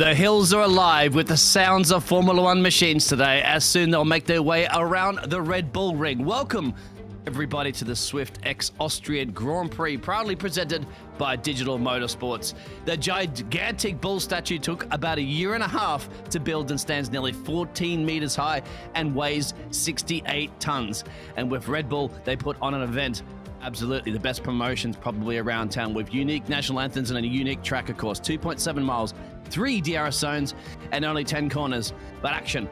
The hills are alive with the sounds of Formula One machines today, as soon they'll make their way around the Red Bull Ring. Welcome, everybody, to the SwiftX Austrian Grand Prix, proudly presented by Digital Motorsports. The gigantic bull statue took about a year and a half to build and stands nearly 14 meters high and weighs 68 tons. And with Red Bull, they put on an event absolutely the best promotions probably around town, with unique national anthems and a unique track, of course. 2.7 miles, 3 DRS zones, and only 10 corners. But action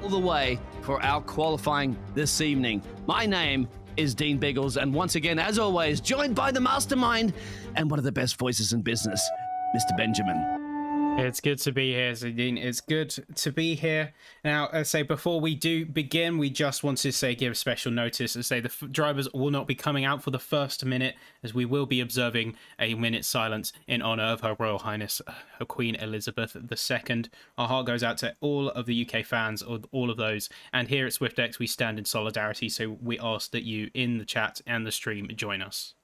all the way for our qualifying this evening. My name is Dean Biggles, and once again, as always, joined by the mastermind and one of the best voices in business, Mr. Benjamin. It's good to be here, Zadine. It's good to be here. Now, I say before we do begin, we just want to give special notice and say the drivers will not be coming out for the first minute, as we will be observing a minute's silence in honor of Her Royal Highness, her Queen Elizabeth II. Our heart goes out to all of the UK fans, or all of those. And here at SwiftX, we stand in solidarity. So we ask that you, in the chat and the stream, join us.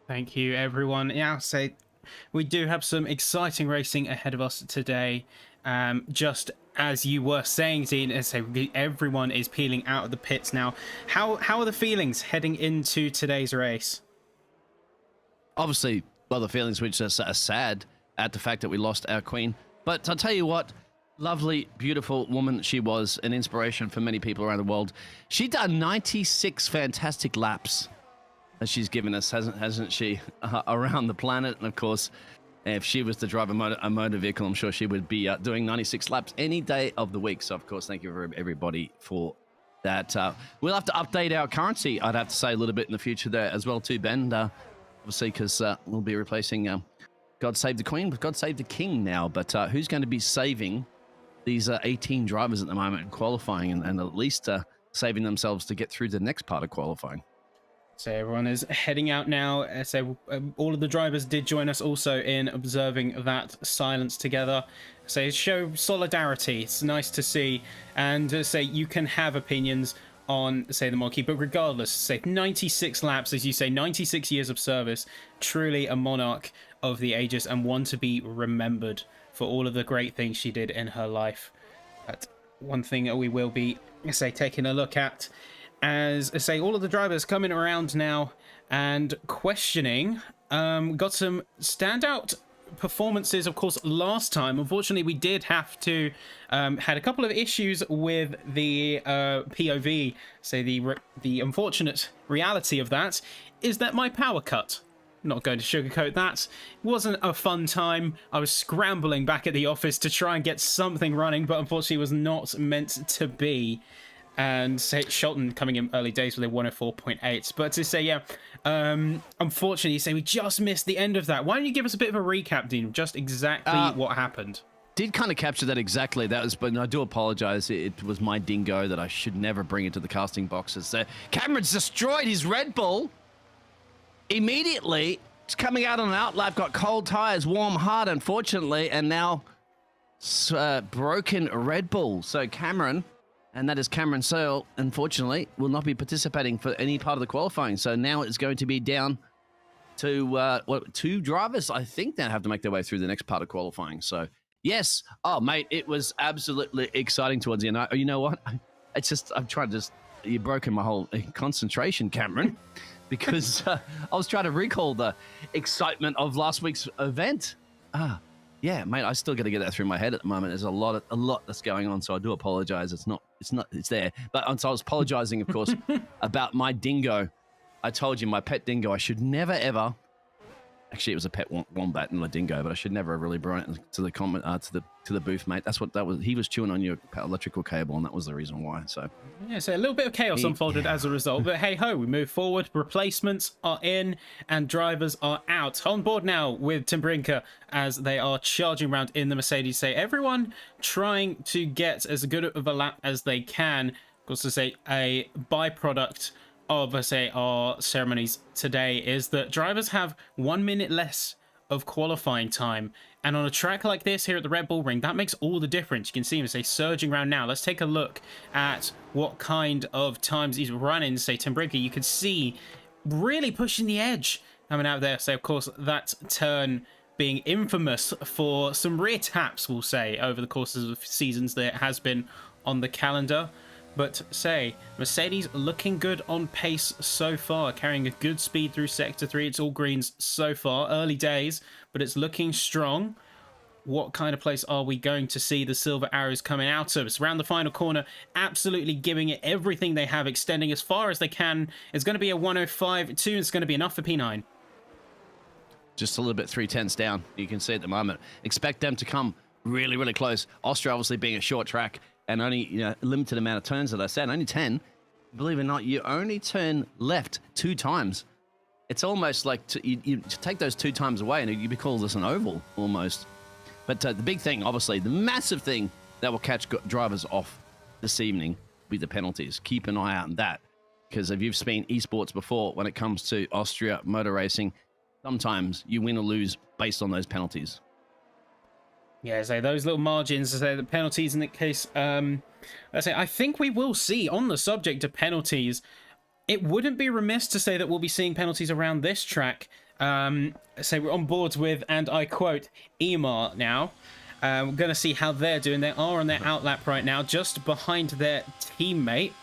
Thank you, everyone. Yeah, so we do have some exciting racing ahead of us today. Just as you were saying, Dean, everyone is peeling out of the pits now. How are the feelings heading into today's race? Obviously, well, the feelings which are sad at the fact that we lost our queen. But I'll tell you what, lovely, beautiful woman she was, an inspiration for many people around the world. She done 96 fantastic laps that she's given us, hasn't she, around the planet. And of course, if she was to drive a motor vehicle, I'm sure she would be doing 96 laps any day of the week. So of course, thank you everybody for that. We'll have to update our currency, I'd have to say, a little bit in the future there as well too, Ben, obviously, because we'll be replacing God Save the Queen with God Save the King now. But who's going to be saving these 18 drivers at the moment in qualifying, and at least saving themselves to get through the next part of qualifying? So everyone is heading out now. So all of the drivers did join us also in observing that silence together. So show solidarity. It's nice to see. And say you can have opinions on, say, the monarchy, but regardless, say 96 laps, as you say, 96 years of service, truly a monarch of the ages, and one to be remembered for all of the great things she did in her life. But one thing that we will be, say, taking a look at, as I say, all of the drivers coming around now and questioning. Got some standout performances, of course, last time. Unfortunately, we did have to had a couple of issues with the POV. So the unfortunate reality of that is that my power cut. Not going to sugarcoat that. It wasn't a fun time. I was scrambling back at the office to try and get something running, but unfortunately was not meant to be. And say Shelton coming in early days with a 104.8. But to say, yeah, unfortunately, say we just missed the end of that. Why don't you give us a bit of a recap, Dean, just exactly what happened? Did kind of capture that exactly. That was, but I do apologize. It was my dingo that I should never bring into the casting boxes. So Cameron's destroyed his Red Bull immediately. It's coming out on an outlap, got cold tires, warm heart, unfortunately, and now broken Red Bull. So Cameron, and that is Cameron Sale, unfortunately, will not be participating for any part of the qualifying. So now it's going to be down to 2 drivers, I think, that have to make their way through the next part of qualifying. So yes, oh mate, it was absolutely exciting towards the end. You know what? It's just I'm trying to just you've broken my whole concentration, Cameron, because I was trying to recall the excitement of last week's event. Yeah, mate, I still got to get that through my head at the moment. There's a lot that's going on, so I do apologize. It's there. But so I was apologizing, of course, about my dingo. I told you, my pet dingo, I should never, ever. Actually, it was a pet wombat and a dingo, but I should never have really brought it to the booth, mate. That's what that was. He was chewing on your electrical cable, and that was the reason why. So yeah, so a little bit of chaos unfolded as a result. But hey ho, we move forward. Replacements are in, and drivers are out. On board now with Tim Brinker as they are charging around in the Mercedes. Say everyone trying to get as good of a lap as they can. Of course, to say a byproduct of our ceremonies today is that drivers have 1 minute less of qualifying time, and on a track like this here at the Red Bull Ring, that makes all the difference. You can see him surging around now. Let's take a look at what kind of times he's running. Tim Brinker, you can see really pushing the edge coming out there. So of course that turn being infamous for some rear taps, we'll say, over the course of the seasons that it has been on the calendar. But Mercedes looking good on pace so far, carrying a good speed through Sector 3. It's all greens so far, early days, but it's looking strong. What kind of place are we going to see the silver arrows coming out of? It's around the final corner, absolutely giving it everything they have, extending as far as they can. It's going to be a 105.2, it's going to be enough for P9. Just a little bit 3/10 down, you can see at the moment. Expect them to come really, really close. Austria obviously being a short track, and only a limited amount of turns, that I said, only 10. Believe it or not, you only turn left 2 times. It's almost like you take those 2 times away and you call this an oval almost. But the big thing, obviously, the massive thing that will catch drivers off this evening will be the penalties. Keep an eye out on that, because if you've seen esports before, when it comes to Austria motor racing, sometimes you win or lose based on those penalties. Yeah, so those little margins, the penalties in that case, I think we will see, on the subject of penalties, it wouldn't be remiss to say that we'll be seeing penalties around this track. We're on board with, and I quote, EMAR now. We're going to see how they're doing. They are on their outlap right now, just behind their teammate.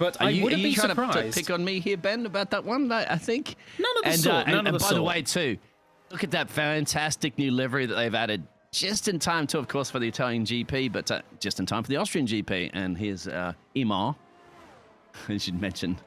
But I wouldn't be surprised. Are you trying to pick on me here, Ben, about that one, I think? None of the sort. And by the way, too, look at that fantastic new livery that they've added. Just in time, too, of course, for the Italian GP, but just in time for the Austrian GP. And here's EMAR, as you mentioned.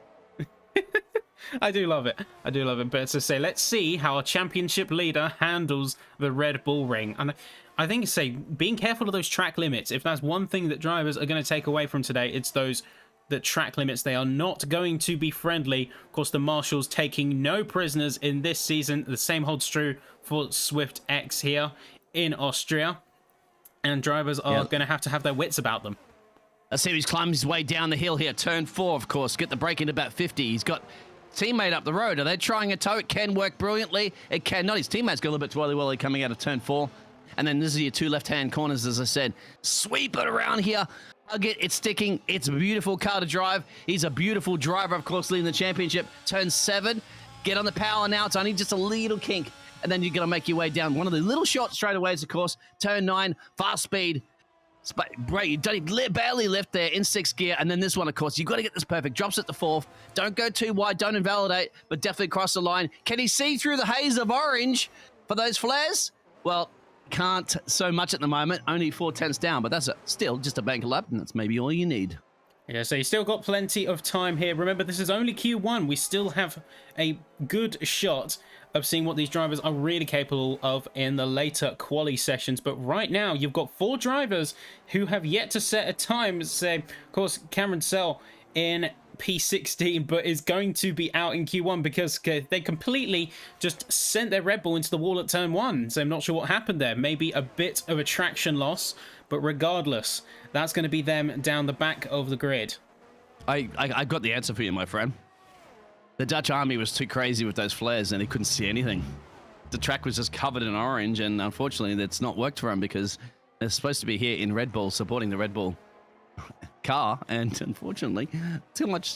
I do love it. But to say, let's see how a championship leader handles the Red Bull Ring. And I think, being careful of those track limits. If that's one thing that drivers are going to take away from today, it's the track limits. They are not going to be friendly. Of course, the marshals taking no prisoners in this season. The same holds true for SwiftX here in Austria, and drivers are going to have their wits about them. Let's see if he's climbing his way down the hill here. Turn 4, of course. Get the brake into about 50. He's got teammate up the road. Are they trying a tow? It can work brilliantly. It cannot. His teammate's got a little bit twirly-whirly coming out of turn 4. And then this is your 2 left-hand corners, as I said. Sweep it around here. Hug it. It's sticking. It's a beautiful car to drive. He's a beautiful driver, of course, leading the championship. Turn 7. Get on the power now. It's only just a little kink. And then you're going to make your way down one of the little short straightaways, of course. Turn 9, fast speed. You barely left there in 6th gear. And then this one, of course, you've got to get this perfect. Drops at the 4th. Don't go too wide. Don't invalidate, but definitely cross the line. Can he see through the haze of orange for those flares? Well, can't so much at the moment. Only 4/10 down, but that's still just a bank lap, and that's maybe all you need. Yeah, so you still got plenty of time here. Remember, this is only Q1. We still have a good shot of seeing what these drivers are really capable of in the later quali sessions. But right now, you've got 4 drivers who have yet to set a time. Say, of course, Cameron Sell in P16, but is going to be out in Q1 because they completely just sent their Red Bull into the wall at turn 1. So I'm not sure what happened there. Maybe a bit of a traction loss, but regardless, that's going to be them down the back of the grid. I got the answer for you, my friend. The Dutch army was too crazy with those flares and they couldn't see anything. The track was just covered in orange, and unfortunately that's not worked for them because they're supposed to be here in Red Bull supporting the Red Bull car, and unfortunately too much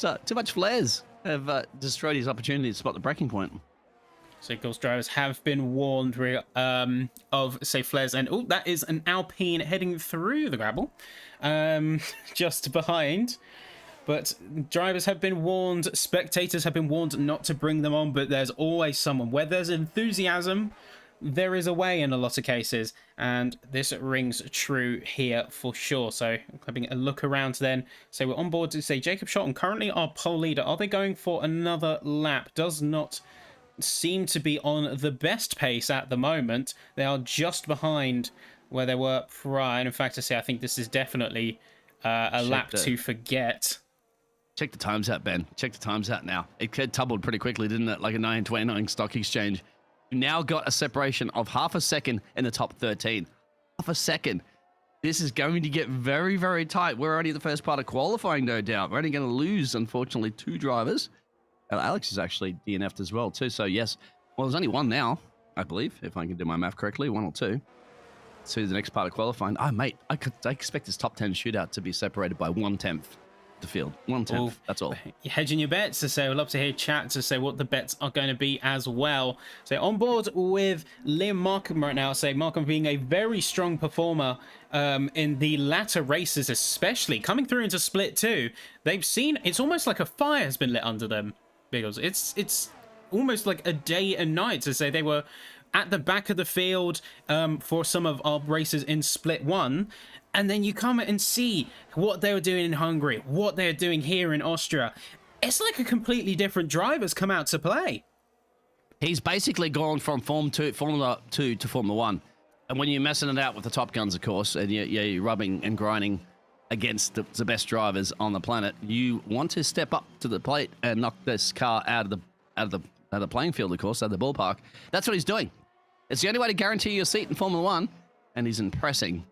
flares have destroyed his opportunity to spot the braking point. So of course drivers have been warned of flares, and that is an Alpine heading through the gravel just behind. But drivers have been warned, spectators have been warned not to bring them on, but there's always someone. Where there's enthusiasm, there is a way in a lot of cases, and this rings true here for sure. So having a look around then, so we're on board to say Jacob Shotton, currently our pole leader. Are they going for another lap? Does not seem to be on the best pace at the moment. They are just behind where they were prior. And in fact, I think this is definitely a lap to forget. Check the times out, Ben. Check the times out now. It tumbled pretty quickly, didn't it? Like a 9:29 stock exchange. You now got a separation of half a second in the top 13. Half a second. This is going to get very, very tight. We're already at the first part of qualifying, no doubt. We're only going to lose, unfortunately, 2 drivers. Alex is actually DNF'd as well, too. So, yes. Well, there's only 1 now, I believe, if I can do my math correctly. 1 or 2. To the next part of qualifying. Oh, mate, I expect this top 10 shootout to be separated by 1/10. The field 1/10. That's all. You're hedging your bets to say. We'd love to hear chat to say what the bets are going to be as well. So on board with Liam Markham right now. Say Markham being a very strong performer in the latter races, especially coming through into split 2. They've seen it's almost like a fire has been lit under them, because it's almost like a day and night. To say they were at the back of the field for some of our races in split 1. And then you come and see what they were doing in Hungary, what they're doing here in Austria. It's like a completely different driver's come out to play. He's basically gone from Formula 2 to Formula 1. And when you're messing it out with the Top Guns, of course, and you're rubbing and grinding against the best drivers on the planet, you want to step up to the plate and knock this car out of the playing field, of course, out of the ballpark. That's what he's doing. It's the only way to guarantee your seat in Formula 1, and he's impressing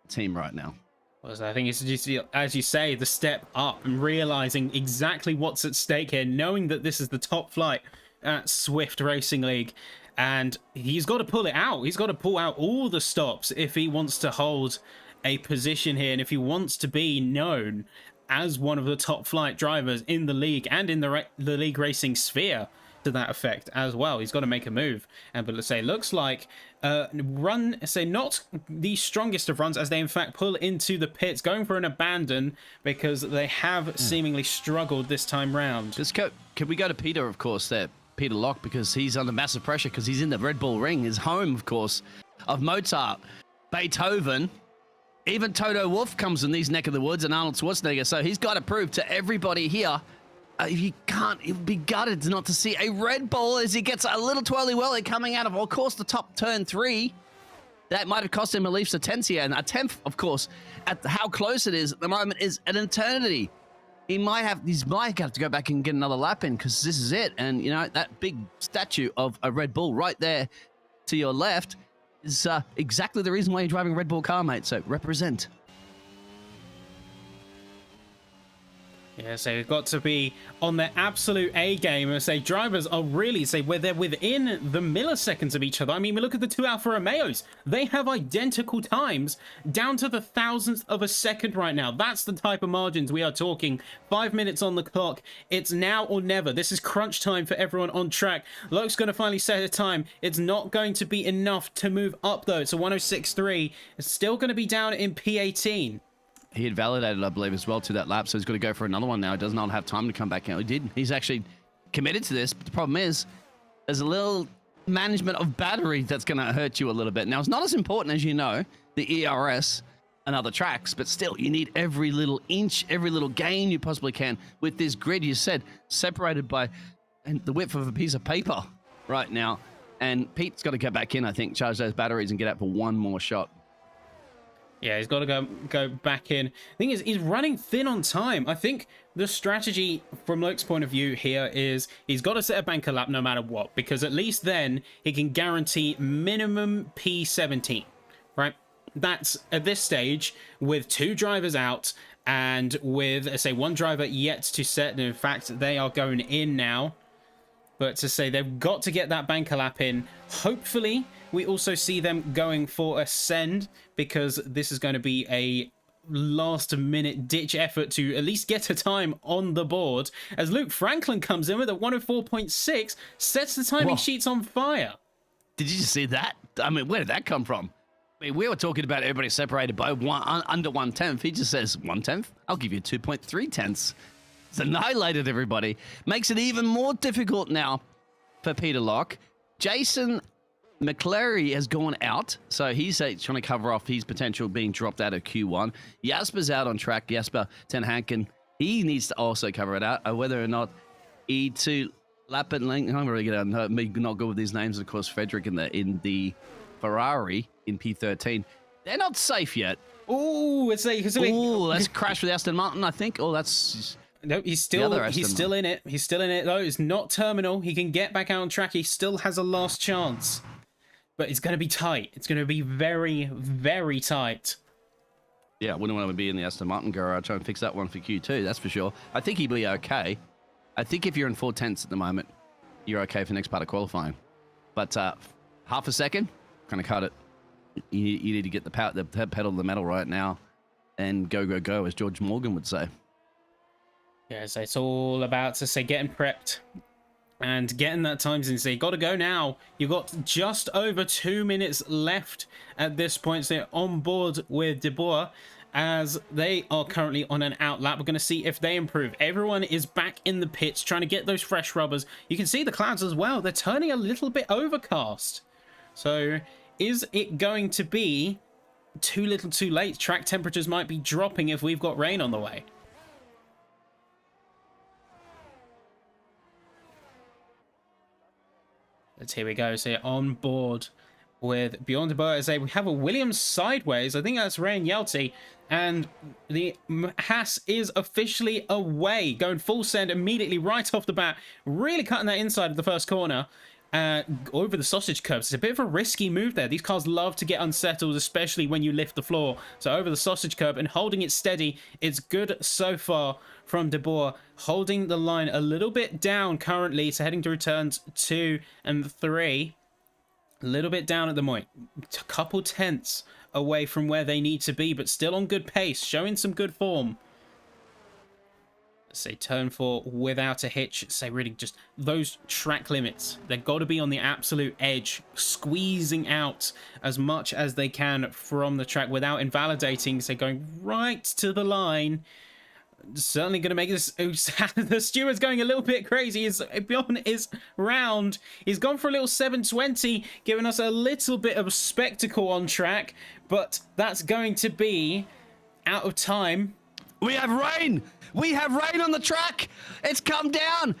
team right now. Well, so I think it's just, as you say, the step up and realizing exactly what's at stake here, knowing that this is the top flight at Swift Racing League, and he's got to pull it out. He's got to pull out all the stops if he wants to hold a position here, and if he wants to be known as one of the top flight drivers in the league and in the league racing sphere to that effect as well. He's got to make a move. And but let's say looks like not the strongest of runs, as they in fact pull into the pits, going for an abandon because they have seemingly struggled this time round. Can we go to Peter, of course, there, Peter Locke, because he's under massive pressure because he's in the Red Bull Ring, his home, of course, of Mozart, Beethoven. Even Toto Wolff comes in these neck of the woods, and Arnold Schwarzenegger. So he's got to prove to everybody here. You can't, it would be gutted not to see a Red Bull as he gets a little twirly-whirly coming out of course, the top turn 3. That might have cost him at least a 10th here, and a 10th, of course, at how close it is at the moment is an eternity. He might have to go back and get another lap in, because this is it. And, you know, that big statue of a Red Bull right there to your left is exactly the reason why you're driving a Red Bull car, mate. So represent. Yeah, so we've got to be on their absolute A game. And say drivers are really where they're within the milliseconds of each other. I mean, we look at the 2 Alfa Romeos. They have identical times down to the thousandth of a second right now. That's the type of margins we are talking. 5 minutes on the clock. It's now or never. This is crunch time for everyone on track. Loke's going to finally set a time. It's not going to be enough to move up, though. It's a 106.3. It's still going to be down in P18. He had validated, I believe, as well to that lap, so he's got to go for another one now. He does not have time to come back out. He did. He's actually committed to this, but the problem is there's a little management of battery that's going to hurt you a little bit. Now, it's not as important as you know, the ERS and other tracks, but still, you need every little inch, every little gain you possibly can with this grid, you said, separated by the width of a piece of paper right now. And Pete's got to go back in, I think, charge those batteries and get out for one more shot. Yeah, he's got to go back in. The thing is, he's running thin on time. I think the strategy from Luke's point of view here is he's got to set a banker lap no matter what, because at least then he can guarantee minimum P17, right? That's at this stage with 2 drivers out and with, say, 1 driver yet to set. And in fact, they are going in now. But to say they've got to get that banker lap in. Hopefully, we also see them going for a send, because this is going to be a last-minute ditch effort to at least get a time on the board. As Luke Franklin comes in with a 104.6, sets the timing sheets on fire. Did you just see that? I mean, where did that come from? I mean, we were talking about everybody separated by under 1/10. He just says 1/10. I'll give you 2.3 tenths. It's annihilated everybody. Makes it even more difficult now for Peter Locke. Jason McClary has gone out, so he's trying to cover off his potential being dropped out of Q1. Jasper's out on track. Jasper Ten Hanken, he needs to also cover it out. Whether or not E2 Lappenling, I'm really not good with these names. Of course, Frederick in the Ferrari in P13, they're not safe yet. Oh, that's crashed with Aston Martin, I think. Oh, that's. No, he's still in it. He's still in it though. It's not terminal. He can get back out on track. He still has a last chance. But it's going to be tight. It's going to be very, very tight. Yeah, I wouldn't want to be in the Aston Martin garage. Try and fix that one for Q2, that's for sure. I think he'll be okay. I think if you're in 4/10 at the moment, you're okay for the next part of qualifying. But half a second, kind of cut it. You need to get the pedal to the metal right now and go, go, go, as George Morgan would say. Yes, it's all about getting prepped. And getting that times in, so you got to go now. You've got just over 2 minutes left at this point. So on board with De Boer as they are currently on an out lap. We're going to see if they improve. Everyone is back in the pits trying to get those fresh rubbers. You can see the clouds as well. They're turning a little bit overcast. So is it going to be too little too late? Track temperatures might be dropping if we've got rain on the way. Here we go. So on board with Bjorn de Boer. We have a Williams sideways. I think that's Ryan Yelty. And the Haas is officially away. Going full send immediately right off the bat. Really cutting that inside of the first corner. Over the sausage curbs. It's a bit of a risky move there. These cars love to get unsettled, especially when you lift the floor. So over the sausage curb and holding it steady. It's good so far from De Boer. Holding the line a little bit down currently. So heading to turns 2 and 3. A little bit down at the moment. A couple tenths away from where they need to be, but still on good pace. Showing some good form. Say turn 4 without a hitch. Say really just those track limits. They've got to be on the absolute edge, squeezing out as much as they can from the track without invalidating. So going right to the line. Certainly going to make this. The steward's going a little bit crazy. Bjorn is round. He's gone for a little 720, giving us a little bit of a spectacle on track. But that's going to be out of time. We have rain. We have rain on the track. It's come down.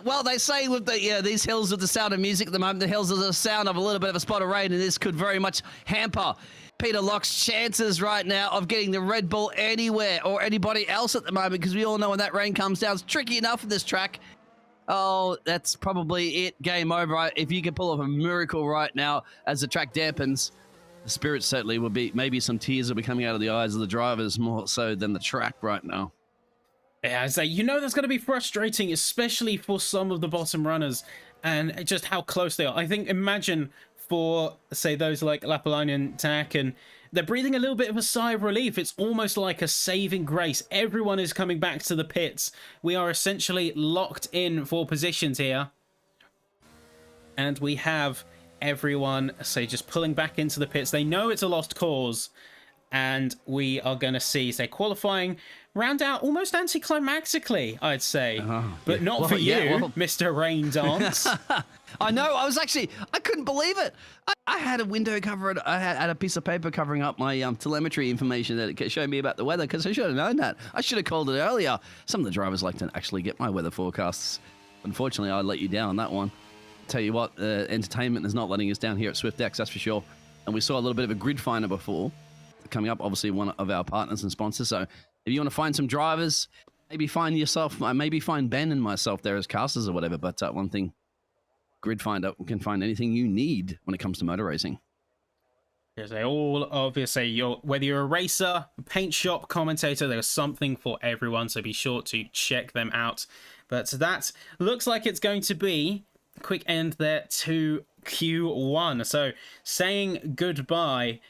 Well, they say with these hills with the sound of music at the moment, the hills are the sound of a little bit of a spot of rain, and this could very much hamper Peter Locke's chances right now of getting the Red Bull anywhere or anybody else at the moment, because we all know when that rain comes down, it's tricky enough for this track. Oh, that's probably it. Game over. If you could pull off a miracle right now as the track dampens, the spirit certainly will be, maybe some tears will be coming out of the eyes of the drivers more so than the track right now. Yeah, I say, you know that's going to be frustrating, especially for some of the bottom runners and just how close they are. I think, imagine for, say, those like Lapalainen, Tack, and they're breathing a little bit of a sigh of relief. It's almost like a saving grace. Everyone is coming back to the pits. We are essentially locked in for positions here. And we have everyone, say, just pulling back into the pits. They know it's a lost cause. And we are going to see, say, qualifying round out almost anticlimactically, I'd say. But not for you, Mr. Rain Dance. I know. I couldn't believe it. I had a window covered. I had a piece of paper covering up my telemetry information that it showed me about the weather, because I should have known that. I should have called it earlier. Some of the drivers like to actually get my weather forecasts. Unfortunately, I let you down on that one. Tell you what, entertainment is not letting us down here at SwiftX, that's for sure. And we saw a little bit of a grid finder before. Coming up, obviously one of our partners and sponsors. So if you want to find some drivers, maybe find yourself, maybe find Ben and myself there as casters or whatever. But one thing, Grid Finder can find anything you need when it comes to motor racing. Yes, they all obviously, whether you're a racer, a paint shop, commentator, there's something for everyone. So be sure to check them out. But that looks like it's going to be a quick end there to Q1. So saying goodbye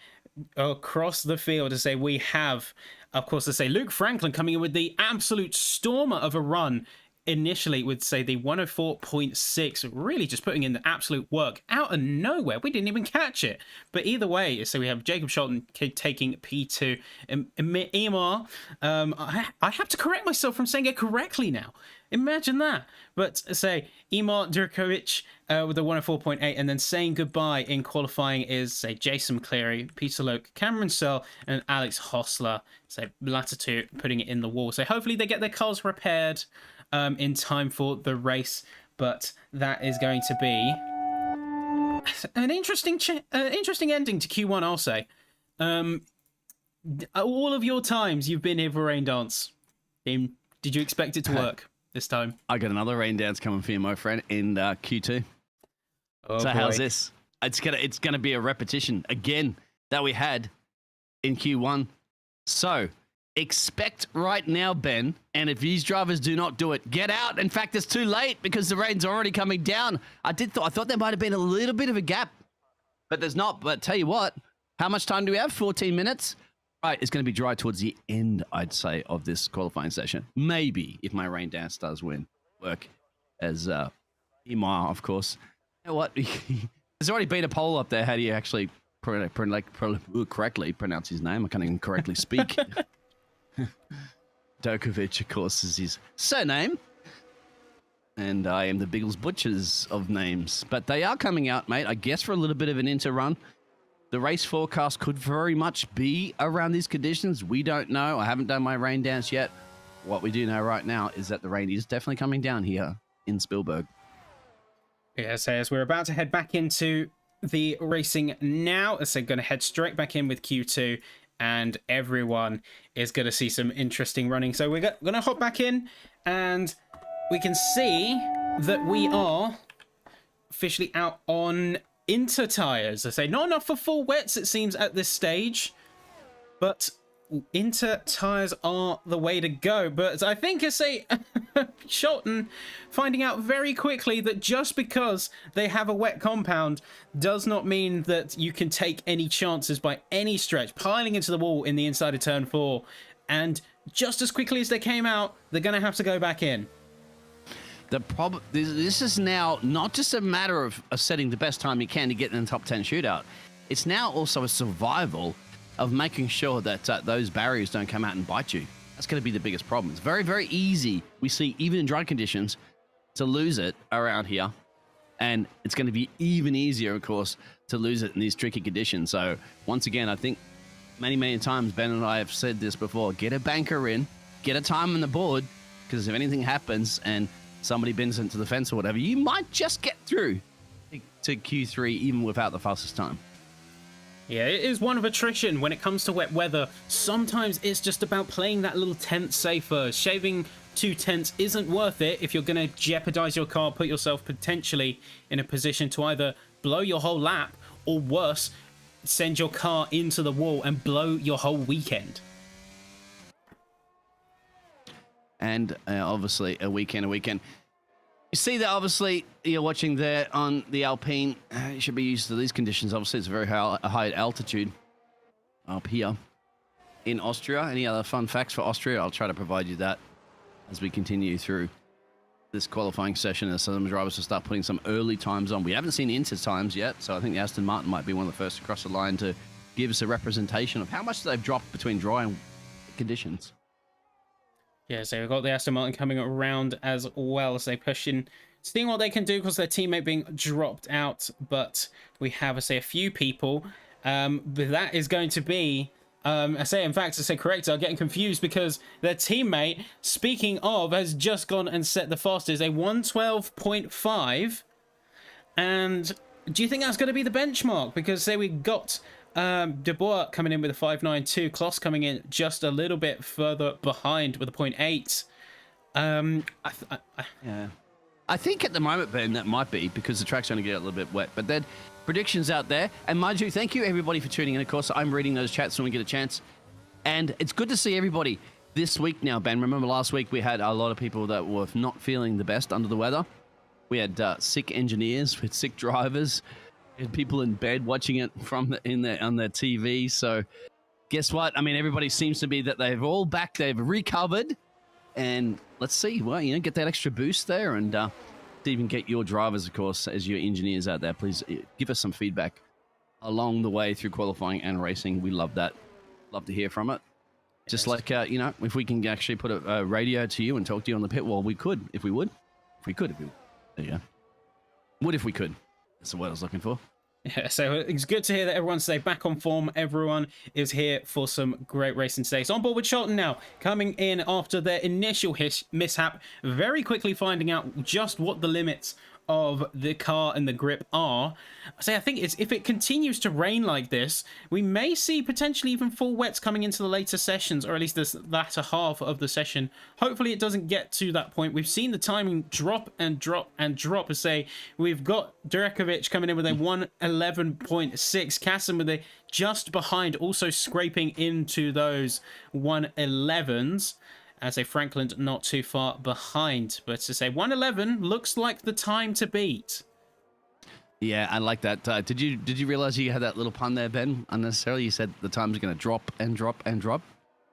across the field to say we have, of course, to say Luke Franklin coming in with the absolute stormer of a run initially with, say, the 104.6, really just putting in the absolute work out of nowhere. We didn't even catch it. But either way, so we have Jacob Scholten taking P2. Emar, I have to correct myself from saying it correctly now. Imagine that. But say Emar Durkovic with the 104.8, and then saying goodbye in qualifying is, say, Jason Cleary, Peter Loke, Cameron Searle, and Alex Hostler. So latter two putting it in the wall. So hopefully they get their cars repaired in time for the race. But that is going to be an interesting ending to Q1, I'll say. All of your times you've been here for Rain Dance, did you expect it to work this time? I got another Rain Dance coming for you, my friend, in Q2. Oh, so boy. how's this? It's gonna be a repetition again that we had in Q1. So expect right now, Ben, and if these drivers do not do it, get out. In fact, it's too late because the rain's already coming down. I thought there might have been a little bit of a gap, but there's not. But tell you what, how much time do we have? 14 minutes. Right, it's going to be dry towards the end, I'd say, of this qualifying session. Maybe if my Rain Dance does work as Emar, of course. You know what? There's already been a poll up there. How do you actually correctly pronounce his name? I can't even correctly speak. Dokovic, of course, is his surname. And I am the Biggles Butchers of names. But they are coming out, mate, I guess for a little bit of an inter-run. The race forecast could very much be around these conditions. We don't know. I haven't done my Rain Dance yet. What we do know right now is that the rain is definitely coming down here in Spielberg. Yeah, so as we're about to head back into the racing now, so going to head straight back in with Q2, and everyone is going to see some interesting running. So we're going to hop back in, and we can see that we are officially out on Inter tires. I say not enough for full wets, it seems, at this stage, but Inter tires are the way to go. But I think I say Scholten finding out very quickly that just because they have a wet compound does not mean that you can take any chances by any stretch. Piling into the wall in the inside of turn 4, and just as quickly as they came out, they're going to have to go back in. The problem, this is now not just a matter of setting the best time you can to get in the top 10 shootout. It's now also a survival of making sure that those barriers don't come out and bite you. That's going to be the biggest problem. It's very, very easy, we see, even in dry conditions, to lose it around here. And it's going to be even easier, of course, to lose it in these tricky conditions. So, once again, I think many, many times, Ben and I have said this before, get a banker in, get a time on the board, because if anything happens and somebody bends into the fence or whatever, you might just get through to Q3 even without the fastest time. Yeah, it is one of attrition when it comes to wet weather. Sometimes it's just about playing that little tenth safer. Shaving 2 tenths isn't worth it if you're going to jeopardize your car, put yourself potentially in a position to either blow your whole lap or worse, send your car into the wall and blow your whole weekend. And obviously a weekend. You see that obviously you're watching there on the Alpine. You should be used to these conditions. Obviously it's a very high altitude up here in Austria. Any other fun facts for Austria? I'll try to provide you that as we continue through this qualifying session, as some drivers will start putting some early times on. We haven't seen Inter times yet, so I think the Aston Martin might be one of the first to cross the line to give us a representation of how much they've dropped between dry and conditions. Yeah, so we've got the Aston Martin coming around as well as they push in, seeing what they can do because their teammate being dropped out. But we have, I say, a few people. But that is going to be, correct, I'm getting confused because their teammate, speaking of, has just gone and set the fastest, a 112.5. And do you think that's going to be the benchmark? Because say we got De Boer coming in with a 5.92, Kloss coming in just a little bit further behind with a 0.8. Yeah. I think at the moment, Ben, that might be because the track's going to get a little bit wet. But then predictions out there. And mind you, thank you everybody for tuning in. Of course, I'm reading those chats when we get a chance. And it's good to see everybody this week now, Ben. Remember last week we had a lot of people that were not feeling the best under the weather. We had sick engineers, we had sick drivers, we had people in bed watching it on their TV. So guess what? I mean, everybody seems to be that they've all back, they've recovered. and let's see. Well, get that extra boost there, and to even get your drivers, of course, as your engineers out there. Please give us some feedback along the way through qualifying and racing. We love that. Love to hear from it. Just like if we can actually put a radio to you and talk to you on the pit wall, we could. If we would. There you go. Would if we could. That's the word I was looking for. Yeah, so it's good to hear that everyone's back on form. Everyone is here for some great racing today. So on board with Charlton now, coming in after their initial mishap, very quickly finding out just what the limits of the car and the grip are. I think if it continues to rain like this, we may see potentially even full wets coming into the later sessions, or at least this latter half of the session. Hopefully it doesn't get to that point. We've seen the timing drop and drop and drop. We've got Durekovic coming in with a 1:11.6, Kassan with a just behind, also scraping into those 1:11s. As Franklin not too far behind, but 1:11 looks like the time to beat. Yeah, I like that. Did you realize you had that little pun there, Ben? Unnecessarily, you said the time's going to drop and drop and drop.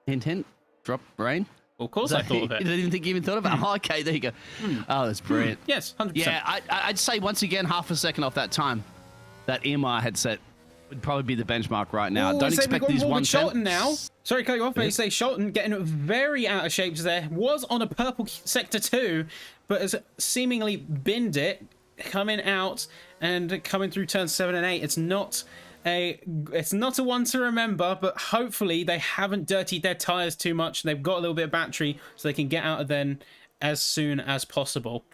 Hint, hint. Drop rain. Well, of course, I thought of it. You didn't think you even thought about it? Oh, okay, there you go. Oh, that's brilliant. Yes, 100%. Yeah, I'd say once again, half a second off that time, that EMR headset would probably be the benchmark right now. Ooh, don't expect these 1 Charlton now. Sorry, cut you off. But Charlton getting very out of shape there. Was on a purple sector 2, but has seemingly binned it, coming out and coming through turns 7 and 8. It's not a one to remember, but hopefully they haven't dirtied their tires too much. They've got a little bit of battery, so they can get out of then as soon as possible.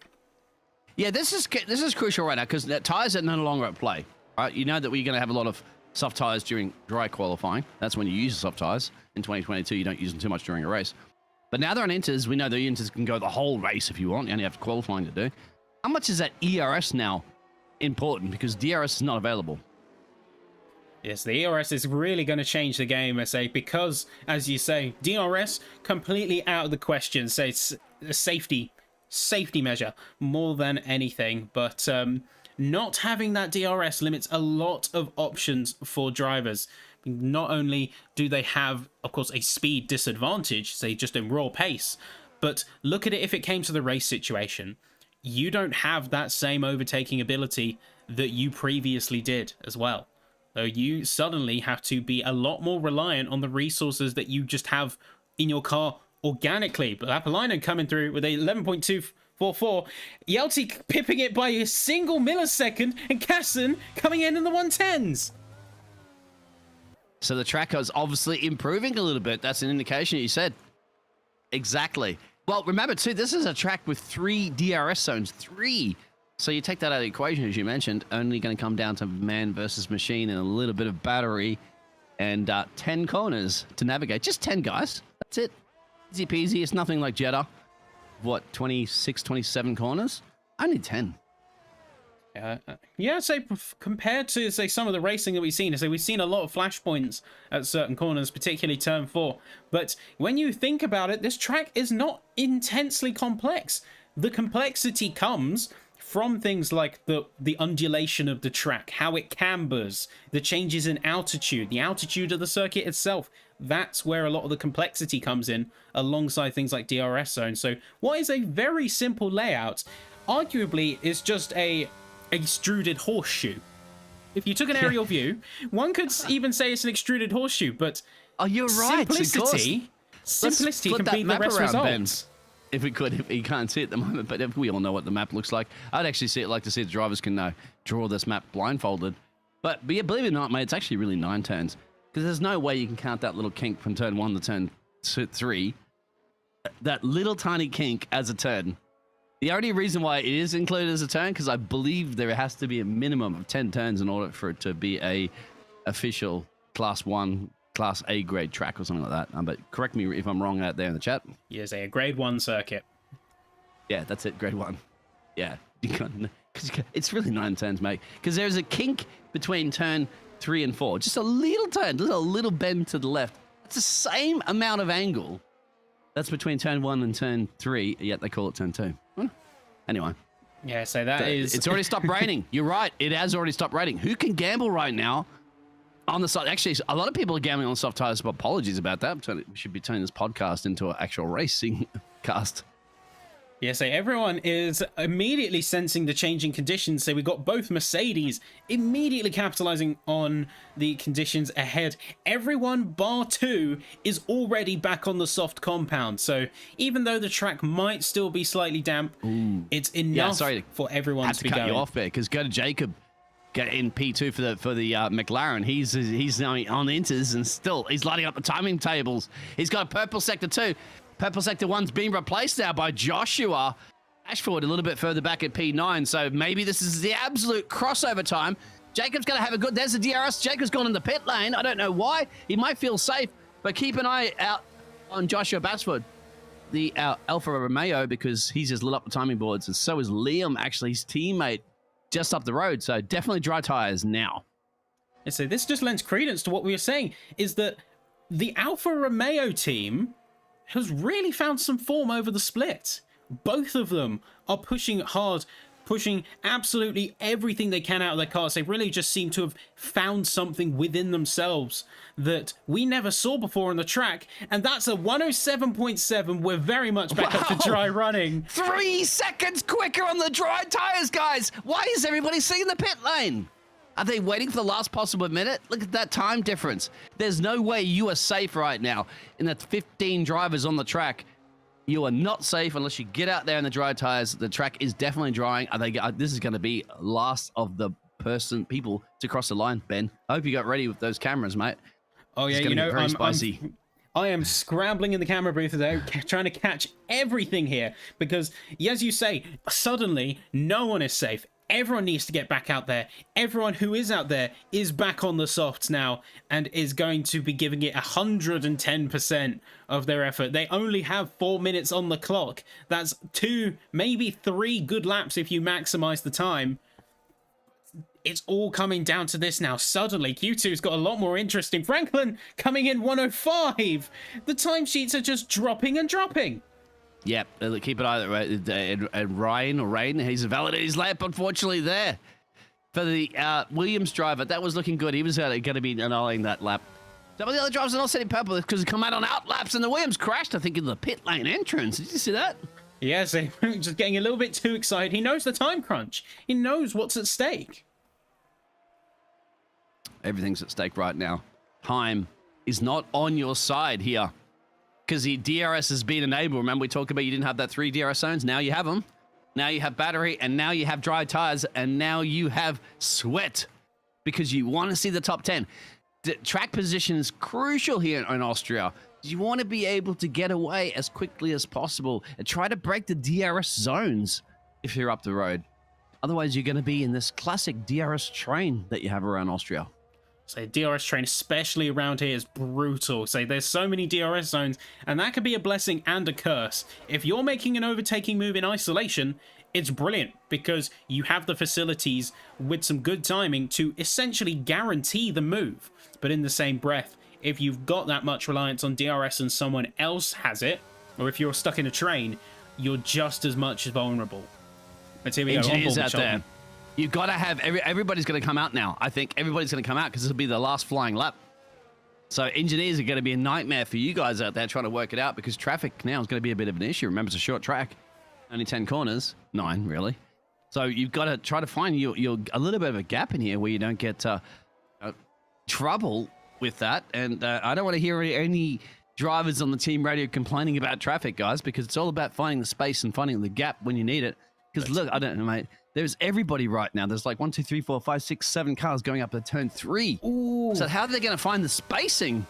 Yeah, this is crucial right now because the tires are no longer at play. Right, you know that we're going to have a lot of soft tires during dry qualifying. That's when you use the soft tires. In 2022, you don't use them too much during a race. But now they're on inters. We know the inters can go the whole race if you want. You only have qualifying to do. How much is that ERS now important? Because DRS is not available. Yes, the ERS is really going to change the game, because, as you say, DRS completely out of the question. It's a safety measure more than anything. But not having that DRS limits a lot of options for drivers. Not only do they have, of course, a speed disadvantage, just in raw pace, but look at it if it came to the race situation. You don't have that same overtaking ability that you previously did as well. So you suddenly have to be a lot more reliant on the resources that you just have in your car organically. But Apolainen coming through with a 11.244. Yelty pipping it by a single millisecond, and Kassan coming in the 110s. So the track is obviously improving a little bit. That's an indication, you said. Exactly. Well, remember, too, this is a track with 3 DRS zones. 3. So you take that out of the equation, as you mentioned, only going to come down to man versus machine and a little bit of battery and 10 corners to navigate. Just 10, guys. That's it. Easy peasy. It's nothing like Jeddah. What, 26, 27 corners? Only 10. Yeah, compared to, some of the racing that we've seen, we've seen a lot of flashpoints at certain corners, particularly turn 4. But when you think about it, this track is not intensely complex. The complexity comes from things like the undulation of the track, how it cambers, the changes in altitude, the altitude of the circuit itself. That's where a lot of the complexity comes in, alongside things like DRS zones. So what is a very simple layout, arguably, is just a extruded horseshoe. If you took an aerial view, one could even say it's an extruded horseshoe, but you're right. Simplicity can be the best results. If we could, if you can't see it at the moment, but if we all know what the map looks like, I'd actually like to see the drivers can draw this map blindfolded. But yeah, believe it or not, mate, it's actually really 9 turns, because there's no way you can count that little kink from turn 1 to turn 3. That little tiny kink as a turn. The only reason why it is included as a turn, because I believe there has to be a minimum of 10 turns in order for it to be a official Class 1, Class A grade track or something like that. But correct me if I'm wrong out there in the chat. Yes, a grade 1 circuit. Yeah, that's it, grade 1. Yeah, it's really 9 turns, mate. Because there's a kink between turn 3 and 4. Just a little turn, just a little bend to the left. It's the same amount of angle that's between turn 1 and turn 3, yet they call it turn 2. Anyway. Yeah, so is... It's already stopped raining. You're right. It has already stopped raining. Who can gamble right now on the side? Actually, a lot of people are gambling on soft tires, but apologies about that. We should be turning this podcast into an actual racing cast. Yeah, so everyone is immediately sensing the changing conditions. So we got both Mercedes immediately capitalizing on the conditions ahead. Everyone bar 2 is already back on the soft compound. So even though the track might still be slightly damp, it's enough for everyone to be going. Had to cut you off there because go to Jacob. Get in P2 for the McLaren. He's now on inters and still he's lighting up the timing tables. He's got a purple sector 2. Purple sector 1's been replaced now by Joshua Ashford a little bit further back at P9. So maybe this is the absolute crossover time. Jacob's going to have a good... There's the DRS. Jacob's gone in the pit lane. I don't know why. He might feel safe, but keep an eye out on Joshua Ashford, the Alfa Romeo, because he's just lit up the timing boards. And so is Liam, actually, his teammate, just up the road. So definitely dry tires now. And so this just lends credence to what we were saying, is that the Alfa Romeo team has really found some form over the split. Both of them are pushing hard, pushing absolutely everything they can out of their cars. They really just seem to have found something within themselves that we never saw before on the track. And that's a 107.7. We're very much back up to dry running. 3 seconds quicker on the dry tires, guys. Why is everybody seeing the pit lane? Are they waiting for the last possible minute? Look at that time difference. There's no way you are safe right now. In the 15 drivers on the track, you are not safe unless you get out there in the dry tires. The track is definitely drying. This is going to be last of the people to cross the line, Ben. I hope you got ready with those cameras, mate. Oh, yeah, you know, I am scrambling in the camera booth today, trying to catch everything here because, as you say, suddenly no one is safe. Everyone needs to get back out there. Everyone who is out there is back on the softs now and is going to be giving it 110% of their effort. They only have 4 minutes on the clock. That's 2, maybe 3 good laps if you maximize the time. It's all coming down to this now. Suddenly, Q2's got a lot more interesting. Franklin coming in 105. The timesheets are just dropping and dropping. Yep, keep an eye on Ryan. He's validated his lap, unfortunately, there. For the Williams driver, that was looking good. He was going to be annulling that lap. Some of the other drivers are not setting purple because they come out on out laps, and the Williams crashed, I think, in the pit lane entrance. Did you see that? Yes, just getting a little bit too excited. He knows the time crunch. He knows what's at stake. Everything's at stake right now. Time is not on your side here. Because the DRS has been enabled. Remember, we talked about you didn't have that 3 DRS zones. Now you have them. Now you have battery, and now you have dry tires, and now you have sweat because you want to see the top 10. The track position is crucial here in Austria. You want to be able to get away as quickly as possible and try to break the DRS zones if you're up the road. Otherwise, you're going to be in this classic DRS train that you have around Austria. So DRS train, especially around here, is brutal. So there's so many DRS zones, and that could be a blessing and a curse. If you're making an overtaking move in isolation, it's brilliant because you have the facilities with some good timing to essentially guarantee the move. But in the same breath, if you've got that much reliance on DRS and someone else has it, or if you're stuck in a train, you're just as much vulnerable. Let's here we go. Engineers out there. You've got to have... everybody's going to come out now. I think everybody's going to come out because this will be the last flying lap. So engineers are going to be a nightmare for you guys out there trying to work it out because traffic now is going to be a bit of an issue. Remember, it's a short track. Only 10 corners. 9, really. So you've got to try to find your a little bit of a gap in here where you don't get trouble with that. And I don't want to hear any drivers on the team radio complaining about traffic, guys, because it's all about finding the space and finding the gap when you need it. Because look, I don't know, mate. There's everybody right now. There's like 1, 2, 3, 4, 5, 6, 7 cars going up to turn 3. Ooh. So how are they going to find the spacing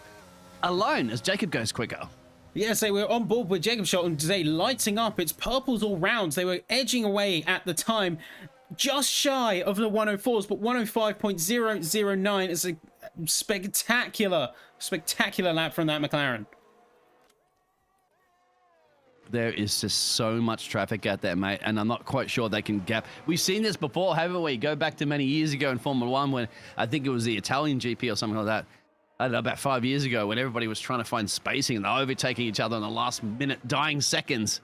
alone as Jacob goes quicker? Yes, they were on board with Jacob Shelton today, lighting up. It's purples all round. They were edging away at the time, just shy of the 104s, but 105.009 is a spectacular lap from that McLaren. There is just so much traffic out there, mate, and I'm not quite sure they can gap. We've seen this before, haven't we? Go back to many years ago in Formula 1 when I think it was the Italian GP or something like that. I don't know, about 5 years ago when everybody was trying to find spacing and they're overtaking each other in the last minute, dying seconds.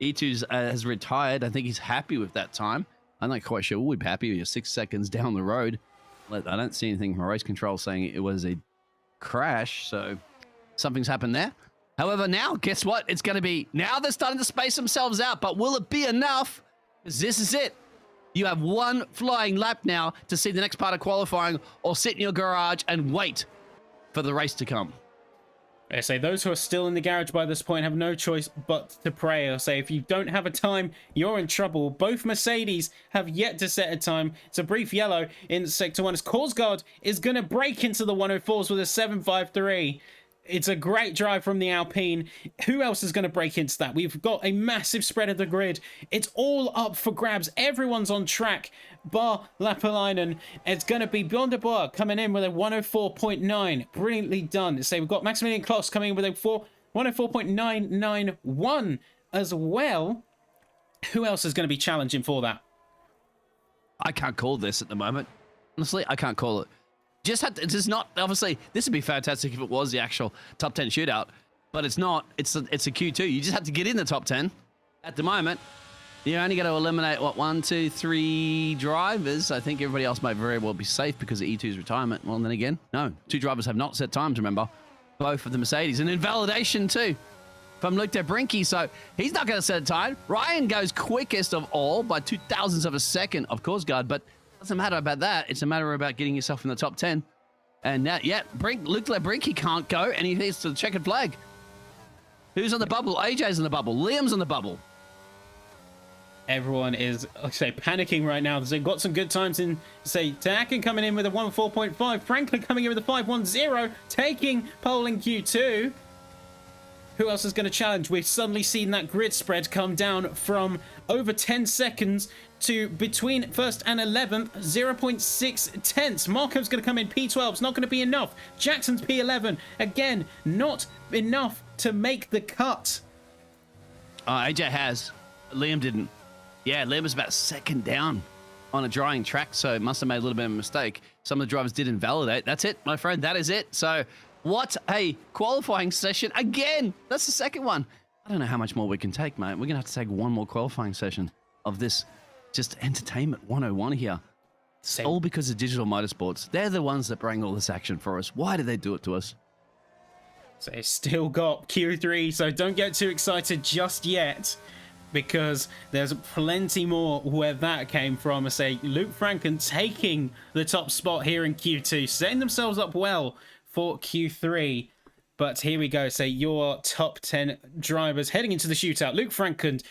E2's has retired. I think he's happy with that time. I'm not quite sure we'd be happy with 6 seconds down the road. I don't see anything from race control saying it was a crash, so something's happened there. However, now, guess what? It's going to be, now they're starting to space themselves out, but will it be enough? Because this is it. You have one flying lap now to see the next part of qualifying, or sit in your garage and wait for the race to come. I say those who are still in the garage by this point have no choice but to pray. I say if you don't have a time, you're in trouble. Both Mercedes have yet to set a time. It's a brief yellow in Sector 1 as Korsgaard is going to break into the 104s with a 7.53. It's a great drive from the Alpine. Who else is going to break into that? We've got a massive spread of the grid. It's all up for grabs. Everyone's on track, bar Lapalainen. It's going to be Beyond de Bois coming in with a 104.9. Brilliantly done. So we've got Maximilian Kloss coming in with a 104.991 as well. Who else is going to be challenging for that? I can't call this at the moment. Honestly, I can't call it. Just had to, it's not, obviously, this would be fantastic if it was the actual top 10 shootout, but it's not. It's a Q2. You just have to get in the top 10. At the moment, you're only going to eliminate, what, 1, 2, 3 drivers. I think everybody else might very well be safe because of E2's retirement. Well, then again, no. 2 drivers have not set times, remember. Both of the Mercedes. And invalidation, too, from Luc de Brinky. So he's not going to set a time. Ryan goes quickest of all by 0.02 of a second, of course, guard, but doesn't matter about that. It's a matter about getting yourself in the top 10. And now, yeah, Luc de Brinky can't go, and he needs to the checkered flag. Who's on the bubble? AJ's on the bubble. Liam's on the bubble. Everyone is, like I say, panicking right now. They've got some good times in, say, Tanakin coming in with a 1.4.5. Franklin coming in with a 5.10, taking pole in Q2. Who else is going to challenge? We've suddenly seen that grid spread come down from over 10 seconds to between first and 11th, 0.6 tenths. Marco's going to come in P12. It's not going to be enough. Jackson's P11. Again, not enough to make the cut. AJ has. Liam didn't. Yeah, Liam was about second down on a drying track, so it must have made a little bit of a mistake. Some of the drivers did invalidate. That's it, my friend. That is it. So what a qualifying session. Again, that's the second one. I don't know how much more we can take, mate. We're going to have to take one more qualifying session of this just entertainment 101 here. It's all because of Digital Motorsports. They're the ones that bring all this action for us. Why do they do it to us? So it's still got Q3, so don't get too excited just yet, because there's plenty more where that came from. I say Luke Franken taking the top spot here in Q2, setting themselves up well for Q3. But here we go. Say your top 10 drivers heading into the shootout. Luke Franken,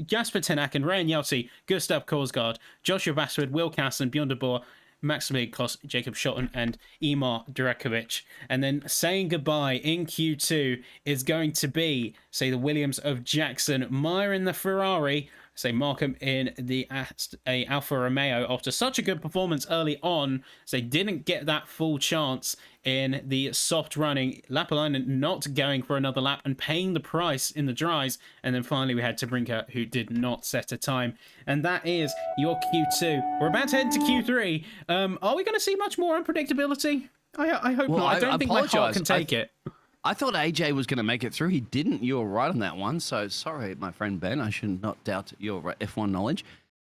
Jasper Tenaken, Ryan Yelty, Gustav Korsgaard, Joshua Bashwood, Will Casson, Bjorn de Boer, Maximilian Kloss, Jacob Schotten, and Emar Durekovic. And then saying goodbye in Q2 is going to be, say, the Williams of Jackson, Meyer in the Ferrari, say Markham in the Alfa Romeo after such a good performance early on. So they didn't get that full chance in the soft running. Lapalainen not going for another lap and paying the price in the dries. And then finally we had Tabrinka, who did not set a time. And that is your Q2. We're about to head to Q3. Are we going to see much more unpredictability? I hope not. I don't think my heart can take it. I thought AJ was going to make it through. He didn't. You were right on that one. So sorry, my friend Ben. I should not doubt your F1 knowledge.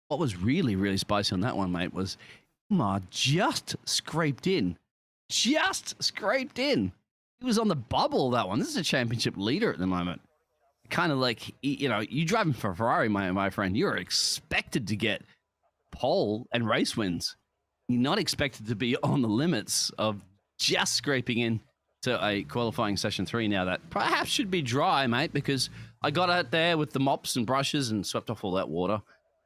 What was really, really spicy on that one, mate, was Emar just scraped in. Just scraped in. He was on the bubble, that one. This is a championship leader at the moment. Kind of like, you know, you driving for Ferrari, my friend. You're expected to get pole and race wins. You're not expected to be on the limits of just scraping in to a qualifying session 3 now that perhaps should be dry, mate, because I got out there with the mops and brushes and swept off all that water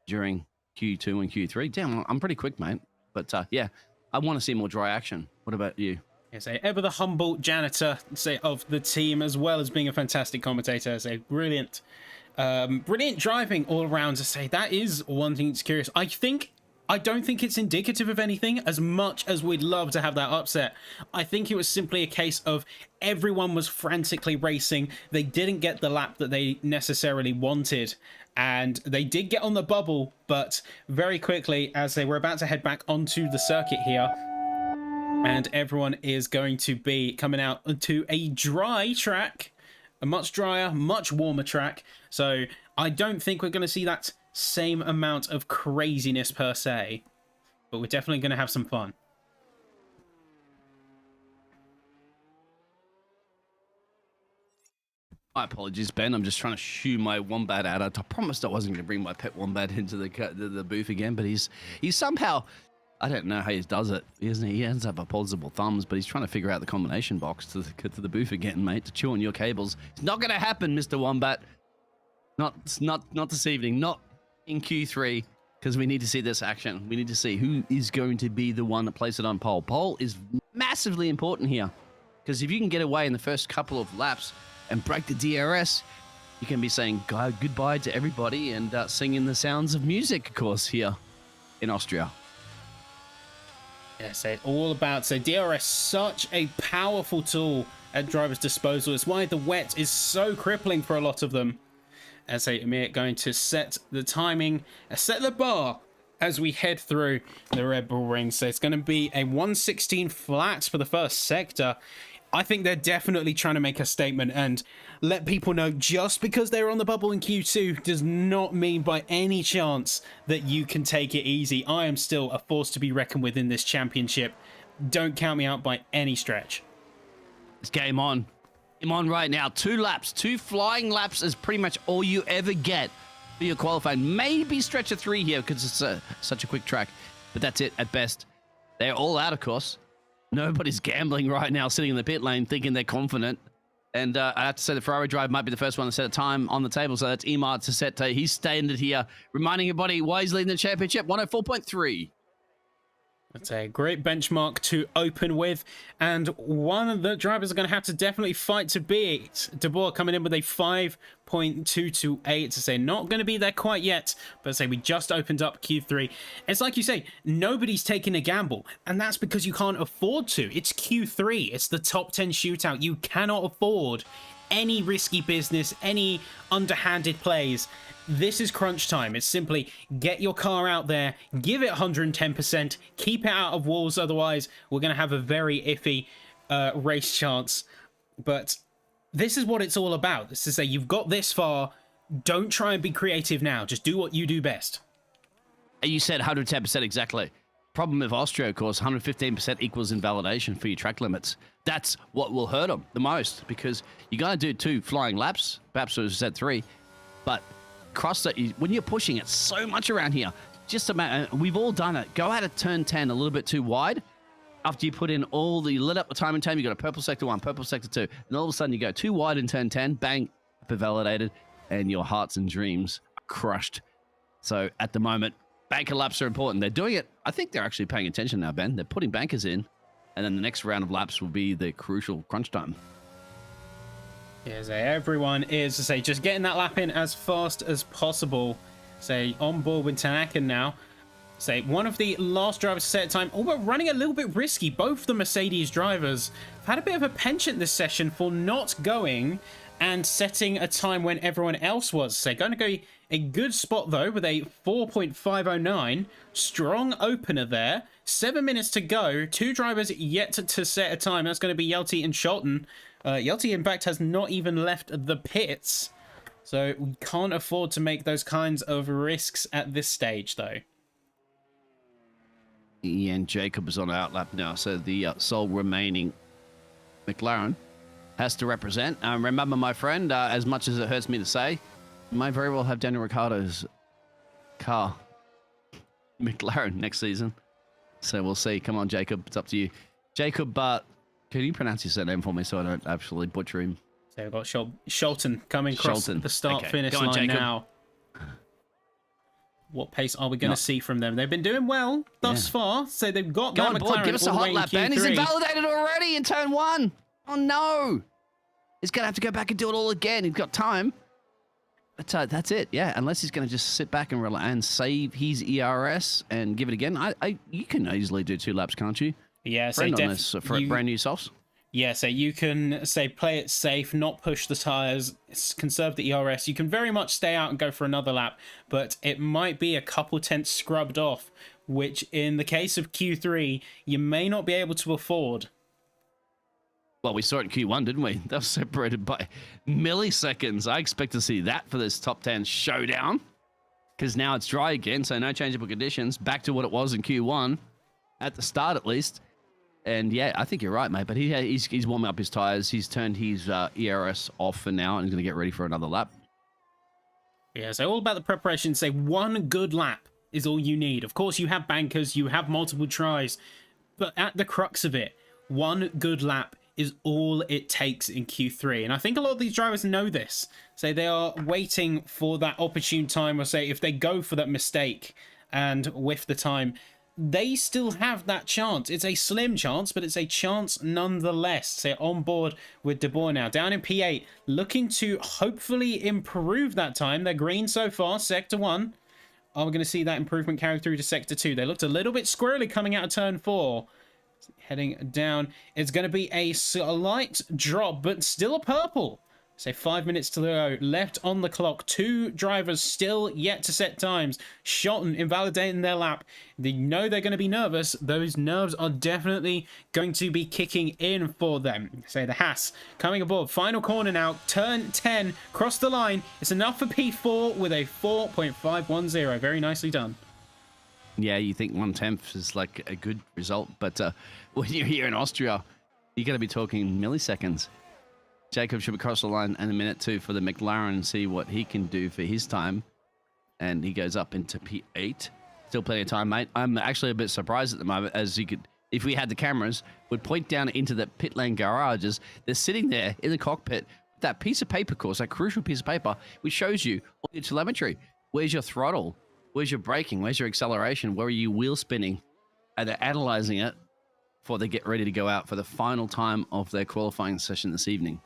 during Q2 and Q3. Damn, I'm pretty quick, mate. But yeah, I want to see more dry action. What about you? Yes, ever the humble janitor, say, of the team, as well as being a fantastic commentator. Say brilliant, brilliant driving all around. To say that is one thing that's curious. I don't think it's indicative of anything, as much as we'd love to have that upset. I think it was simply a case of everyone was frantically racing. They didn't get the lap that they necessarily wanted. And they did get on the bubble, but very quickly, as they were about to head back onto the circuit here, and everyone is going to be coming out to a dry track, a much drier, much warmer track. So I don't think we're going to see that same amount of craziness per se, but we're definitely going to have some fun. My apologies, Ben. I'm just trying to shoo my wombat out. I promised I wasn't going to bring my pet wombat into the booth again, but he's somehow, I don't know how he does it. He ends up opposable thumbs, but he's trying to figure out the combination box to the booth again, mate, to chew on your cables. It's not going to happen, Mr. Wombat. Not this evening. Not in Q3, because we need to see this action. We need to see who is going to be the one that places it on pole. Pole is massively important here, because if you can get away in the first couple of laps and break the DRS, you can be saying goodbye to everybody and singing the sounds of music, of course, here in Austria. Yeah, so all about, so DRS, such a powerful tool at drivers' disposal. It's why the wet is so crippling for a lot of them. As Amir going to set the timing, set the bar as we head through the Red Bull Ring. So it's going to be a 116 flat for the first sector. I think they're definitely trying to make a statement and let people know just because they're on the bubble in Q2 does not mean by any chance that you can take it easy. I am still a force to be reckoned with in this championship. Don't count me out by any stretch. It's game on. Game on right now. 2 laps. 2 flying laps is pretty much all you ever get for your qualifying. Maybe stretch a 3 here because it's such a quick track. But that's it at best. They're all out, of course. Nobody's gambling right now, sitting in the pit lane, thinking they're confident. And I have to say the Ferrari drive might be the first one to set a time on the table. So that's Emad to set. He's standing here, reminding everybody why he's leading the championship. 104.3. That's a great benchmark to open with, and one of the drivers are going to have to definitely fight to beat. De Boer coming in with a 5.228 to say not going to be there quite yet, but say we just opened up Q3. It's like you say, nobody's taking a gamble, and that's because you can't afford to. It's Q3, it's the top 10 shootout. You cannot afford any risky business, any underhanded plays. This is crunch time. It's simply get your car out there, give it 110%, keep it out of walls, otherwise we're going to have a very iffy race chance. But this is what it's all about. This is to say you've got this far, don't try and be creative now, just do what you do best. You said 110% exactly. Problem with Austria, of course, 115% equals invalidation for your track limits. That's what will hurt them the most, because you're going to do 2 flying laps, perhaps I said 3, but cross that, when you're pushing it so much around here, just a matter, we've all done it. Go out of turn 10 a little bit too wide. After you put in all the lit up the time and time, you got a purple sector 1, purple sector 2, and all of a sudden you go too wide in turn 10, bang, validated, and your hearts and dreams are crushed. So at the moment, banker laps are important. They're doing it. I think they're actually paying attention now, Ben. They're putting bankers in, and then the next round of laps will be the crucial crunch time. Yeah, so everyone is to say just getting that lap in as fast as possible. Say on board with Tanakan now. Say one of the last drivers to set a time, although running a little bit risky. Both the Mercedes drivers have had a bit of a penchant this session for not going and setting a time when everyone else was. So going to go a good spot though with a 4.509. Strong opener there. 7 minutes to go. 2 drivers yet to set a time. That's going to be Yelty and Scholten. Yelty, in fact, has not even left the pits. So we can't afford to make those kinds of risks at this stage, though. And Jacob is on outlap now. So the sole remaining McLaren has to represent. Remember, my friend, as much as it hurts me to say, you might very well have Daniel Ricciardo's car, McLaren, next season. So we'll see. Come on, Jacob. It's up to you. Jacob, can you pronounce your surname for me so I don't absolutely butcher him? So we've got Scholten coming across the start-finish line Jacob. now. What pace are we going to see from them? They've been doing well thus far. So they've got Go that on McLaren board. Give us a hot lap, Ben. He's Q3. invalidated already in turn 1. Oh, no. He's going to have to go back and do it all again. He's got time. But that's it. Yeah, unless he's going to just sit back and save his ERS and give it again. You can easily do 2 laps, can't you? Yeah, so on this for brand new softs. Yeah, so you can say play it safe, not push the tires, conserve the ERS. You can very much stay out and go for another lap, but it might be a couple tenths scrubbed off, which in the case of Q3, you may not be able to afford. Well, we saw it in Q1, didn't we? That was separated by milliseconds. I expect to see that for this top 10 showdown, because now it's dry again, so no changeable conditions. Back to what it was in Q1, at the start at least. And yeah, I think you're right, mate. But he's warming up his tires. He's turned his ERS off for now and he's going to get ready for another lap. Yeah, so all about the preparation. Say one good lap is all you need. Of course, you have bankers, you have multiple tries, but at the crux of it, one good lap is all it takes in Q3. And I think a lot of these drivers know this. So they are waiting for that opportune time, or say if they go for that mistake and whiff the time, they still have that chance. It's a slim chance, but it's a chance nonetheless. So on board with De Boer now, down in P8, looking to hopefully improve that time. They're green so far, Sector 1. Are we going to see that improvement carry through to Sector 2? They looked a little bit squirrely coming out of Turn 4. Heading down, it's going to be a slight drop, but still a purple. So 5 minutes to go, left on the clock. Two drivers still yet to set times. Schotten invalidating their lap. They know they're going to be nervous. Those nerves are definitely going to be kicking in for them. So the Haas coming aboard. Final corner now. Turn 10. Cross the line. It's enough for P4 with a 4.510. Very nicely done. Yeah, you think 1/10 is like a good result, but when you're here in Austria, you're going to be talking milliseconds. Jacob should be across the line in a minute too for the McLaren and see what he can do for his time. And he goes up into P8. Still plenty of time, mate. I'm actually a bit surprised at the moment, as you could, if we had the cameras, would point down into the pit lane garages. They're sitting there in the cockpit with that piece of paper, course, that crucial piece of paper, which shows you all your telemetry. Where's your throttle? Where's your braking? Where's your acceleration? Where are you wheel spinning? And they're analyzing it before they get ready to go out for the final time of their qualifying session this evening.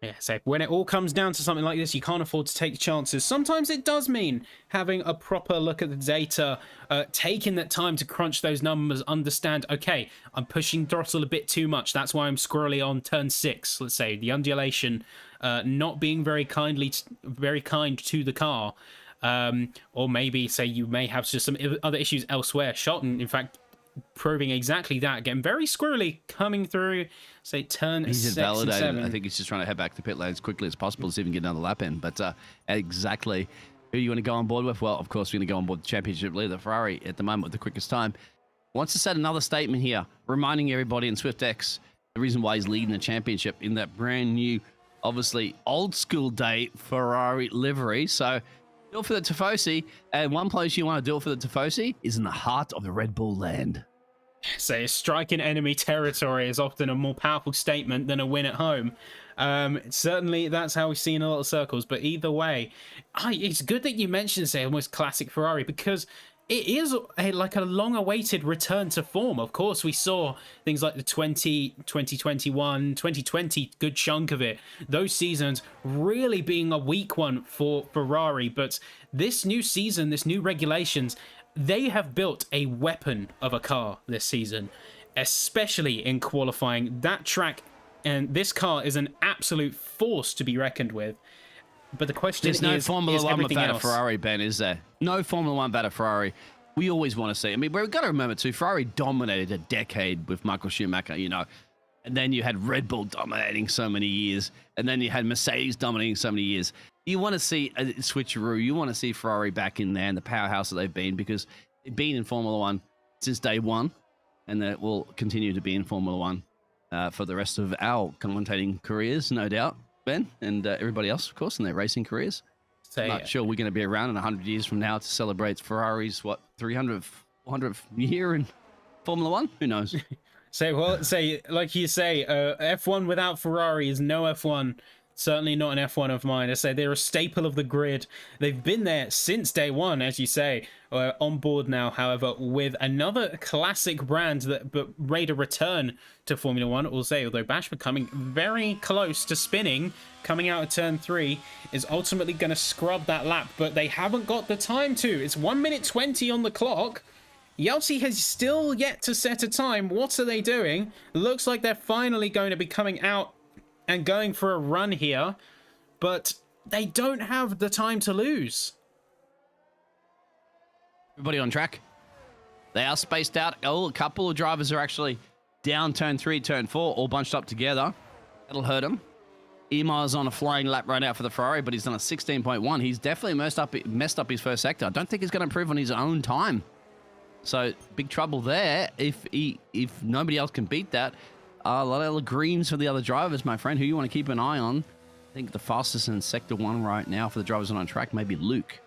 Yeah, so when it all comes down to something like this, you can't afford to take chances. Sometimes it does mean having a proper look at the data, taking that time to crunch those numbers, understand, okay, I'm pushing throttle a bit too much. That's why I'm squirrely on turn 6, let's say. The undulation not being very kind to the car. Or maybe, say, you may have just some other issues elsewhere. Schotten, in fact, proving exactly that, getting very squirrely coming through, say, turn 6 and 7. I think he's just trying to head back to pit lane as quickly as possible to see if he can get another lap in. But exactly who you want to go on board with? Well, of course, we're going to go on board the championship leader, Ferrari, at the moment with the quickest time. Wants to set another statement here, reminding everybody in SwiftX the reason why he's leading the championship in that brand new, obviously old school day Ferrari livery. So do it for the Tifosi, and one place you want to do it for the Tifosi is in the heart of the Red Bull land. So striking enemy territory is often a more powerful statement than a win at home. Certainly, that's how we see in a lot of circles. But either way, it's good that you mentioned, say, almost classic Ferrari, because it is like a long-awaited return to form. Of course, we saw things like the 2021, 2020, good chunk of it. Those seasons really being a weak one for Ferrari. But this new season, this new regulations, they have built a weapon of a car this season, especially in qualifying. That track and this car is an absolute force to be reckoned with. But the question is, there's no Formula One without a else. Ferrari, Ben, is there? No Formula One without a Ferrari. We always want to see. I mean, we've got to remember too, Ferrari dominated a decade with Michael Schumacher, you know. And then you had Red Bull dominating so many years. And then you had Mercedes dominating so many years. You want to see a switcheroo. You want to see Ferrari back in there and the powerhouse that they've been, because they've been in Formula One since day one. And they will continue to be in Formula One for the rest of our commentating careers, no doubt. Ben, and everybody else, of course, in their racing careers. I'm not sure we're going to be around in 100 years from now to celebrate Ferrari's, 300th, 400th year in Formula One? Who knows? Like you say, F1 without Ferrari is no F1. Certainly not an F1 of mine. I say they're a staple of the grid. They've been there since day one, as you say. On board now, however, with another classic brand but ready to return to Formula One. We'll say, although Bash becoming very close to spinning, coming out of turn 3, is ultimately going to scrub that lap, but they haven't got the time to. It's 1 minute 20 on the clock. Yeltsin has still yet to set a time. What are they doing? Looks like they're finally going to be coming out and going for a run here, but they don't have the time to lose. Everybody on track. They are spaced out. Oh, a couple of drivers are actually down turn 3, turn 4, all bunched up together. That'll hurt him. Ema's on a flying lap right now for the Ferrari, but he's done a 16.1. He's definitely messed up his first sector. I don't think he's going to improve on his own time. So big trouble there if nobody else can beat that. A lot of greens for the other drivers, my friend, who you want to keep an eye on. I think the fastest in Sector 1 right now for the drivers on track may be Luke.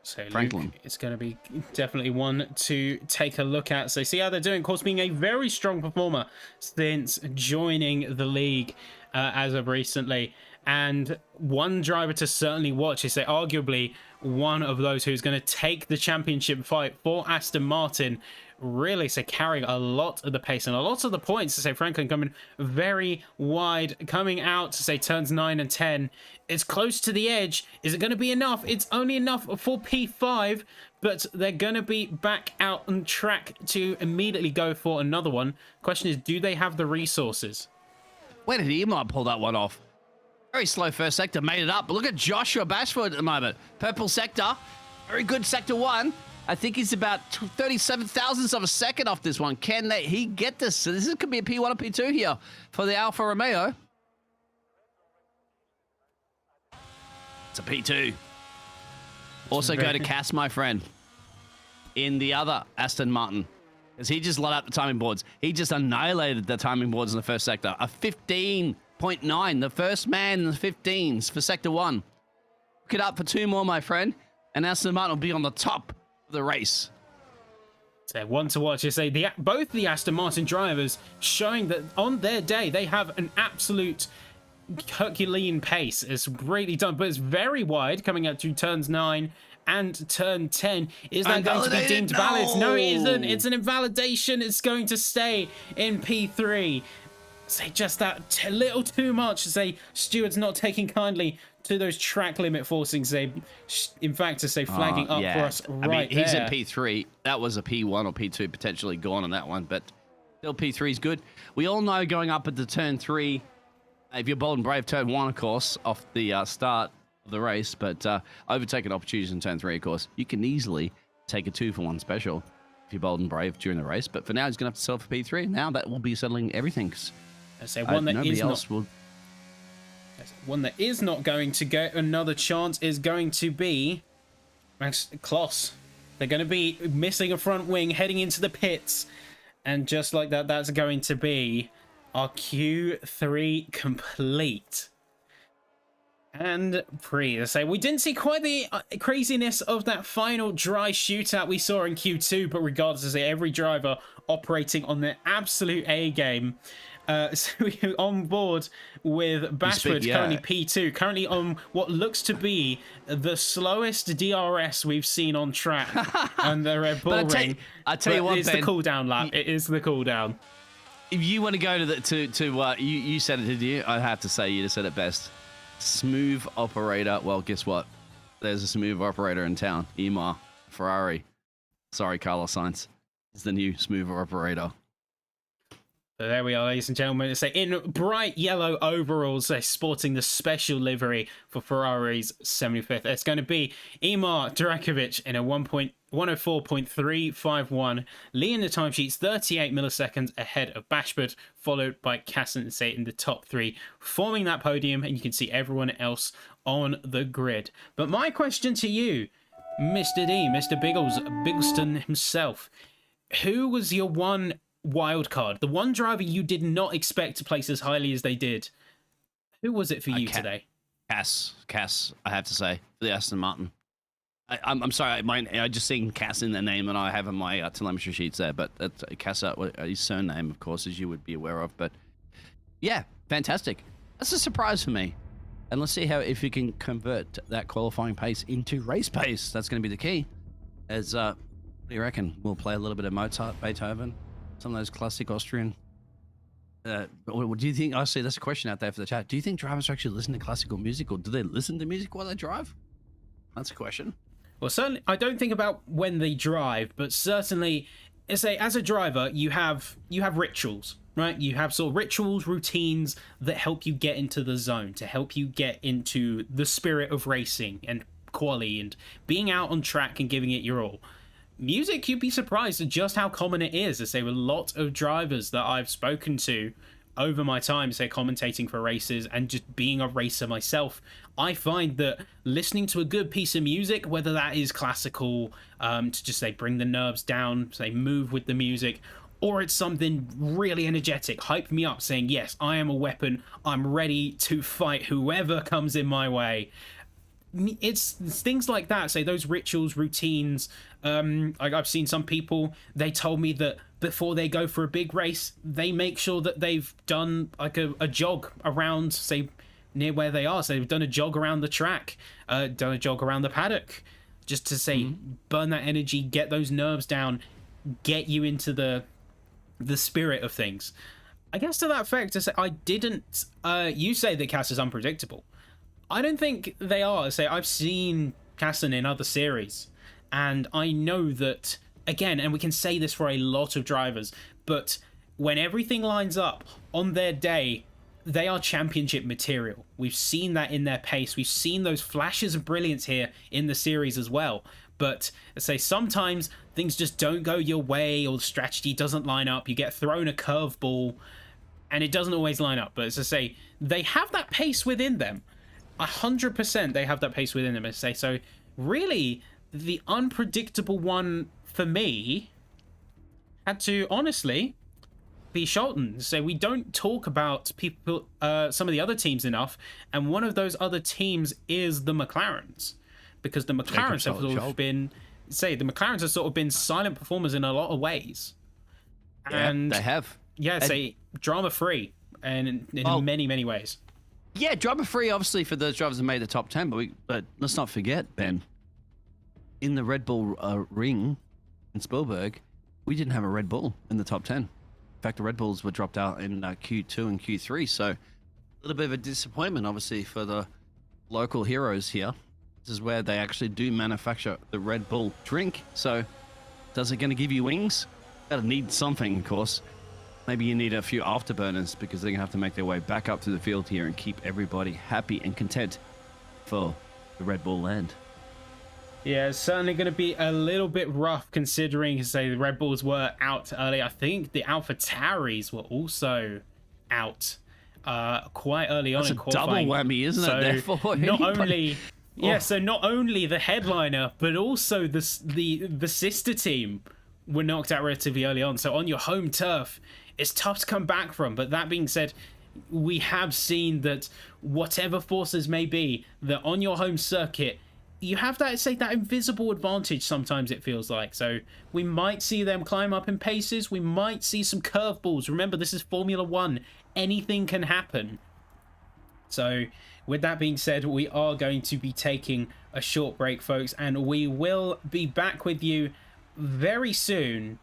So Franklin. Luke, it's going to be definitely one to take a look at. So see how they're doing. Of course, being a very strong performer since joining the league as of recently. And one driver to certainly watch is, say, arguably one of those who's going to take the championship fight for Aston Martin. Really, so carrying a lot of the pace and a lot of the points. To say Franklin coming very wide, coming out to say turns 9 and 10. It's close to the edge. Is it going to be enough? It's only enough for P5, but they're going to be back out on track to immediately go for another one. Question is, do they have the resources? Where did he might pull that one off? Very slow first sector, made it up. But look at Joshua Bashford at the moment. Purple sector, very good sector 1. I think he's about 37 thousandths of a second off this one. Can he get this? So this could be a P1 or P2 here for the Alfa Romeo. It's a P2. Also go to Cass, my friend, in the other Aston Martin. Because he just lit up the timing boards. He just annihilated the timing boards in the first sector. A 15.9. The first man in the 15s for Sector 1. Look it up for 2 more, my friend. And Aston Martin will be on the top of the race. So one to watch is both the Aston Martin drivers showing that on their day they have an absolute Herculean pace. It's really done, but it's very wide coming out through turns 9 and turn 10. Is that going to be deemed valid? No, it isn't. It's an invalidation. It's going to stay in P3. Say just that a little too much. Say Stewart's not taking kindly to those track limit forcings. Say, in fact, to say flagging up for us right there. He's at P3. That was a P1 or P2 potentially gone on that one, but still P3 is good. We all know going up at the turn 3, if you're bold and brave, turn 1, of course, off the start of the race, but overtaking opportunities in turn 3, of course, you can easily take a 2-for-1 special if you're bold and brave during the race. But for now, he's going to have to settle for P3. Now that will be settling everything. I say one that is not going to get another chance is going to be Max Kloss. They're going to be missing a front wing, heading into the pits, and just like that, that's going to be our Q3 complete. And Prix, I say we didn't see quite the craziness of that final dry shootout we saw in Q2, but regardless, I say every driver operating on their absolute A game. So we're on board with Bashford, currently P2, currently on what looks to be the slowest DRS we've seen on track on the Red Bull Ring. I tell you what, it's Ben, the cooldown lap. It is the cooldown. If you want to go to you said it, did you? I have to say you just said it best. Smooth operator. Well, guess what? There's a smooth operator in town. Emar Ferrari. Sorry, Carlos Sainz is the new smooth operator. So there we are, ladies and gentlemen. It's in bright yellow overalls, sporting the special livery for Ferrari's 75th. It's going to be Emar Drakovic in a 104.351, leading the timesheets 38 milliseconds ahead of Bashford, followed by Kassan in the top 3, forming that podium, and you can see everyone else on the grid. But my question to you, Mr. D, Mr. Biggleston himself, who was your one wild card, the one driver you did not expect to place as highly as they did? Who was it for you today? Cass, I have to say, for the Aston Martin. I'm sorry, I just seen Cass in their name, and I have in my telemetry sheets there, but that's Cass, his surname, of course, as you would be aware of. But yeah, fantastic. That's a surprise for me. And let's see if you can convert that qualifying pace into race pace. That's going to be the key. As what do you reckon? We'll play a little bit of Mozart, Beethoven, some of those classic Austrian. What do you think? I see that's a question out there for the chat. Do you think drivers actually listen to classical music, or do they listen to music while they drive? That's a question. Well, certainly, I don't think about when they drive, but certainly, as a driver, you have rituals, right? You have sort of rituals, routines that help you get into the zone, to help you get into the spirit of racing and quali and being out on track and giving it your all. Music, you'd be surprised at just how common it is. I say with a lot of drivers that I've spoken to over my time, say, commentating for races and just being a racer myself, I find that listening to a good piece of music, whether that is classical, to just say bring the nerves down, say move with the music, or it's something really energetic, hype me up, saying, yes, I am a weapon, I'm ready to fight whoever comes in my way. It's things like that, say those rituals, routines. Like I've seen some people, they told me that before they go for a big race, they make sure that they've done like a jog around, say, near where they are. So they've done a jog around the track, done a jog around the paddock, just to say, burn that energy, get those nerves down, get you into the spirit of things. I guess to that effect, to say, I didn't. You say that Cass is unpredictable. I don't think they are. Say, I've seen Casson in other series, and I know that, again, and we can say this for a lot of drivers, but when everything lines up on their day, they are championship material. We've seen that in their pace. We've seen those flashes of brilliance here in the series as well. But say sometimes things just don't go your way, or the strategy doesn't line up. You get thrown a curveball, and it doesn't always line up. But as I say, they have that pace within them. 100% they have that pace within them. As I say, so really, the unpredictable one for me had to honestly be Sholton. So we don't talk about people, some of the other teams enough, and one of those other teams is the McLarens, because the McLarens have sort of been, say, the McLarens have sort of been silent performers in a lot of ways, and they have, say drama free, and in many ways. Yeah, drama-free, obviously, for those drivers that made the top 10, but let's not forget, Ben, in the Red Bull ring in Spielberg, we didn't have a Red Bull in the top 10. In fact, the Red Bulls were dropped out in Q2 and Q3, so a little bit of a disappointment, obviously, for the local heroes here. This is where they actually do manufacture the Red Bull drink, so does it going to give you wings? That'll need something, of course. Maybe you need a few afterburners, because they're going to have to make their way back up to the field here and keep everybody happy and content for the Red Bull land. Yeah, it's certainly going to be a little bit rough, considering, say, the Red Bulls were out early. I think the AlphaTauris were also out quite early on in qualifying. Double whammy, isn't it? Therefore, not only... Yeah, so not only the headliner, but also the sister team were knocked out relatively early on. So on your home turf, it's tough to come back from. But that being said, we have seen that whatever forces may be, that on your home circuit, you have that, say, that invisible advantage sometimes, it feels like. So we might see them climb up in paces. We might see some curveballs. Remember, this is Formula One. Anything can happen. So with that being said, we are going to be taking a short break, folks, and we will be back with you very soon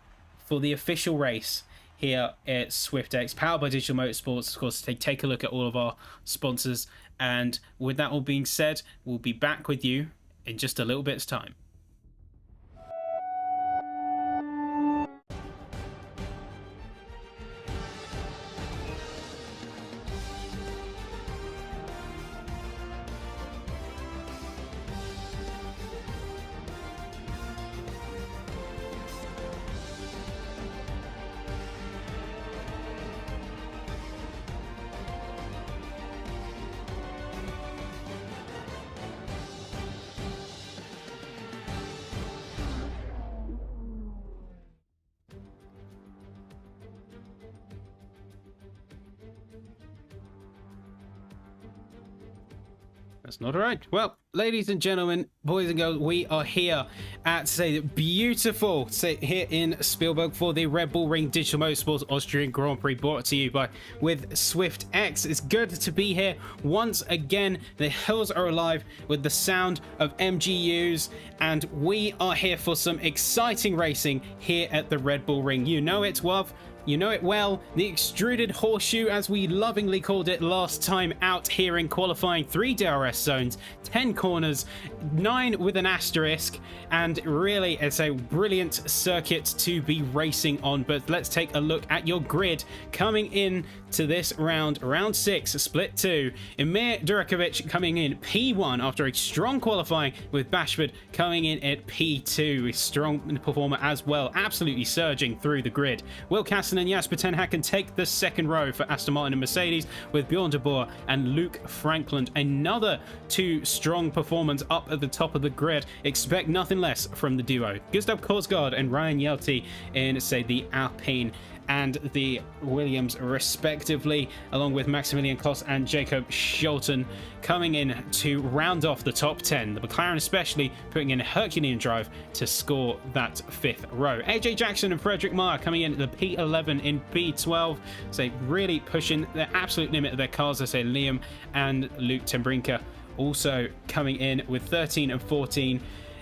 for the official race here at SwiftX, powered by Digital Motorsports. Of course, take a look at all of our sponsors. And with that all being said, we'll be back with you in just a little bit's time. That's not right. Well, ladies and gentlemen, boys and girls, we are here at, say, beautiful, say, here in Spielberg for the Red Bull Ring Digital Motorsports Austrian Grand Prix, brought to you by with SwiftX. It's good to be here once again. The hills are alive with the sound of MGUs, and we are here for some exciting racing here at the Red Bull Ring. You know it, Wav. You know it well, the extruded horseshoe, as we lovingly called it last time out here in qualifying. 3 DRS zones, 10 corners, 9 with an asterisk, and really it's a brilliant circuit to be racing on. But let's take a look at your grid coming in to this round 6, split 2. Emir Durakovic coming in P1 after a strong qualifying, with Bashford coming in at P2, a strong performer as well, absolutely surging through the grid. Will Castanen Jackson and Jasper Ten Hag can take the second row for Aston Martin and Mercedes, with Bjorn de Boer and Luke Frankland. Another two strong performance up at the top of the grid. Expect nothing less from the duo. Gustav Korsgaard and Ryan Yelty in, say, the Alpine and the Williams respectively, along with Maximilian Kos and Jacob Scholten coming in to round off the top 10. The McLaren especially putting in a Herculean drive to score that fifth row. AJ Jackson and Frederick Meyer coming in at the P11 in P12, so really pushing the absolute limit of their cars. I say Liam and Luke Tembrinka also coming in with 13 and 14.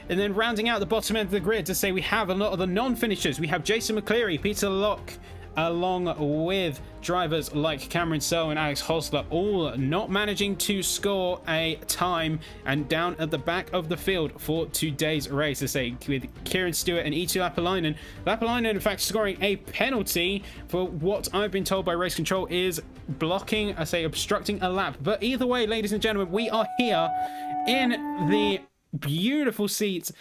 And then rounding out the bottom end of the grid to say we have a lot of the non-finishers. We have Jason McCleary, Peter Locke, along with drivers like Cameron Searle and Alex Hosler, all not managing to score a time, and down at the back of the field for today's race, to say, with Kieran Stewart and Eetu Lapalainen. Lapalainen, in fact, scoring a penalty for what I've been told by race control is blocking, I say, obstructing a lap. But either way, ladies and gentlemen, we are here in the beautiful seats,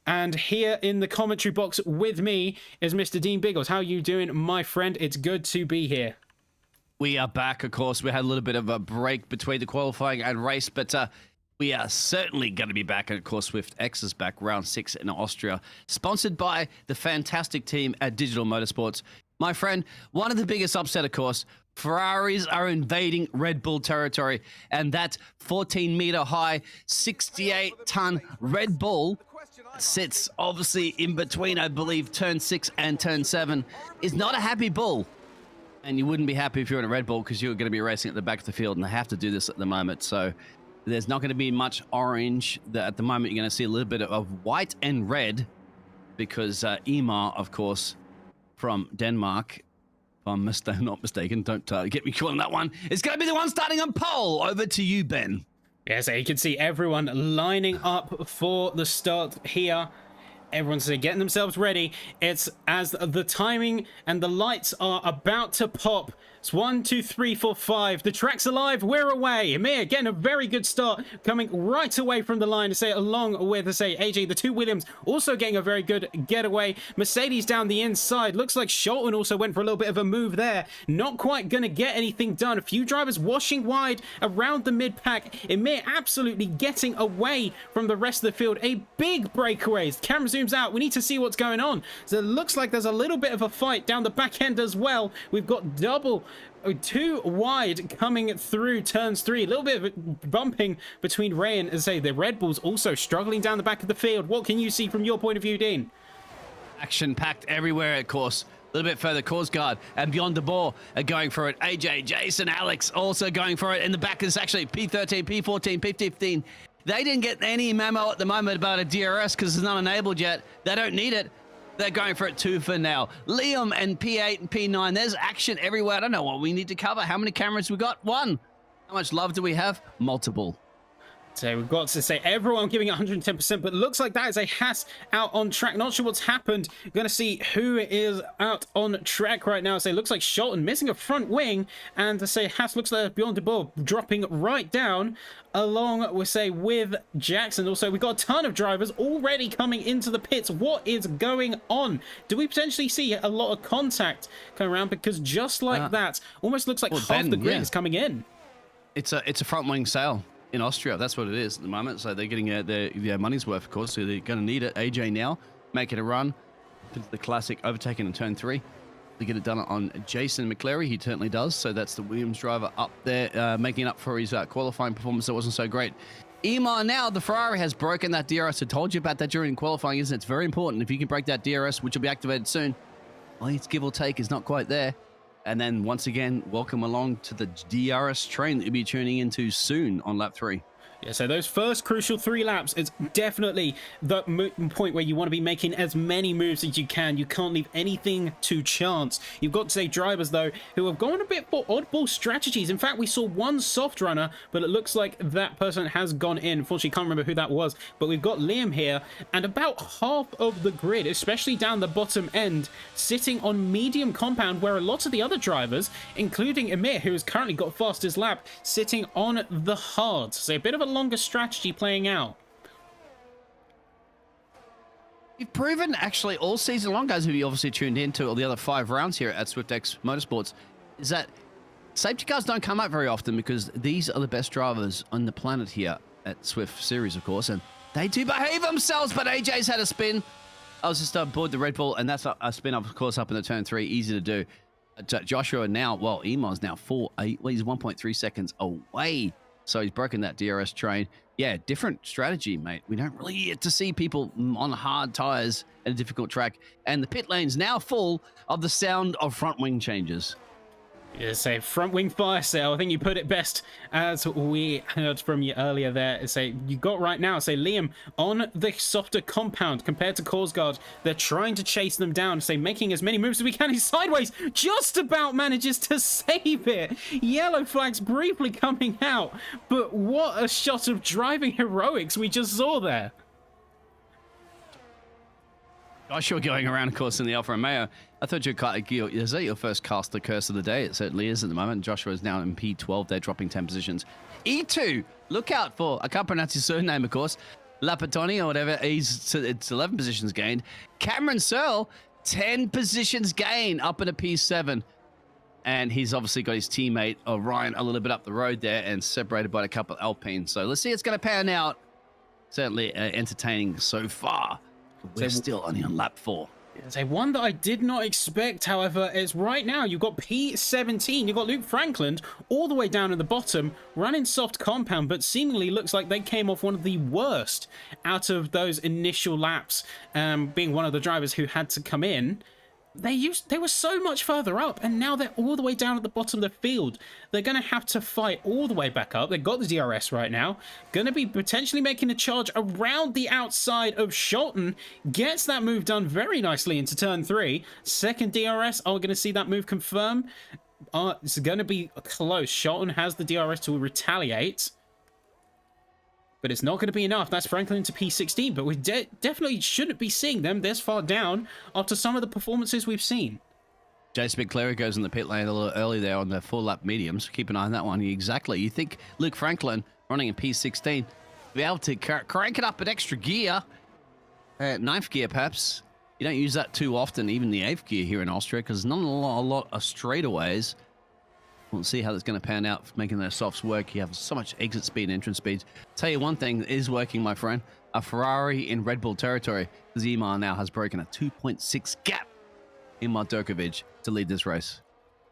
and here in the commentary box with me is Mr. Dean Biggles. How are you doing, my friend? It's good to be here. We are back, of course. We had a little bit of a break between the qualifying and race, but we are certainly going to be back. And of course, SwiftX is back, round 6 in Austria, sponsored by the fantastic team at Digital Motorsports. My friend, one of the biggest upset, of course, Ferraris are invading Red Bull territory, and that 14-meter high, 68-ton Red Bull sits obviously in between, I believe, turn 6 and turn 7, is not a happy bull. And you wouldn't be happy if you're in a Red Bull, because you're going to be racing at the back of the field, and they have to do this at the moment. So there's not going to be much orange. At the moment, you're going to see a little bit of white and red, because Emar, of course, from Denmark, if I'm not mistaken, don't get me caught on that one, is going to be the one starting on pole. Over to you, Ben. Yeah, so you can see everyone lining up for the start here. Everyone's getting themselves ready. It's as the timing and the lights are about to pop. It's 1, 2, 3, 4, 5. The track's alive. We're away. Amir getting a very good start, coming right away from the line to say, along with, to say, AJ, the two Williams also getting a very good getaway. Mercedes down the inside. Looks like Scholten also went for a little bit of a move there. Not quite going to get anything done. A few drivers washing wide around the mid-pack. Amir absolutely getting away from the rest of the field. A big breakaway. Camera zooms out. We need to see what's going on. So it looks like there's a little bit of a fight down the back end as well. We've got double, too wide coming through turns 3. A little bit of bumping between Ray and, as I say, the Red Bulls also struggling down the back of the field. What can you see from your point of view, Dean? Action packed everywhere, of course. A little bit further, Korsgaard and Bjorn de Boer are going for it. AJ, Jason, Alex also going for it. In the back is actually P13, P14, P15. They didn't get any memo at the moment about a DRS because it's not enabled yet. They don't need it. They're going for it 2 for now. Liam and P8 and P9. There's action everywhere. I don't know what we need to cover. How many cameras we got? 1. How much love do we have? Multiple. So we've got to say everyone giving 110%, but looks like that is a Haas out on track. Not sure what's happened. Going to see who is out on track right now. So it looks like Scholten missing a front wing, and to say Haas looks like Bjorn de Boer dropping right down along with, say, with Jackson. Also, we've got a ton of drivers already coming into the pits. What is going on? Do we potentially see a lot of contact coming around? Because just like that, almost looks like half the grid is coming in. It's a front wing sale in Austria. That's what it is at the moment. So they're getting their money's worth, of course. So they're going to need it. AJ now making a run to the classic overtaking in turn 3. They get it done on Jason McCleary. He certainly does. So that's the Williams driver up there, making up for his qualifying performance that wasn't so great. Emar now, the Ferrari has broken that DRS. I told you about that during qualifying, isn't it? It's very important. If you can break that DRS, which will be activated soon, well, its give or take is not quite there. And then once again, welcome along to the DRS train that you'll be tuning into soon on lap 3. Yeah, so those first crucial 3 laps is definitely the point where you want to be making as many moves as you can. You can't leave anything to chance. You've got to say drivers, though, who have gone a bit for oddball strategies. In fact, we saw one soft runner, but it looks like that person has gone in. Unfortunately, can't remember who that was, but we've got Liam here, and about half of the grid, especially down the bottom end, sitting on medium compound, where a lot of the other drivers, including Amir, who has currently got fastest lap, sitting on the hard. So a bit of a longer strategy playing out. We've proven actually all season long, guys, who you obviously tuned into all the other 5 rounds here at SwiftX Motorsports, is that safety cars don't come up very often because these are the best drivers on the planet here at Swift Series, of course, and they do behave themselves, but AJ's had a spin. I was just aboard the Red Bull, and that's a spin, of course, up in the turn 3, easy to do. Joshua now, well, Emon's now 4.8, well, he's 1.3 seconds away, so he's broken that DRS train. Yeah, different strategy, mate. We don't really get to see people on hard tires at a difficult track, and the pit lane's now full of the sound of front wing changes. Yeah, say front wing fire sale. I think you put it best as we heard from you earlier there. Say you got right now. Say Liam on the softer compound compared to Korsgaard. They're trying to chase them down. Say making as many moves as we can. He's sideways, just about manages to save it. Yellow flags briefly coming out, but what a shot of driving heroics we just saw there. Joshua going around, of course, in the Alfa Romeo. I thought is that your first cast the curse of the day? It certainly is at the moment. Joshua is now in P12. They're dropping 10 positions. E2, look out for, I can't pronounce his surname, of course, Lapatoni or whatever. It's 11 positions gained. Cameron Searle, 10 positions gained up in a P7. And he's obviously got his teammate Ryan a little bit up the road there and separated by a couple of Alpines. So let's see it's going to pan out. Certainly entertaining so far. We're still only on lap 4. There's a one that I did not expect, however, is right now you've got P17, you've got Luke Franklin all the way down at the bottom, running soft compound, but seemingly looks like they came off one of the worst out of those initial laps, being one of the drivers who had to come in. They were so much further up, and now they're all the way down at the bottom of the field. They're going to have to fight all the way back up. They've got the DRS right now. Going to be potentially making a charge around the outside of Scholten. Gets that move done very nicely into turn 3. Second DRS, are we going to see that move confirm? It's going to be close. Scholten has the DRS to retaliate. But it's not going to be enough. That's Franklin to P16, but we definitely shouldn't be seeing them this far down after some of the performances we've seen. Jason McClary goes in the pit lane a little early there on the 4-lap mediums. Keep an eye on that one. Exactly. You think Luke Franklin running in P16 be able to crank it up an extra gear, 9th gear perhaps. You don't use that too often, even the 8th gear here in Austria, because not a lot of straightaways. We'll see how that's going to pan out, making those softs work. You have so much exit speed and entrance speeds. Tell you one thing is working, my friend. A Ferrari in Red Bull territory. Zimar now has broken a 2.6 gap in Mardokovic to lead this race.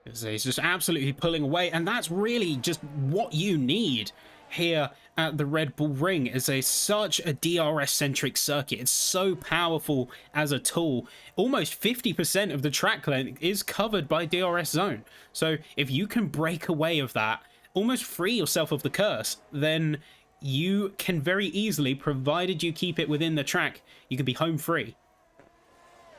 He's just absolutely pulling away, and that's really just what you need here at the Red Bull Ring. Is such a DRS-centric circuit. It's so powerful as a tool. Almost 50% of the track length is covered by DRS zone. So if you can break away of that, almost free yourself of the curse, then you can very easily, provided you keep it within the track, you can be home free.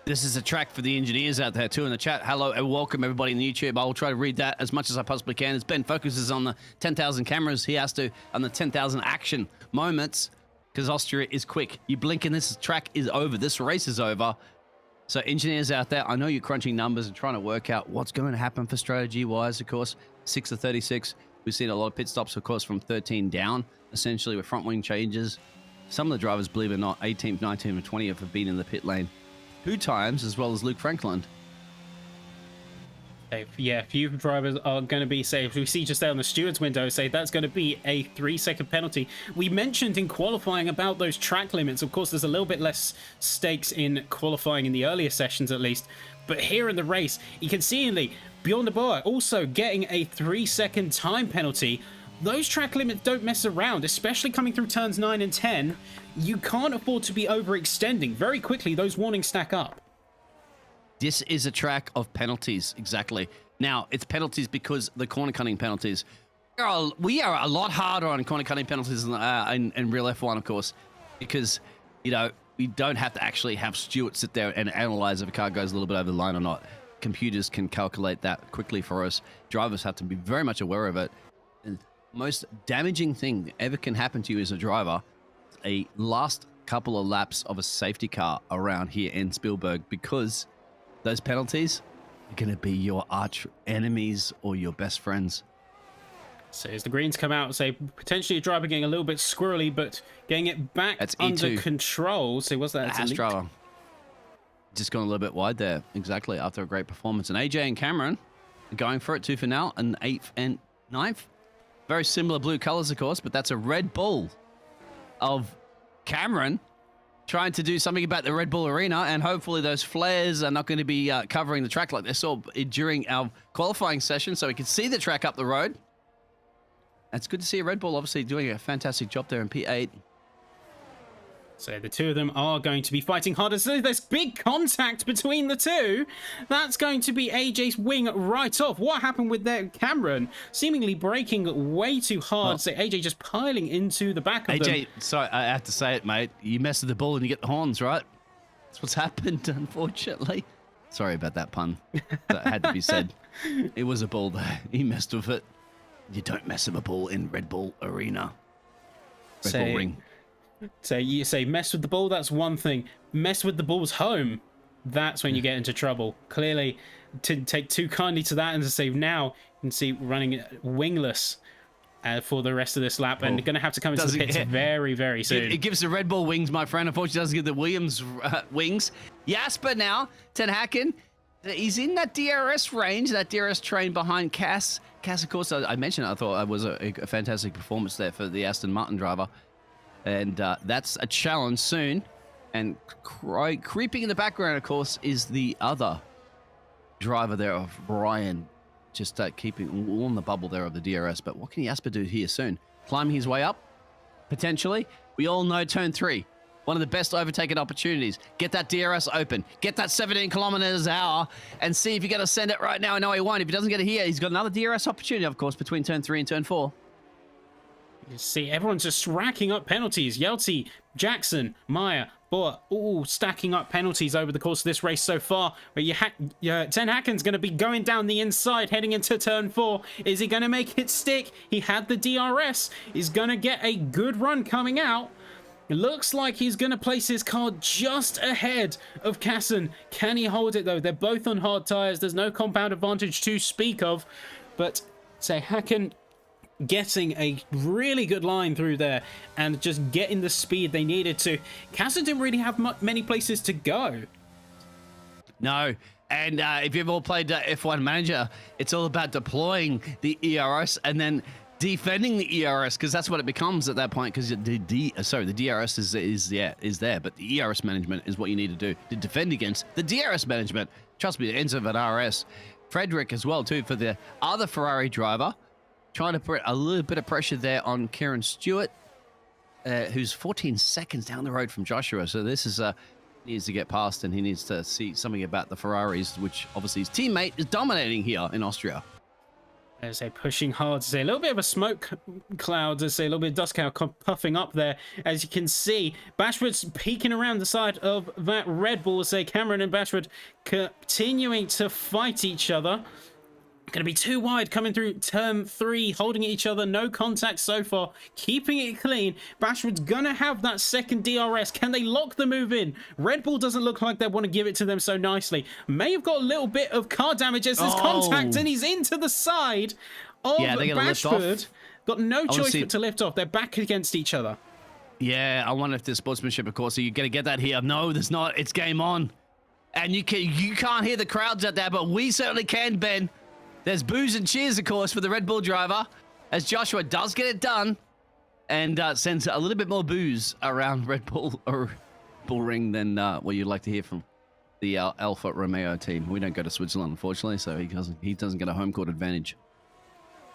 This is a track for the engineers out there too in the chat. Hello and welcome everybody on YouTube. I will try to read that as much as I possibly can. As Ben focuses on the 10,000 cameras, he has to on the 10,000 action moments because Austria is quick. You blink and this track is over. This race is over. So engineers out there, I know you're crunching numbers and trying to work out what's going to happen for strategy-wise, of course. 6 to 36. We've seen a lot of pit stops, of course, from 13 down, essentially with front wing changes. Some of the drivers, believe it or not, 18th, 19th, and 20th have been in the pit lane 2 times, as well as Luke Franklin. Yeah, a few drivers are going to be saved. We see just there on the stewards window, say that's going to be a 3-second penalty. We mentioned in qualifying about those track limits. Of course, there's a little bit less stakes in qualifying in the earlier sessions, at least. But here in the race, you can see Bjorn de Boer also getting a 3-second time penalty. Those track limits don't mess around, especially coming through turns 9 and 10. You can't afford to be overextending. Very quickly, those warnings stack up. This is a track of penalties, exactly. Now, it's penalties because the corner cutting penalties. We are a lot harder on corner cutting penalties in real F1, of course, because, you know, we don't have to actually have Stuart sit there and analyze if a car goes a little bit over the line or not. Computers can calculate that quickly for us. Drivers have to be very much aware of it. And most damaging thing that ever can happen to you as a driver, a last couple of laps of a safety car around here in Spielberg, because those penalties are going to be your arch enemies or your best friends. So as the greens come out, say potentially a driver getting a little bit squirrely, but getting it back That's under E2. Control. So what's that? Haas driver. Just gone a little bit wide there, exactly, after a great performance. And AJ and Cameron are going for it, 2 for now, and 8th and 9th. Very similar blue colors, of course, but that's a Red Bull of Cameron trying to do something about the Red Bull Arena, and hopefully those flares are not going to be covering the track like they saw during our qualifying session, so we can see the track up the road. It's good to see Red Bull obviously doing a fantastic job there in P8. So the two of them are going to be fighting harder. So there's big contact between the two. That's going to be AJ's wing right off. What happened with their Cameron? Seemingly braking way too hard. Oh. So AJ just piling into the back of them. AJ, sorry, I have to say it, mate. You mess with the ball and you get the horns, right? That's what's happened, unfortunately. Sorry about that pun. That had to be said. It was a ball there. He messed with it. You don't mess with a ball in Red Bull Arena. Red Bull Ring. So you say mess with the ball, that's one thing. Mess with the ball's home, that's when you get into trouble. Clearly, to take too kindly to that and to say now, you can see running wingless for the rest of this lap, and going to have to come into the pits very, very soon. It gives the Red Bull wings, my friend. Unfortunately, it doesn't give the Williams wings. Jasper now, Ten Hacken. He's in that DRS range, that DRS train behind Cass. Cass, of course, I mentioned I thought it was a fantastic performance there for the Aston Martin driver. And that's a challenge soon. And creeping in the background, of course, is the other driver there of Ryan. Just keeping all in the bubble there of the DRS. But what can Jasper do here soon? Climbing his way up, potentially. We all know turn 3. One of the best overtaken opportunities. Get that DRS open. Get that 17 kilometers an hour and see if you're going to send it right now. I know he won't. If he doesn't get it here, he's got another DRS opportunity, of course, between turn 3 and turn 4. You see, everyone's just racking up penalties. Yelty, Jackson, Meyer, Boa, all stacking up penalties over the course of this race so far. But Ten Hacken's going to be going down the inside, heading into turn 4. Is he going to make it stick? He had the DRS. He's going to get a good run coming out. It looks like he's going to place his car just ahead of Casson. Can he hold it, though? They're both on hard tyres. There's no compound advantage to speak of. But, say, Hacken getting a really good line through there and just getting the speed they needed to. Casson didn't really have many places to go. No. And if you've all played F1 Manager, it's all about deploying the ERS and then defending the ERS, because that's what it becomes at that point, because the DRS is there, but the ERS management is what you need to do to defend against the DRS management. Trust me, it ends up at RS. Frederick as well, too, for the other Ferrari driver, trying to put a little bit of pressure there on Kieran Stewart, who's 14 seconds down the road from Joshua. So this is needs to get past, and he needs to see something about the Ferraris, which obviously his teammate is dominating here in Austria. As they pushing hard, a little bit of a smoke cloud, a little bit of dust cloud puffing up there. As you can see, Bashford's peeking around the side of that Red Bull. Cameron and Bashford continuing to fight each other. Going to be too wide coming through turn 3, holding each other, no contact so far, keeping it clean. Bashford's going to have that second DRS. Can they lock the move in? Red Bull doesn't look like they want to give it to them so nicely. May have got a little bit of car damage as there's contact, and he's into the side of Bashford. Got no choice but to lift off. They're back against each other. Yeah, I wonder if there's sportsmanship, of course. So you're going to get that here. No, there's not. It's game on. And you can't hear the crowds out there, but we certainly can, Ben. There's boos and cheers, of course, for the Red Bull driver, as Joshua does get it done and sends a little bit more boos around Red Bull or Bull Ring than what you'd like to hear from the Alfa Romeo team. We don't go to Switzerland, unfortunately, so he doesn't get a home court advantage.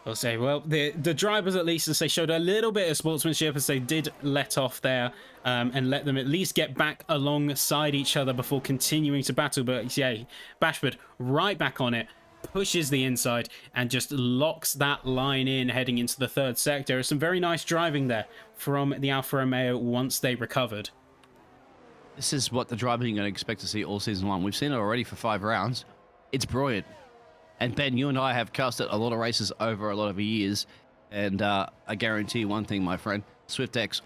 I'll say, well, the drivers, at least, as they showed a little bit of sportsmanship, as they did let off there and let them at least get back alongside each other before continuing to battle. But yeah, Bashford right back on it, pushes the inside and just locks that line in heading into the third sector. Some very nice driving there from the Alfa Romeo once they recovered. This is what the driving you're going to expect to see all season long. We've seen it already for 5 rounds. It's brilliant. And Ben, you and I have casted a lot of races over a lot of years, and I guarantee you one thing, my friend, SwiftX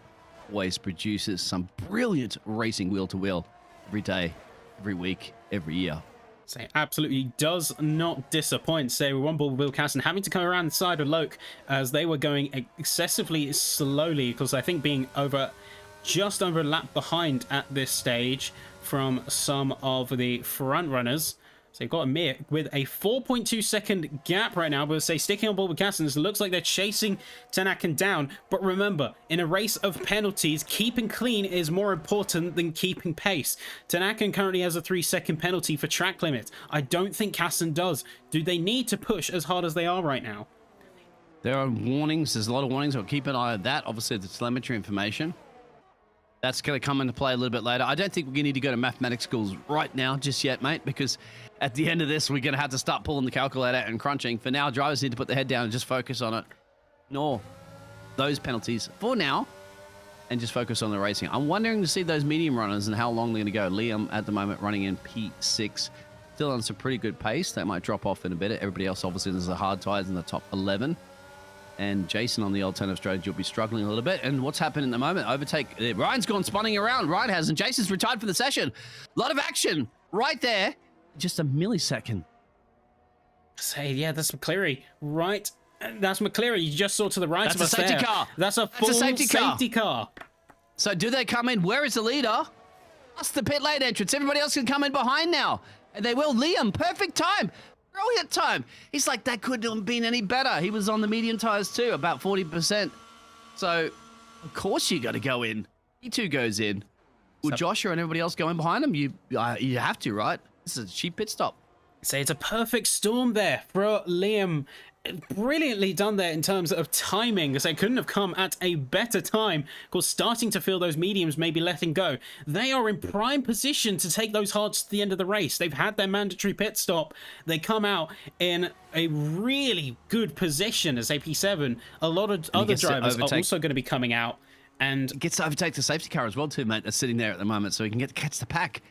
always produces some brilliant racing wheel-to-wheel every day, every week, every year. So absolutely does not disappoint. So one ball Will Casson having to come around the side of Loke as they were going excessively slowly, because I think being over just over a lap behind at this stage from some of the front runners. So they've got Amir with a 4.2 second gap right now, but say sticking on board with Kassan. It looks like they're chasing Tanakan down. But remember, in a race of penalties, keeping clean is more important than keeping pace. Tanakan currently has a 3-second penalty for track limit. I don't think Kassan does. Do they need to push as hard as they are right now? There are warnings. There's a lot of warnings. I'll keep an eye on that. Obviously, the telemetry information. That's going to come into play a little bit later. I don't think we need to go to mathematics schools right now just yet, mate, because at the end of this, we're going to have to start pulling the calculator and crunching. For now, drivers need to put their head down and just focus on it. Ignore those penalties for now and just focus on the racing. I'm wondering to see those medium runners and how long they're going to go. Liam, at the moment, running in P6. Still on some pretty good pace. They might drop off in a bit. Everybody else, obviously, there's the hard tires in the top 11. And Jason on the alternative strategy will be struggling a little bit. And what's happened in the moment? Overtake. Ryan's gone spinning around. Ryan has, and Jason's retired for the session. A lot of action right there. Just a millisecond. Say, yeah, that's McCleary. Right. That's McCleary. You just saw to the right that's of us a safety there. car. That's a full safety car. So do they come in? Where is the leader? That's the pit lane entrance. Everybody else can come in behind now. And they will. Liam, perfect time. Brilliant time. He's like, that couldn't have been any better. He was on the medium tires too, about 40%. So, of course you got to go in. He too goes in. Will Joshua and everybody else go in behind him? You have to, right? This is a cheap pit stop. So it's a perfect storm there for Liam. Brilliantly done there in terms of timing, as they couldn't have come at a better time. Of course, starting to feel those mediums maybe letting go. They are in prime position to take those hards to the end of the race. They've had their mandatory pit stop. They come out in a really good position as AP7. A lot of other drivers are also going to be coming out. And gets to overtake the safety car as well too, mate, that's sitting there at the moment, so he can catch the pack.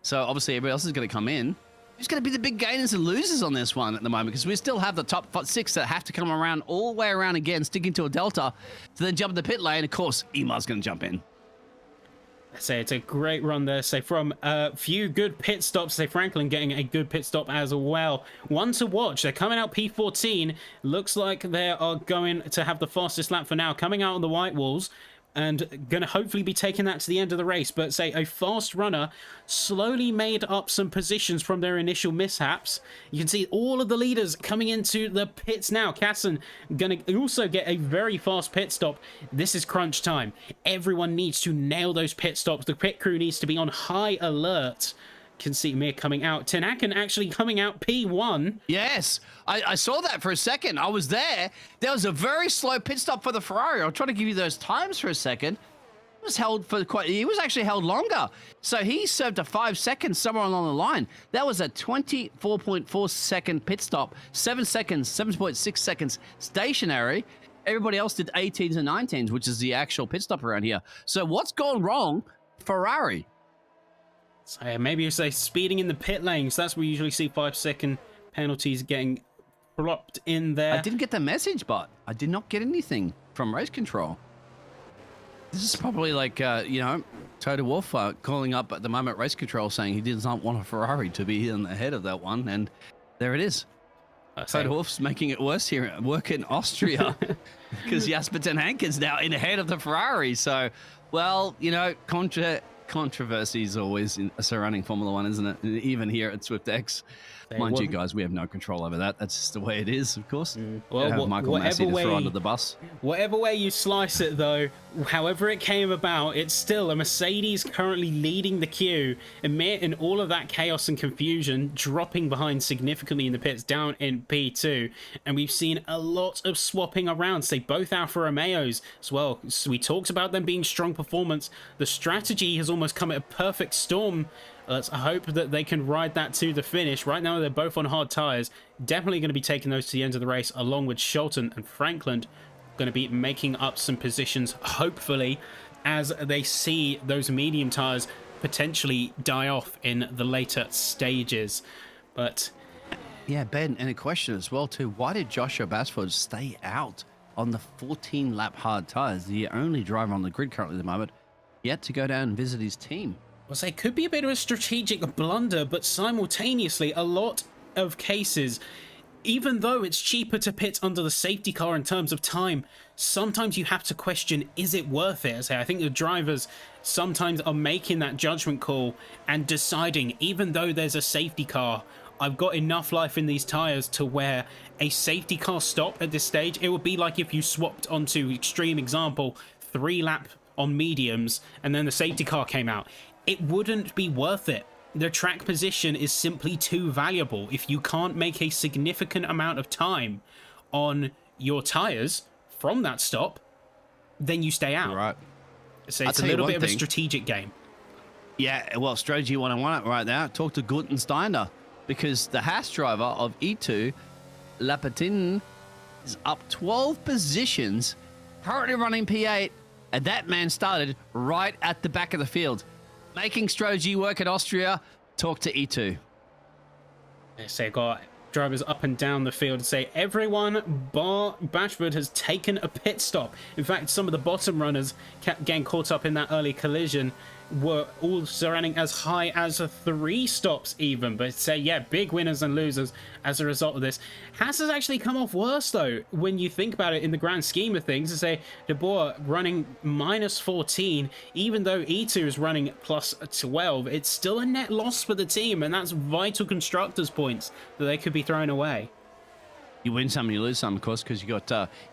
So obviously everybody else is going to come in. Who's going to be the big gainers and losers on this one at the moment? Because we still have the top 6 that have to come around all the way around again, sticking to a delta, to then jump in the pit lane. Of course, Emar's going to jump in. Say it's a great run there. Say from a few good pit stops. Say Franklin getting a good pit stop as well. One to watch. They're coming out P14. Looks like they are going to have the fastest lap for now. Coming out on the white walls. And going to hopefully be taking that to the end of the race. But say a fast runner slowly made up some positions from their initial mishaps. You can see all of the leaders coming into the pits now. Kassan going to also get a very fast pit stop. This is crunch time. Everyone needs to nail those pit stops. The pit crew needs to be on high alert. Can see Mir coming out. Tanakan actually coming out P1. Yes, I saw that for a second. I was there. There was a very slow pit stop for the Ferrari. I'll try to give you those times for a second. It was held for he was actually held longer. So he served a 5 seconds somewhere along the line. That was a 24.4 second pit stop. 7 seconds, 7.6 seconds stationary. Everybody else did 18s and 19s, which is the actual pit stop around here. So what's gone wrong, Ferrari? So maybe you say speeding in the pit lanes. That's where we usually see 5-second penalties getting plopped in there. I didn't get the message, but I did not get anything from race control. This is probably like, you know, Toto Wolff calling up at the moment race control saying he does not want a Ferrari to be in the head of that one. And there it is. Toto Wolff's making it worse here at work in Austria because Jasper ten Hank is now in ahead of the Ferrari. So, well, you know, controversy is always surrounding Formula One, isn't it? Even here at SwiftX. Mind you, guys, we have no control over that. That's just the way it is, of course. Well, have Michael Massey to throw under the bus. Whatever way you slice it, though, however it came about, it's still a Mercedes currently leading the queue, in all of that chaos and confusion, dropping behind significantly in the pits, down in P2. And we've seen a lot of swapping around, say both Alfa Romeos as well. So we talked about them being strong performance. The strategy has almost come at a perfect storm. Let's hope that they can ride that to the finish. Right now, they're both on hard tires. Definitely going to be taking those to the end of the race, along with Shelton and Franklin. Going to be making up some positions, hopefully, as they see those medium tires potentially die off in the later stages. But yeah, Ben, and a question as well, too. Why did Joshua Basford stay out on the 14-lap hard tires? The only driver on the grid currently at the moment, yet to go down and visit his team. Well, say it could be a bit of a strategic blunder, but simultaneously, a lot of cases, even though it's cheaper to pit under the safety car in terms of time, sometimes you have to question, is it worth it? I think the drivers sometimes are making that judgment call and deciding, even though there's a safety car, I've got enough life in these tires to where a safety car stop at this stage, it would be like if you swapped onto, extreme example, 3 lap on mediums and then the safety car came out. It wouldn't be worth it. The track position is simply too valuable. If you can't make a significant amount of time on your tires from that stop, then you stay out. Right. So it's a little bit of a strategic game. Yeah, well, strategy 101 right now. Talk to Guten Steiner, because the Haas driver of E2, Lapatin, is up 12 positions, currently running P8, and that man started right at the back of the field. Making strategy work at Austria. Talk to E2. So you've got drivers up and down the field. Say everyone bar Bashford has taken a pit stop. In fact, some of the bottom runners getting caught up in that early collision were all surrounding as high as 3 stops even. But say, yeah, big winners and losers as a result of this. Haas has actually come off worse, though, when you think about it in the grand scheme of things. To say De Boer running -14, even though E2 is running +12, it's still a net loss for the team, and that's vital constructors' points that they could be throwing away. You win some, you lose some, of course, because you got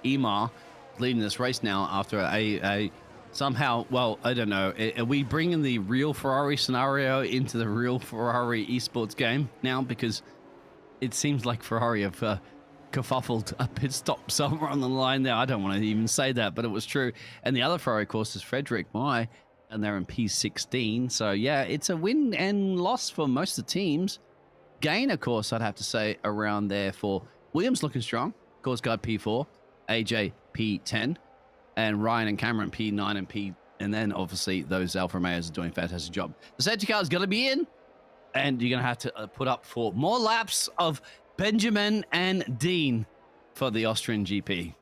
Emar leading this race now after a somehow, well, I don't know. Are we bringing the real Ferrari scenario into the real Ferrari esports game now? Because it seems like Ferrari have kerfuffled a pit stop somewhere on the line there. I don't want to even say that, but it was true. And the other Ferrari, of course, is Frederick Mai, and they're in P16. So, yeah, it's a win and loss for most of the teams. Gain, of course, I'd have to say, around there for Williams looking strong. Course guard P4, AJ P10. And Ryan and Cameron P9 and P, and then obviously those Alfa Romeos are doing a fantastic job. The safety car is going to be in, and you're going to have to put up for more laps of Benjamin and Dean for the Austrian GP.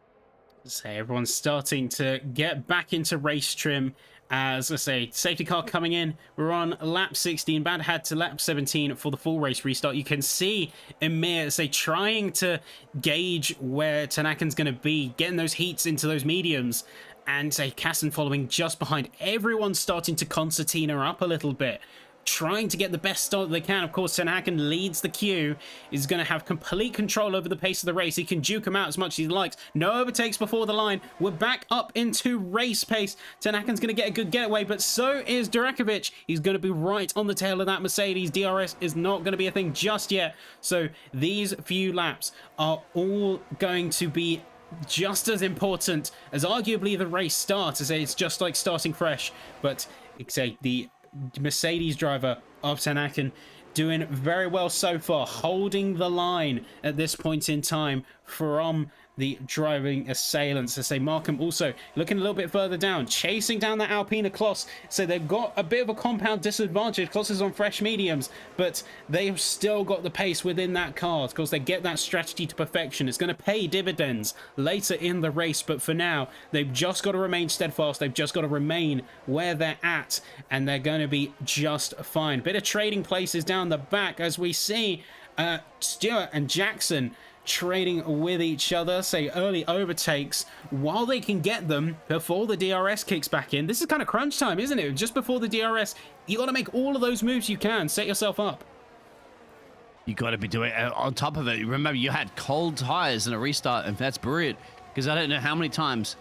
So everyone's starting to get back into race trim. As I say, safety car coming in. We're on lap 16. Bad had to lap 17 for the full race restart. You can see Emir, say, trying to gauge where Tanakan's going to be, getting those heats into those mediums. And say, Kassan following just behind. Everyone's starting to concertina up a little bit, trying to get the best start they can. Of course, Tanakan leads the queue, is going to have complete control over the pace of the race. He can juke him out as much as he likes. No overtakes before the line. We're back up into race pace. Tanakan's going to get a good getaway, but so is Durakovic. He's going to be right on the tail of that Mercedes. DRS is not going to be a thing just yet. So these few laps are all going to be just as important as arguably the race start. As it's just like starting fresh, but say the Mercedes driver of Tanakan doing very well so far, holding the line at this point in time from the driving assailants. I say Markham also looking a little bit further down, chasing down that Alpina Kloss. So they've got a bit of a compound disadvantage. Kloss is on fresh mediums, but they've still got the pace within that car because they get that strategy to perfection. It's going to pay dividends later in the race, but for now, they've just got to remain steadfast. They've just got to remain where they're at, and they're going to be just fine. Bit of trading places down the back as we see Stewart and Jackson trading with each other, say early overtakes while they can get them before the DRS kicks back in. This is kind of crunch time, isn't it? Just before the DRS, you got to make all of those moves you can, set yourself up. You got to be doing on top of it. Remember, you had cold tires in a restart, and that's brilliant, because I don't know how many times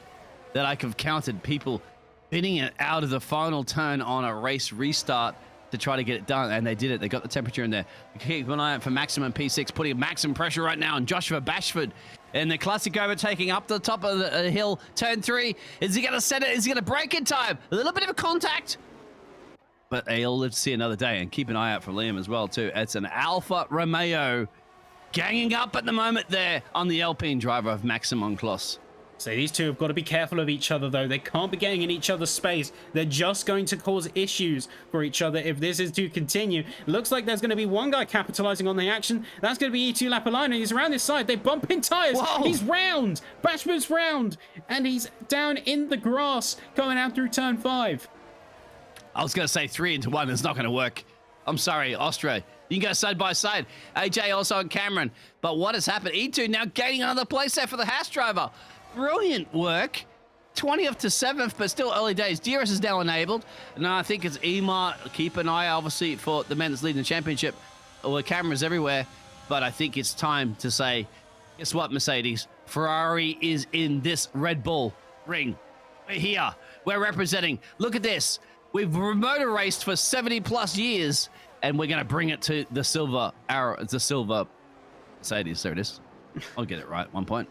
that I have counted people spinning it out of the final turn on a race restart to try to get it done, and they did it. They got the temperature in there. Keep an eye out for maximum P6, putting maximum pressure right now on Joshua Bashford. And the classic overtaking up the top of the hill, turn 3. Is he going to set it? Is he going to break in time? A little bit of a contact, but he'll live to see another day. And keep an eye out for Liam as well, too. It's an Alfa Romeo ganging up at the moment there on the Alpine driver of Maximum Kloss. So these two have got to be careful of each other, though. They can't be getting in each other's space. They're just going to cause issues for each other if this is to continue. Looks like there's going to be one guy capitalizing on the action. That's going to be E2 Lapalino. He's around this side. They bump in tires. Whoa. He's round. Bashford's round. And he's down in the grass going out through turn 5. I was going to say 3 into 1 is not going to work. I'm sorry, Austria. You can go side by side. AJ also and Cameron. But what has happened? E2 now gaining another place there for the Haas driver. Brilliant work. 20th to 7th, but still early days. DRS is now enabled. Now I think it's EMA. Keep an eye, obviously, for the men that's leading the championship. Or cameras everywhere. But I think it's time to say, guess what, Mercedes? Ferrari is in this Red Bull ring. We're here. We're representing. Look at this. We've motor raced for 70 plus years, and we're going to bring it to the silver arrow. The silver Mercedes. There it is. I'll get it right at one point.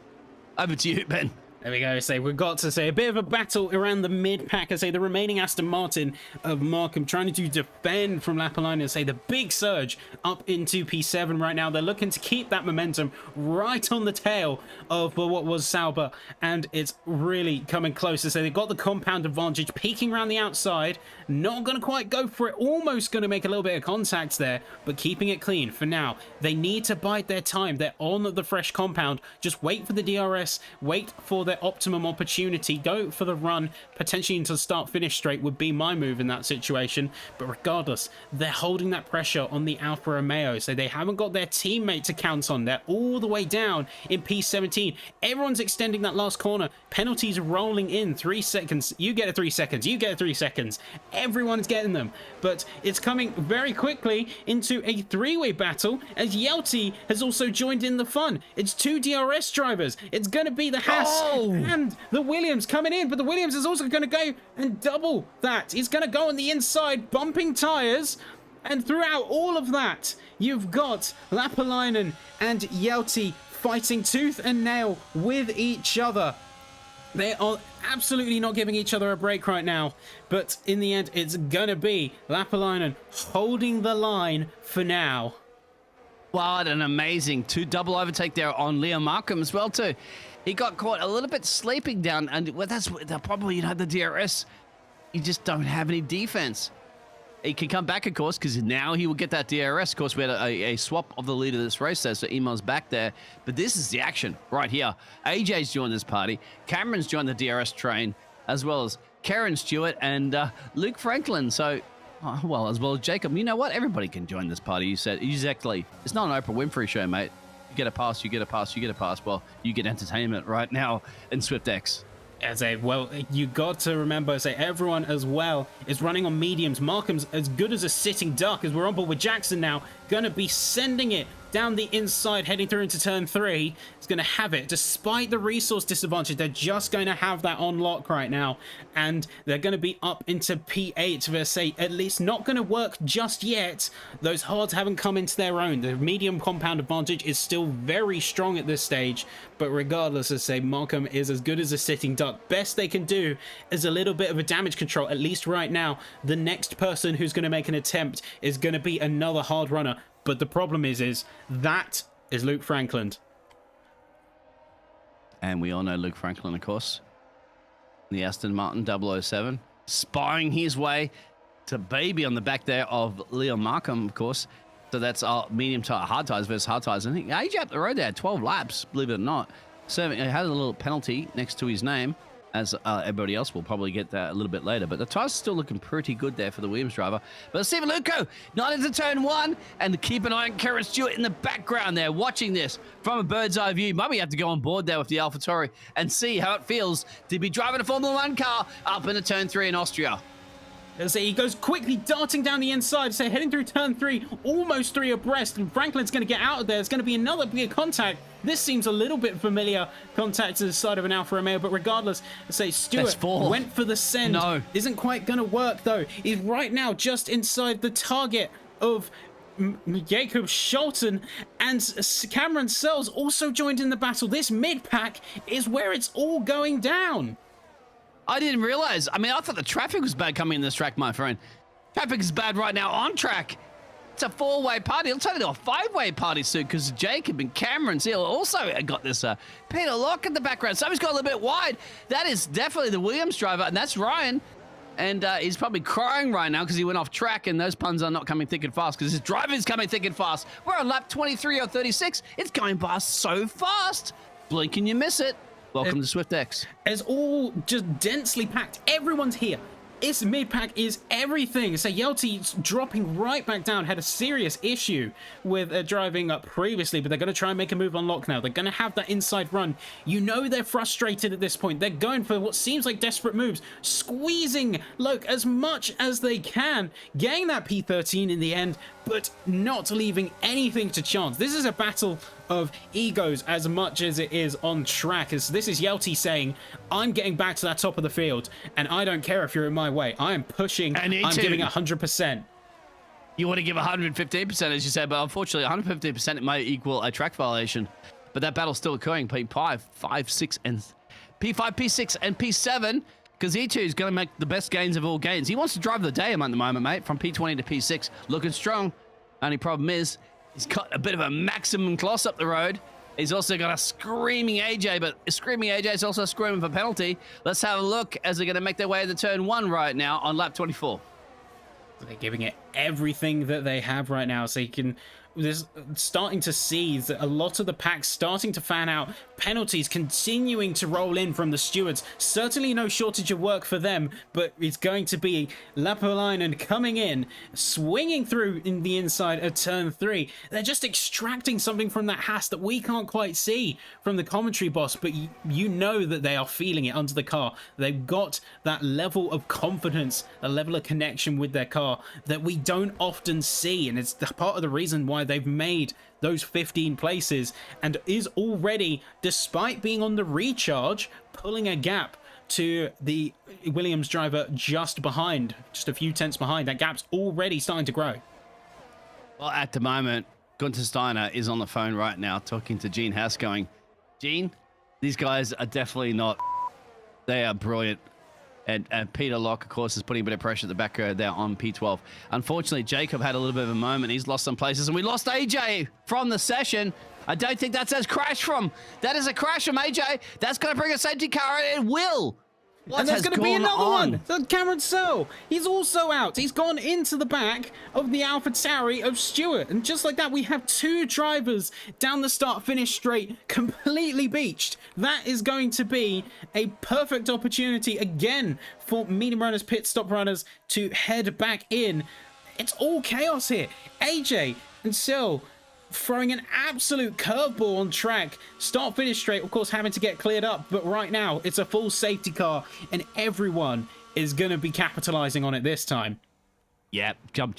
Over to you, Ben. There we go. So we've got to say a bit of a battle around the mid-pack. I say the remaining Aston Martin of Markham trying to defend from Lapalainen. Say the big surge up into P7 right now. They're looking to keep that momentum right on the tail of what was Sauber, and it's really coming close. So they've got the compound advantage, peeking around the outside. Not going to quite go for it. Almost going to make a little bit of contact there, but keeping it clean for now. They need to bide their time. They're on the fresh compound. Just wait for the DRS. Wait for their optimum opportunity. Go for the run, potentially into start-finish straight would be my move in that situation. But regardless, they're holding that pressure on the Alfa Romeo, so they haven't got their teammate to count on. They're all the way down in P17. Everyone's extending that last corner. Penalties rolling in. 3 seconds. You get a 3 seconds. You get a 3 seconds. Everyone's getting them. But it's coming very quickly into a three-way battle as Yelty has also joined in the fun. It's 2 DRS drivers. It's going to be the Haas and the Williams coming in, but the Williams is also going to go and double that. He's going to go on the inside, bumping tires. And throughout all of that, you've got Lapalainen and Yelty fighting tooth and nail with each other. They are absolutely not giving each other a break right now. But in the end, it's going to be Lapalainen holding the line for now. What an amazing double overtake there on Liam Markham as well, too. He got caught a little bit sleeping down, and well, that's the problem. You know, the DRS, you just don't have any defense. He can come back, of course, because now he will get that DRS. Of course, we had a swap of the lead of this race there, so Ema's back there. But this is the action right here. AJ's joined this party. Cameron's joined the DRS train, as well as Karen Stewart and Luke Franklin. So, well, as well as Jacob. You know what? Everybody can join this party, you said. Exactly. It's not an Oprah Winfrey show, mate. You get a pass, you get a pass, you get a pass. Well, you get entertainment right now in SwiftX. Well, you got to remember, everyone as well is running on mediums. Markham's as good as a sitting duck as we're on board with Jackson now. Going to be sending it down the inside, heading through into turn 3. It's going to have it. Despite the resource disadvantage, they're just going to have that on lock right now. And they're going to be up into P8. Versailles, at least not going to work just yet. Those hards haven't come into their own. The medium compound advantage is still very strong at this stage. But regardless, as I say, Markham is as good as a sitting duck. Best they can do is a little bit of a damage control, at least right now. The next person who's going to make an attempt is going to be another hard runner. But the problem is that is Luke Franklin. And we all know Luke Franklin, of course. The Aston Martin 007. Spying his way to baby on the back there of Liam Markham, of course. So that's our medium tire, hard tires versus hard tires. I think AJ up the road there, 12 laps, believe it or not. Serving, he had a little penalty next to his name, as everybody else will probably get that a little bit later. But the tires are still looking pretty good there for the Williams driver. But Stephen Luco, not into turn 1, and keep an eye on Karen Stewart in the background there, watching this from a bird's eye view. Maybe you have to go on board there with the AlphaTauri and see how it feels to be driving a Formula 1 car up into turn 3 in Austria. As he goes quickly darting down the inside, so heading through turn 3, almost 3 abreast, and Franklin's going to get out of there. It's going to be another big contact. This seems a little bit familiar, contact to the side of an Alfa Romeo, but regardless, say Stewart went for the send. No. Isn't quite going to work, though. He's right now just inside the target of Jacob Scholten, and Cameron Sells also joined in the battle. This mid-pack is where it's all going down. I didn't realize. I mean, I thought the traffic was bad coming in this track, my friend. Traffic is bad right now on track. It's a 4-way party. It'll turn into a 5-way party soon because Jacob and Cameron Seal also got this Peter Locke in the background. So he's got a little bit wide. That is definitely the Williams driver, and that's Ryan. And he's probably crying right now because he went off track, and those puns are not coming thick and fast because his driver's coming thick and fast. We're on lap 23 or 36. It's going past so fast. Blink and you miss it. Welcome to SwiftX. It's all just densely packed. Everyone's here. This mid-pack is everything. So Yelty's dropping right back down, had a serious issue with driving up previously, but they're going to try and make a move on lock now. They're going to have that inside run. You know they're frustrated at this point. They're going for what seems like desperate moves, squeezing Loke as much as they can, getting that P13 in the end, but not leaving anything to chance. This is a battle of egos as much as it is on track, as this is Yelty saying, I'm getting back to that top of the field, and I don't care if you're in my way. I am pushing. I'm giving 100%. You want to give 115%, as you said, but unfortunately 115% it may equal a track violation. But that battle's still occurring. P5, 5, 6, and P5, P6, and P7. Because E2 is going to make the best gains of all gains. He wants to drive the day at the moment, mate, from P20 to P6. Looking strong. Only problem is, he's got a bit of a maximum gloss up the road. He's also got a screaming AJ, but screaming AJ is also screaming for penalty. Let's have a look as they're going to make their way to turn 1 right now on lap 24. They're giving it everything that they have right now, so you can... There's starting to see that a lot of the packs starting to fan out, penalties continuing to roll in from the stewards. Certainly no shortage of work for them, but it's going to be Lapolainen coming in, swinging through in the inside of turn 3. They're just extracting something from that Haas that we can't quite see from the commentary boss, but you know that they are feeling it under the car. They've got that level of confidence, a level of connection with their car that we don't often see, and it's part of the reason why they've made those 15 places and is already, despite being on the recharge, pulling a gap to the Williams driver just behind, just a few tenths behind. That gap's already starting to grow. Well, at the moment, Gunther Steiner is on the phone right now talking to Gene Haas going, Gene, these guys are definitely not, they are brilliant. And Peter Locke, of course, is putting a bit of pressure at the back there on P12. Unfortunately, Jacob had a little bit of a moment. He's lost some places, and we lost AJ from the session. I don't think that says crash from. That is a crash from AJ. That's going to bring a safety car, and it will. And there's going to be another one. So Cameron Searle, he's also out. He's gone into the back of the AlphaTauri of Stewart. And just like that, we have 2 drivers down the start-finish straight, completely beached. That is going to be a perfect opportunity again for medium runners, pit stop runners to head back in. It's all chaos here. AJ and Searle throwing an absolute curveball on track. Start finish straight, of course, having to get cleared up, but right now it's a full safety car and everyone is going to be capitalizing on it this time. Yeah, jump.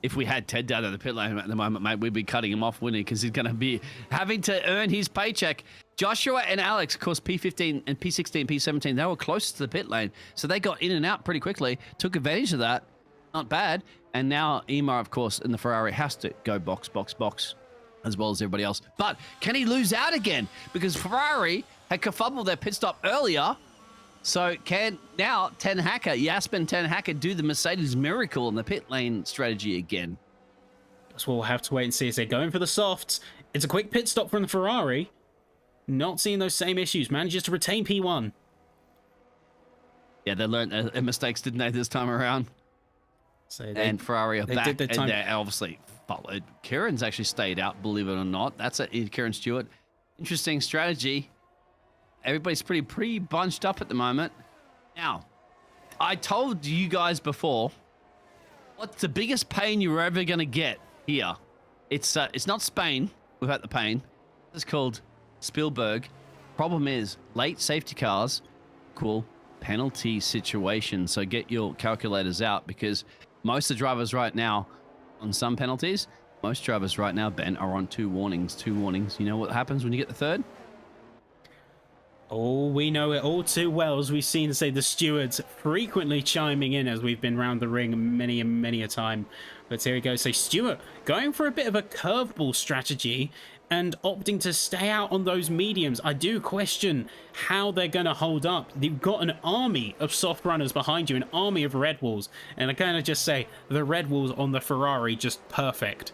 If we had Ted down at the pit lane at the moment, mate, we'd be cutting him off, wouldn't he? Because he's going to be having to earn his paycheck. Joshua and Alex, of course, P15 and P16, P17, they were close to the pit lane, so they got in and out pretty quickly, took advantage of that. Not bad. And now Emar, of course, in the Ferrari has to go box, box, box, as well as everybody else. But can he lose out again? Because Ferrari had kerfuffled their pit stop earlier. So can now Jasper Ten Hacker do the Mercedes miracle in the pit lane strategy again? That's what we'll have to wait and see as they're going for the softs. It's a quick pit stop from the Ferrari. Not seeing those same issues. Manages to retain P1. Yeah, they learned their mistakes, didn't they, this time around? So and Ferrari are back, and they obviously followed. Kieran's actually stayed out, believe it or not. That's Kieran Stewart. Interesting strategy. Everybody's pretty bunched up at the moment. Now, I told you guys before, what's the biggest pain you're ever going to get here? It's not Spain without the pain. It's called Spielberg. Problem is, late safety cars equal penalty situation. So get your calculators out, because most of the drivers right now on some penalties, most drivers right now, Ben, are on 2 warnings. 2 warnings. You know what happens when you get the 3rd? Oh, we know it all too well, as we've seen, say, the stewards frequently chiming in as we've been round the ring many and many a time. But here we go. So Stewart going for a bit of a curveball strategy and opting to stay out on those mediums. I do question how they're going to hold up. You've got an army of soft runners behind you, an army of red walls. And I kind of just say the red walls on the Ferrari, just perfect.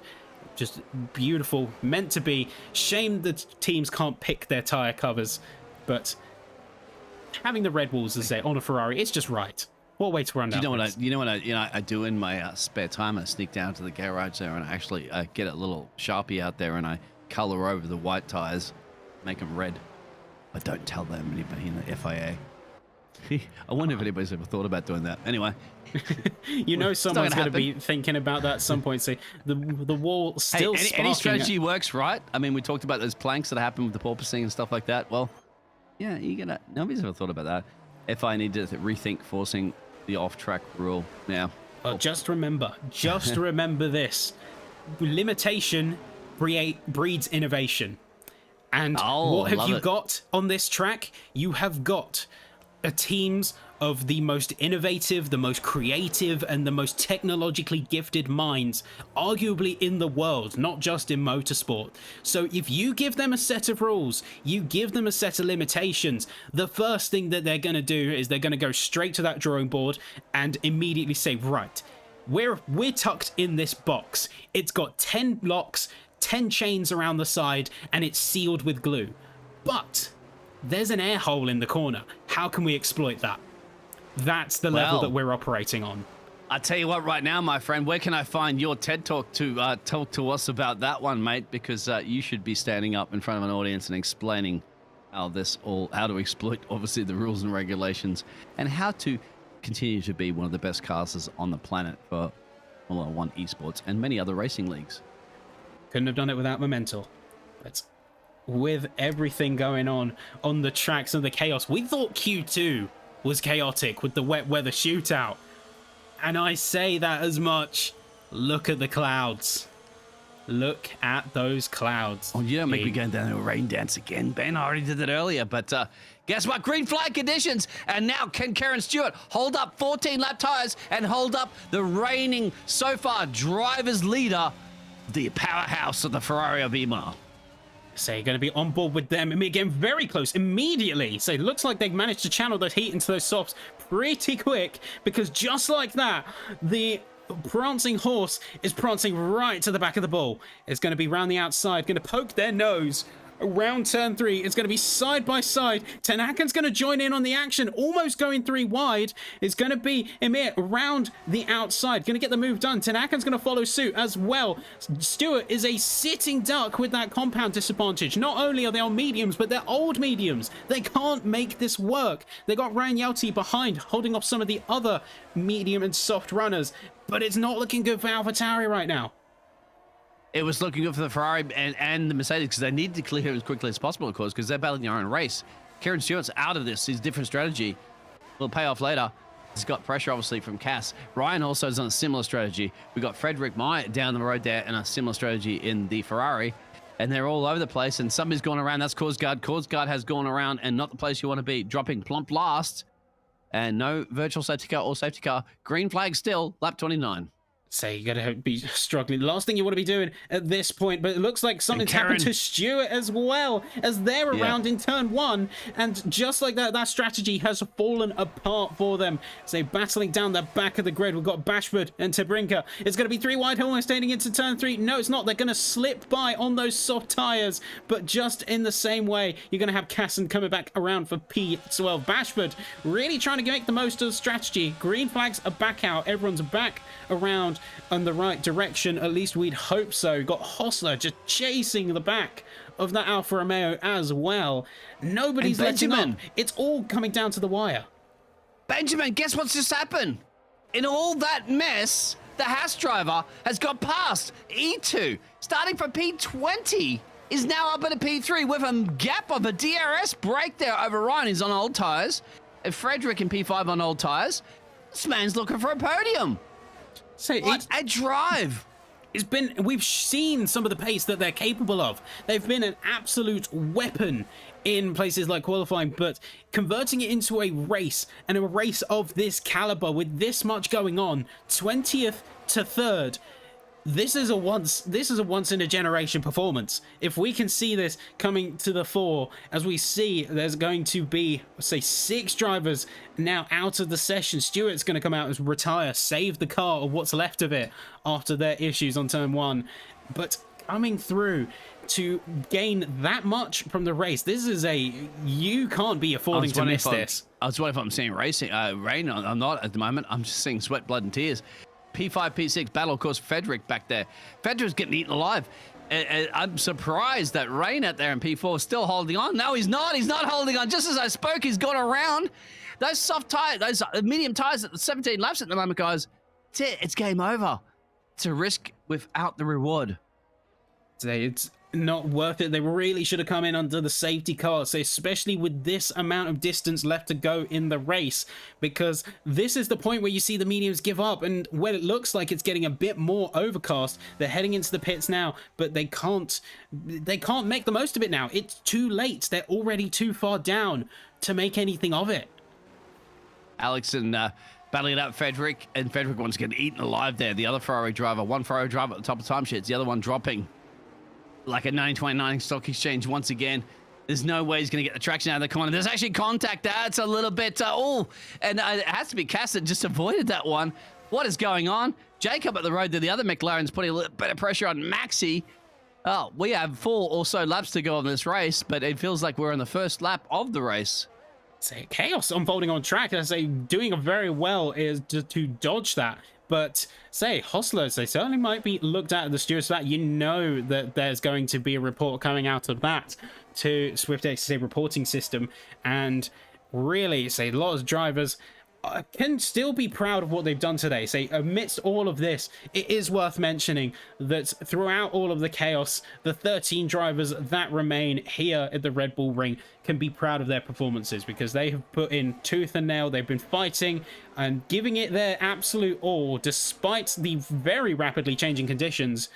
Just beautiful, meant to be. Shame that teams can't pick their tyre covers, but having the red walls as on a Ferrari, it's just right. What way to run down? You know what I do in my spare time? I sneak down to the garage there and I actually get a little Sharpie out there and I color over the white tires, make them red. But don't tell them, anybody in the FIA. I wonder if anybody's ever thought about doing that. Anyway. You know someone's going to be thinking about that at some point. So the wall still sparking. Any strategy works, right? I mean, we talked about those planks that happen with the porpoising and stuff like that. Well, yeah, nobody's ever thought about that. If I need to rethink forcing the off-track rule. Yeah. Well, just remember this. Limitation breeds innovation. And what have you got on this track? You have got teams of the most innovative, the most creative, and the most technologically gifted minds, arguably in the world, not just in motorsport. So if you give them a set of rules, you give them a set of limitations, the first thing that they're going to do is they're going to go straight to that drawing board and immediately say, right, we're tucked in this box. It's got 10 locks, 10 chains around the side, and it's sealed with glue. But there's an air hole in the corner. How can we exploit that? That's the level that we're operating on. I tell you what, right now, my friend, where can I find your TED Talk to talk to us about that one, mate? Because you should be standing up in front of an audience and explaining how to exploit, obviously, the rules and regulations, and how to continue to be one of the best casters on the planet for Formula One esports and many other racing leagues. Couldn't have done it without Memento. But with everything going on the tracks and the chaos, we thought Q2 was chaotic with the wet weather shootout. And I say that as much. Look at the clouds. Look at those clouds. Oh, you don't make me go down to a rain dance again, Ben. I already did that earlier. But guess what? Green flag conditions. And now can Karen Stewart hold up 14-lap tires and hold up the reigning, so far, driver's leader, the powerhouse of the Ferrari of Imola. So you're going to be on board with them and getting very close immediately. So it looks like they've managed to channel the heat into those softs pretty quick, because just like that, the prancing horse is prancing right to the back of the bull. It's going to be round the outside, going to poke their nose around turn 3. It's going to be side by side. Ten Hagken's going to join in on the action, almost going 3 wide. It's going to be Emir around the outside, going to get the move done. Ten Hagken's going to follow suit as well. Stewart is a sitting duck with that compound disadvantage. Not only are they on mediums, but they're old mediums. They can't make this work. They got Ryan Yelty behind, holding off some of the other medium and soft runners, but it's not looking good for AlphaTauri right now. It was looking good for the Ferrari and the Mercedes, because they needed to clear it as quickly as possible, of course, because they're battling their own race. Kieran Stewart's out of this. His different strategy will pay off later. He's got pressure, obviously, from Cass. Ryan also is on a similar strategy. We got Frederick Meyer down the road there and a similar strategy in the Ferrari. And they're all over the place, and somebody's gone around. That's Korsgaard. Korsgaard has gone around and not the place you want to be. Dropping plump last. And no virtual safety car or safety car. Green flag still, lap 29. So you're going to be struggling. The last thing you want to be doing at this point, but it looks like something's happened to Stewart as well, as they're around in turn 1. And just like that, that strategy has fallen apart for them. So battling down the back of the grid, we've got Bashford and Tabrinka. It's going to be 3 wide, almost heading into turn 3. No, it's not. They're going to slip by on those soft tires, but just in the same way, you're going to have Casson coming back around for P12. Bashford really trying to make the most of the strategy. Green flags are back out. Everyone's back around in the right direction, at least we'd hope so. Got Hostler just chasing the back of that Alfa Romeo as well. Nobody's letting up. It's all coming down to the wire. Benjamin, guess what's just happened? In all that mess, the Haas driver has got past E2, starting from P20, is now up at a P3 with a gap of a DRS break there over Ryan. He's on old tires. And Frederick in P5 on old tires. This man's looking for a podium. So what a drive. We've seen some of the pace that they're capable of. They've been an absolute weapon in places like qualifying, but converting it into a race, and a race of this caliber with this much going on, 20th to 3rd, this is a once in a generation performance. If we can see this coming to the fore, as we see there's going to be, say, 6 drivers now out of the session. Stewart's going to come out and retire, save the car or what's left of it after their issues on turn 1. But coming through to gain that much from the race, you can't be affording to miss this. I was wondering if I'm seeing rain. I'm not at the moment. I'm just seeing sweat, blood, and tears. P5, P6 battle, of course, Frederick back there. Frederick's getting eaten alive. I'm surprised that Rain out there in P4 is still holding on. No, he's not. He's not holding on. Just as I spoke, he's gone around. Those soft tires, those medium tires at the 17 laps at the moment, guys, it's it. It's game over. It's a risk without the reward. It's not worth it. They really should have come in under the safety car, so especially with this amount of distance left to go in the race, because this is the point where you see the mediums give up, and when it looks like it's getting a bit more overcast, they're heading into the pits now, but they can't make the most of it now. It's too late. They're already too far down to make anything of it. Alex and battling it up, Frederick, and Frederick wants to get eaten alive there. The other Ferrari driver, one Ferrari driver at the top of timesheets, the other one dropping like a 929 stock exchange once again. There's no way he's going to get the traction out of the corner. There's actually contact. That's a little bit, and it has to be Cass that just avoided that one. What is going on? Jacob at the road there. The other McLaren's putting a little bit of pressure on Maxi. Oh, we have 4 or so laps to go on this race, but it feels like we're in the first lap of the race. Say chaos unfolding on track. I say doing very well is to dodge that. But say hostlers, they certainly might be looked at the stewards for that. You know that there's going to be a report coming out of that to SwiftX's reporting system, and really say a lot of drivers can still be proud of what they've done today. Say amidst all of this, it is worth mentioning that throughout all of the chaos, the 13 drivers that remain here at the Red Bull Ring can be proud of their performances, because they have put in tooth and nail. They've been fighting and giving it their absolute all despite the very rapidly changing conditions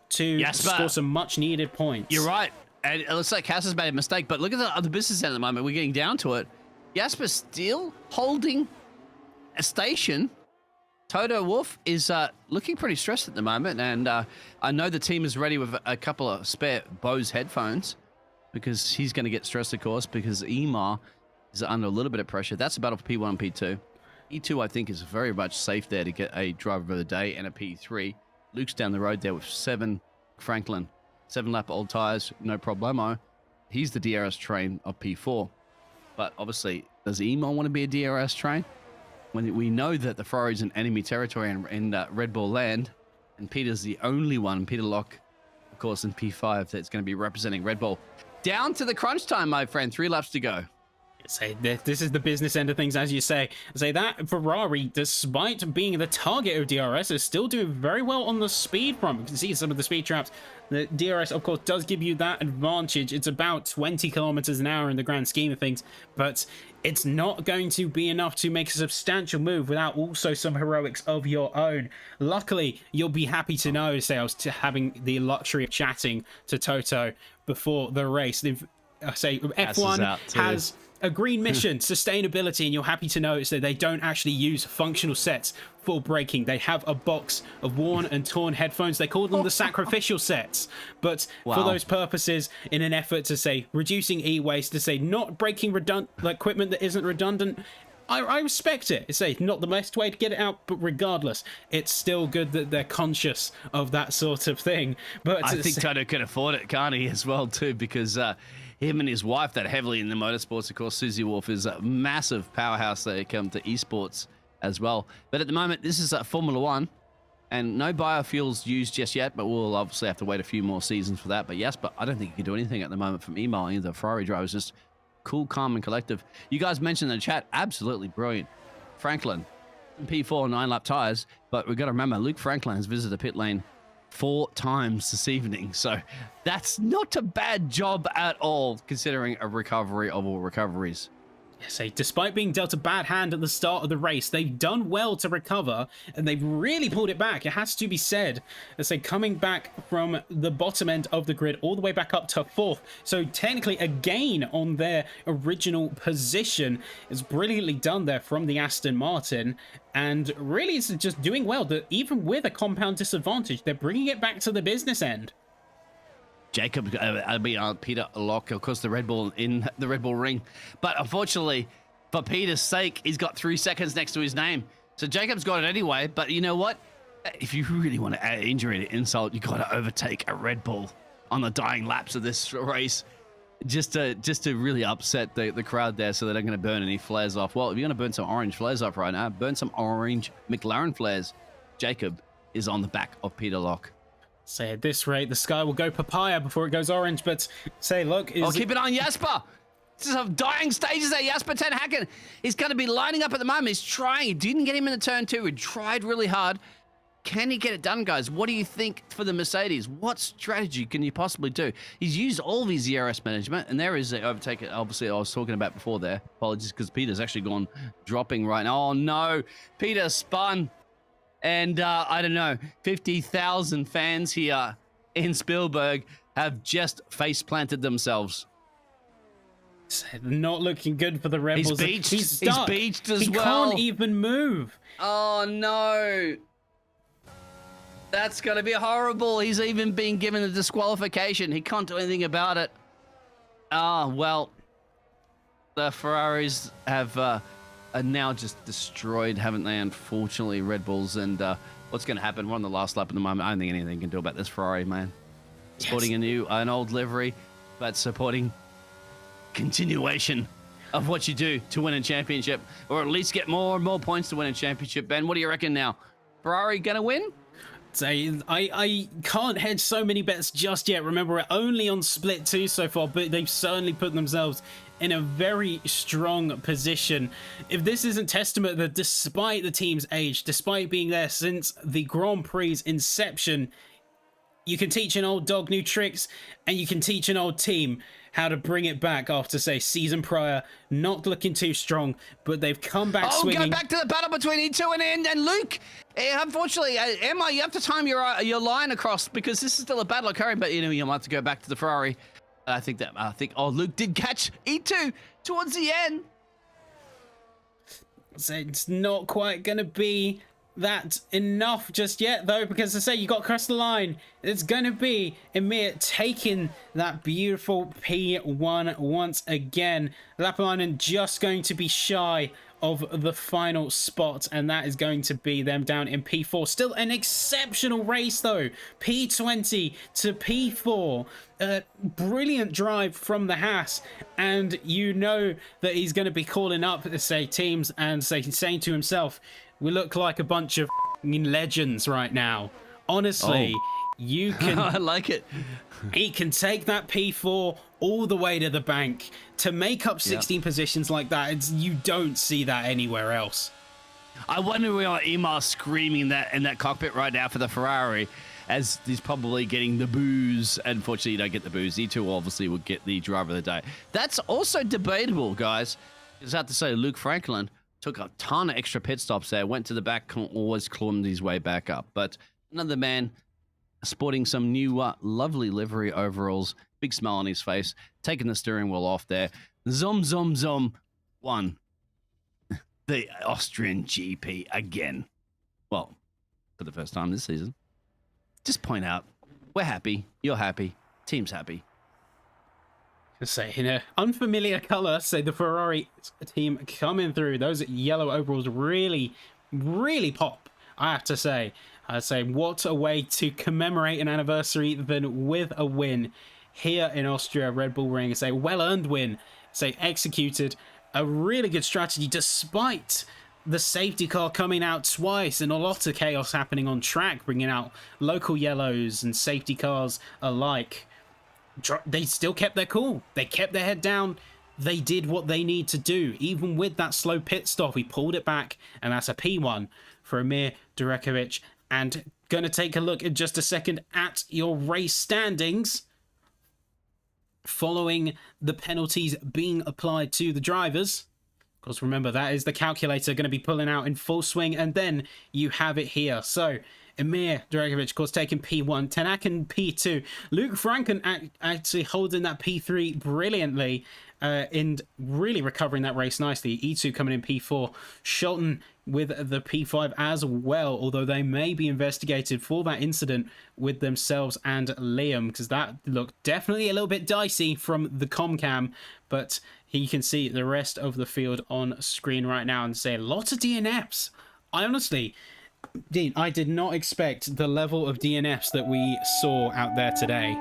to score some much needed points. You're right, and it looks like Cass has made a mistake, but look at the business end at the moment. We're getting down to it. Jasper still holding a station. Toto Wolff is looking pretty stressed at the moment, and I know the team is ready with a couple of spare Bose headphones, because he's going to get stressed, of course, because Emar is under a little bit of pressure. That's a battle for P1 and P2. P2, I think, is very much safe there to get a driver of the day and a P3. Luke's down the road there with 7 Franklin. 7-lap old tires, no problemo. He's the DRS train of P4. But obviously, does Emar want to be a DRS train? When we know that the Ferrari's in enemy territory in Red Bull land, and Peter's the only one, Peter Locke, of course, in P5, that's going to be representing Red Bull. Down to the crunch time, my friend. 3 laps to go. Say this is the business end of things, as you say. Say that Ferrari, despite being the target of DRS, is still doing very well on the speed front. You can see some of the speed traps. The DRS, of course, does give you that advantage. It's about 20 kilometers an hour in the grand scheme of things, but it's not going to be enough to make a substantial move without also some heroics of your own. Luckily, you'll be happy to know, say, I was having the luxury of chatting to Toto before the race. They've say F1 has a green mission, sustainability, and you're happy to know that they don't actually use functional sets for braking. They have a box of worn and torn headphones. They call them the sacrificial sets, but for those purposes, in an effort to say reducing e-waste, to say not braking equipment that isn't redundant, I respect it. It's not the best way to get it out, but regardless, it's still good that they're conscious of that sort of thing. But I think Toto can afford it, can't he, as well, too, because him and his wife that heavily in the motorsports, of course, Susie Wolff is a massive powerhouse that come to esports as well. But at the moment, this is Formula One, and no biofuels used just yet, but we'll obviously have to wait a few more seasons for that. But yes, but I don't think you can do anything at the moment from emailing the Ferrari drivers. Just cool, calm, and collective. You guys mentioned in the chat, absolutely brilliant. Franklin, P4 9-lap tires, but we've got to remember, Luke Franklin has visited the pit lane 4 times this evening, so that's not a bad job at all, considering a recovery of all recoveries. Say, despite being dealt a bad hand at the start of the race, they've done well to recover, and they've really pulled it back. It has to be said. They say coming back from the bottom end of the grid all the way back up to 4th. So technically a gain on their original position. Is brilliantly done there from the Aston Martin. And really it's just doing well. That even with a compound disadvantage, they're bringing it back to the business end. Jacob, Peter Locke, of course, the Red Bull in the Red Bull ring. But unfortunately, for Peter's sake, he's got 3 seconds next to his name. So Jacob's got it anyway. But you know what? If you really want to add injury to insult, you got to overtake a Red Bull on the dying laps of this race, just to really upset the crowd there, so they're not going to burn any flares off. Well, if you're going to burn some orange flares off right now, burn some orange McLaren flares. Jacob is on the back of Peter Locke. Say at this rate, the sky will go papaya before it goes orange, but say, look... keep it on Jasper! some dying stages there. Jasper Ten Hacken is going to be lining up at the moment. He's trying. He didn't get him in the turn 2. He tried really hard. Can he get it done, guys? What do you think for the Mercedes? What strategy can you possibly do? He's used all of his ERS management, and there is the overtake, obviously, I was talking about before there. Apologies, because Peter's actually gone dropping right now. Oh, no. Peter spun. And, I don't know, 50,000 fans here in Spielberg have just face-planted themselves. Not looking good for the Red Bulls. He's stuck. He's beached as well. He can't even move. Oh, no. That's going to be horrible. He's even been given a disqualification. He can't do anything about it. Ah, well, the Ferraris have are now just destroyed, haven't they? Unfortunately, Red Bulls. And what's going to happen? We're on the last lap at the moment. I don't think anything can do about this Ferrari, man. Yes. Sporting an old livery, but supporting continuation of what you do to win a championship, or at least get more and more points to win a championship. Ben, what do you reckon now? Ferrari going to win? I can't hedge so many bets just yet. Remember, we're only on split 2 so far, but they've certainly put themselves in a very strong position. If this isn't testament that despite the team's age, despite being there since the Grand Prix inception, you can teach an old dog new tricks, and you can teach an old team how to bring it back after, say, season prior, not looking too strong, but they've come back swinging. Go back to the battle between E2 and Luke. Unfortunately, Emma, you have to time your line across, because this is still a battle occurring, but you might have to go back to the Ferrari. I think Luke did catch E2 towards the end. So it's not quite going to be that enough just yet, though, because I say you got across the line. It's going to be Emir taking that beautiful P1 once again. Lapalainen just going to be shy of the final spot, and that is going to be them down in P4. Still an exceptional race, though. P20 to P4. Brilliant drive from the Haas, and you know that he's going to be calling up, say, teams and saying to himself, we look like a bunch of legends right now. Honestly, you can... I like it. He can take that P4 all the way to the bank. To make up 16 positions like that, you don't see that anywhere else. I wonder where Emar screaming that in that cockpit right now for the Ferrari, as he's probably getting the booze. Unfortunately, you don't get the booze. E2 obviously would get the driver of the day. That's also debatable, guys. I just have to say, Luke Franklin took a ton of extra pit stops there, went to the back, always climbed his way back up. But another man sporting some new lovely livery overalls, big smile on his face, taking the steering wheel off there. Zum, zum, zum, won the Austrian GP again. Well, for the first time this season. Just point out, we're happy, you're happy, team's happy. Say, in an unfamiliar color, say the Ferrari team coming through. Those yellow overalls really, really pop, I have to say. I'd say, what a way to commemorate an anniversary than with a win here in Austria, Red Bull Ring. It's a well-earned win. Say, executed a really good strategy despite the safety car coming out twice and a lot of chaos happening on track, bringing out local yellows and safety cars alike. They still kept their cool. They kept their head down. They did what they need to do. Even with that slow pit stop, he pulled it back, and that's a P1 for Emir Durekovic. And going to take a look in just a second at your race standings. Following the penalties being applied to the drivers. Of course, remember, that is the calculator going to be pulling out in full swing, and then you have it here. So, Emir Durekovic, of course, taking P1, Ten Hacken P2, Luke Franken actually holding that P3 brilliantly, and really recovering that race nicely. E2 coming in P4, Scholten with the P5 as well, although they may be investigated for that incident with themselves and Liam, because that looked definitely a little bit dicey from the comcam, but you can see the rest of the field on screen right now and say lots of DNFs. I honestly... Dean, I did not expect the level of DNFs that we saw out there today.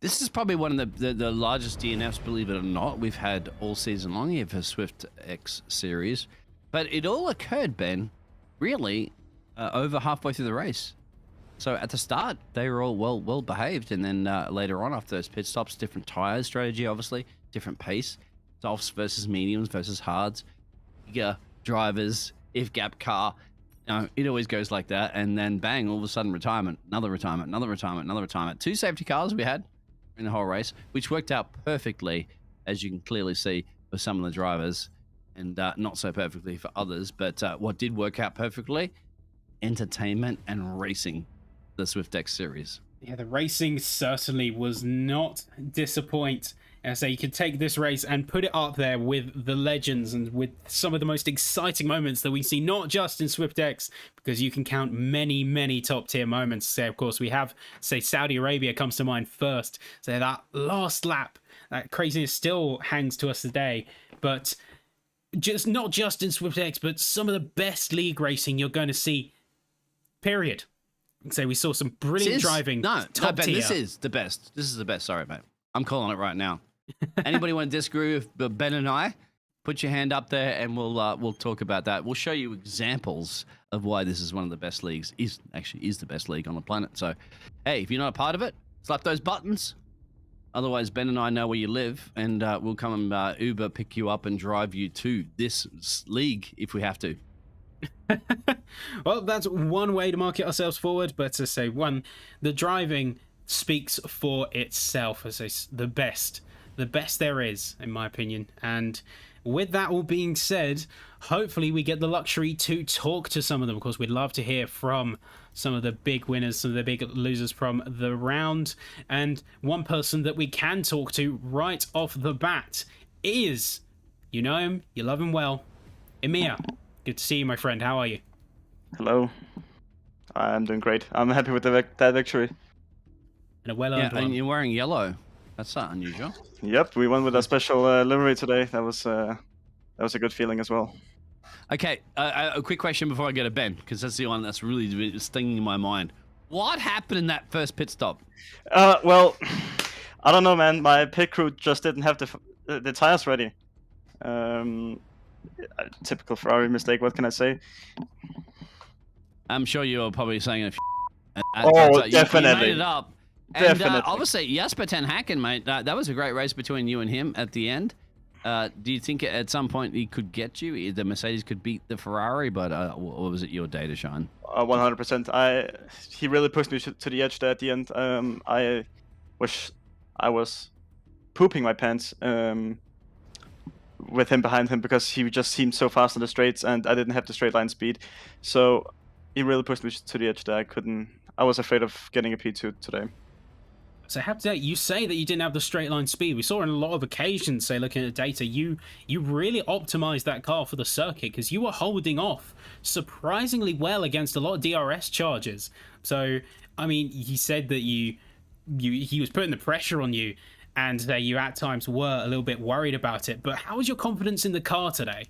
This is probably one of the largest DNFs, believe it or not, we've had all season long here for SwiftX series. But it all occurred, Ben, really over halfway through the race. So at the start, they were all well behaved. And then later on, after those pit stops, different tire strategy, obviously, different pace. softs versus mediums versus hards, bigger drivers, if gap car. It always goes like that, and then bang, all of a sudden retirement, another retirement, another retirement, another retirement. 2 safety cars we had in the whole race, which worked out perfectly, as you can clearly see, for some of the drivers, and not so perfectly for others. But what did work out perfectly? Entertainment and racing, the SwiftX series. Yeah, the racing certainly was not disappoint. And so you could take this race and put it up there with the legends and with some of the most exciting moments that we see, not just in SwiftX, because you can count many, many top tier moments. So, of course, we have, say, Saudi Arabia comes to mind first. So that last lap, that craziness still hangs to us today. But not just in SwiftX, but some of the best league racing you're going to see, period. So we saw some brilliant driving. No, top Ben, tier. this is the best. This is the best. Sorry, mate. I'm calling it right now. Anybody want to disagree with Ben and I? Put your hand up there, and we'll talk about that. We'll show you examples of why this is one of the best leagues. Is the best league on the planet. So, hey, if you're not a part of it, slap those buttons. Otherwise, Ben and I know where you live, and we'll come and Uber pick you up and drive you to this league if we have to. Well, that's one way to market ourselves forward, but to say the driving speaks for itself as the best there is, in my opinion. And with that all being said, hopefully we get the luxury to talk to some of them. Of course, we'd love to hear from some of the big winners, some of the big losers from the round. And one person that we can talk to right off the bat is, you know him, you love him well, Emir. Good to see you, my friend. How are you? Hello. I'm doing great. I'm happy with that victory. And a well-earned one. And you're wearing yellow. That's not unusual. Yep, we went with a special livery today. That was a good feeling as well. Okay, a quick question before I go to Ben, because that's the one that's really stinging in my mind. What happened in that first pit stop? Well, I don't know, man. My pit crew just didn't have the tires ready. Typical Ferrari mistake. What can I say? I'm sure you're probably saying a Definitely. You made it up. And Definitely. Obviously, Jasper Ten Haken, mate, that was a great race between you and him at the end. Do you think at some point he could get you? The Mercedes could beat the Ferrari, but or was it your day to shine? 100%. He really pushed me to the edge there at the end. I wish I was pooping my pants with him behind him, because he just seemed so fast on the straights and I didn't have the straight line speed. So he really pushed me to the edge there. I was afraid of getting a P2 today. So how today you say that you didn't have the straight line speed. We saw on a lot of occasions, say looking at the data, you really optimized that car for the circuit, because you were holding off surprisingly well against a lot of DRS charges. So I mean, he said that he was putting the pressure on you, and that you at times were a little bit worried about it. But how was your confidence in the car today?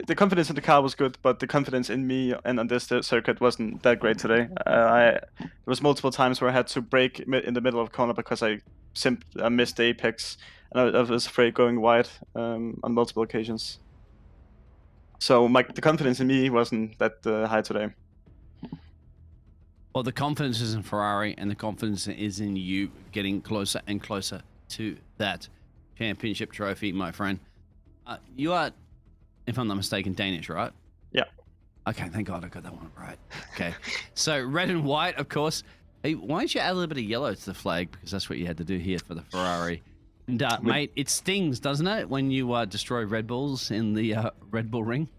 The confidence in the car was good, but the confidence in me and on this circuit wasn't that great today. There was multiple times where I had to brake in the middle of the corner because I missed the apex, and I was afraid going wide on multiple occasions. So the confidence in me wasn't that high today. Well, the confidence is in Ferrari, and the confidence is in you getting closer and closer to that championship trophy, my friend. You are, if I'm not mistaken, Danish, right? Yeah. Okay, thank God I got that one right. Okay. So red and white, of course. Hey, why don't you add a little bit of yellow to the flag? Because that's what you had to do here for the Ferrari. And mate, it stings, doesn't it, when you destroy Red Bulls in the Red Bull ring?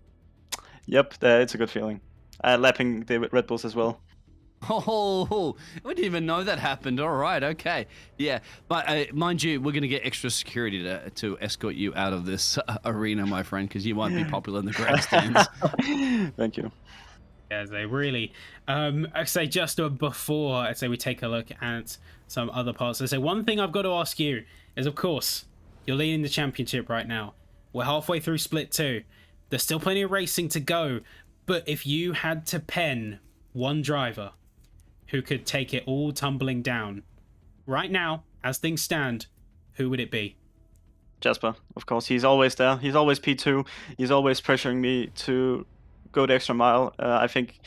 Yep, it's a good feeling. Lapping the Red Bulls as well. Oh, we didn't even know that happened. All right, okay. Yeah, but mind you, we're going to get extra security to escort you out of this arena, my friend, because you won't be popular in the grandstands. Thank you. Yeah, they really. I say just before I say we take a look at some other parts. I say one thing I've got to ask you is, of course, you're leading the championship right now. We're halfway through Split 2. There's still plenty of racing to go, but if you had to pen one driver who could take it all tumbling down right now, as things stand, who would it be? Jasper, of course. He's always there. He's always P2. He's always pressuring me to go the extra mile. I think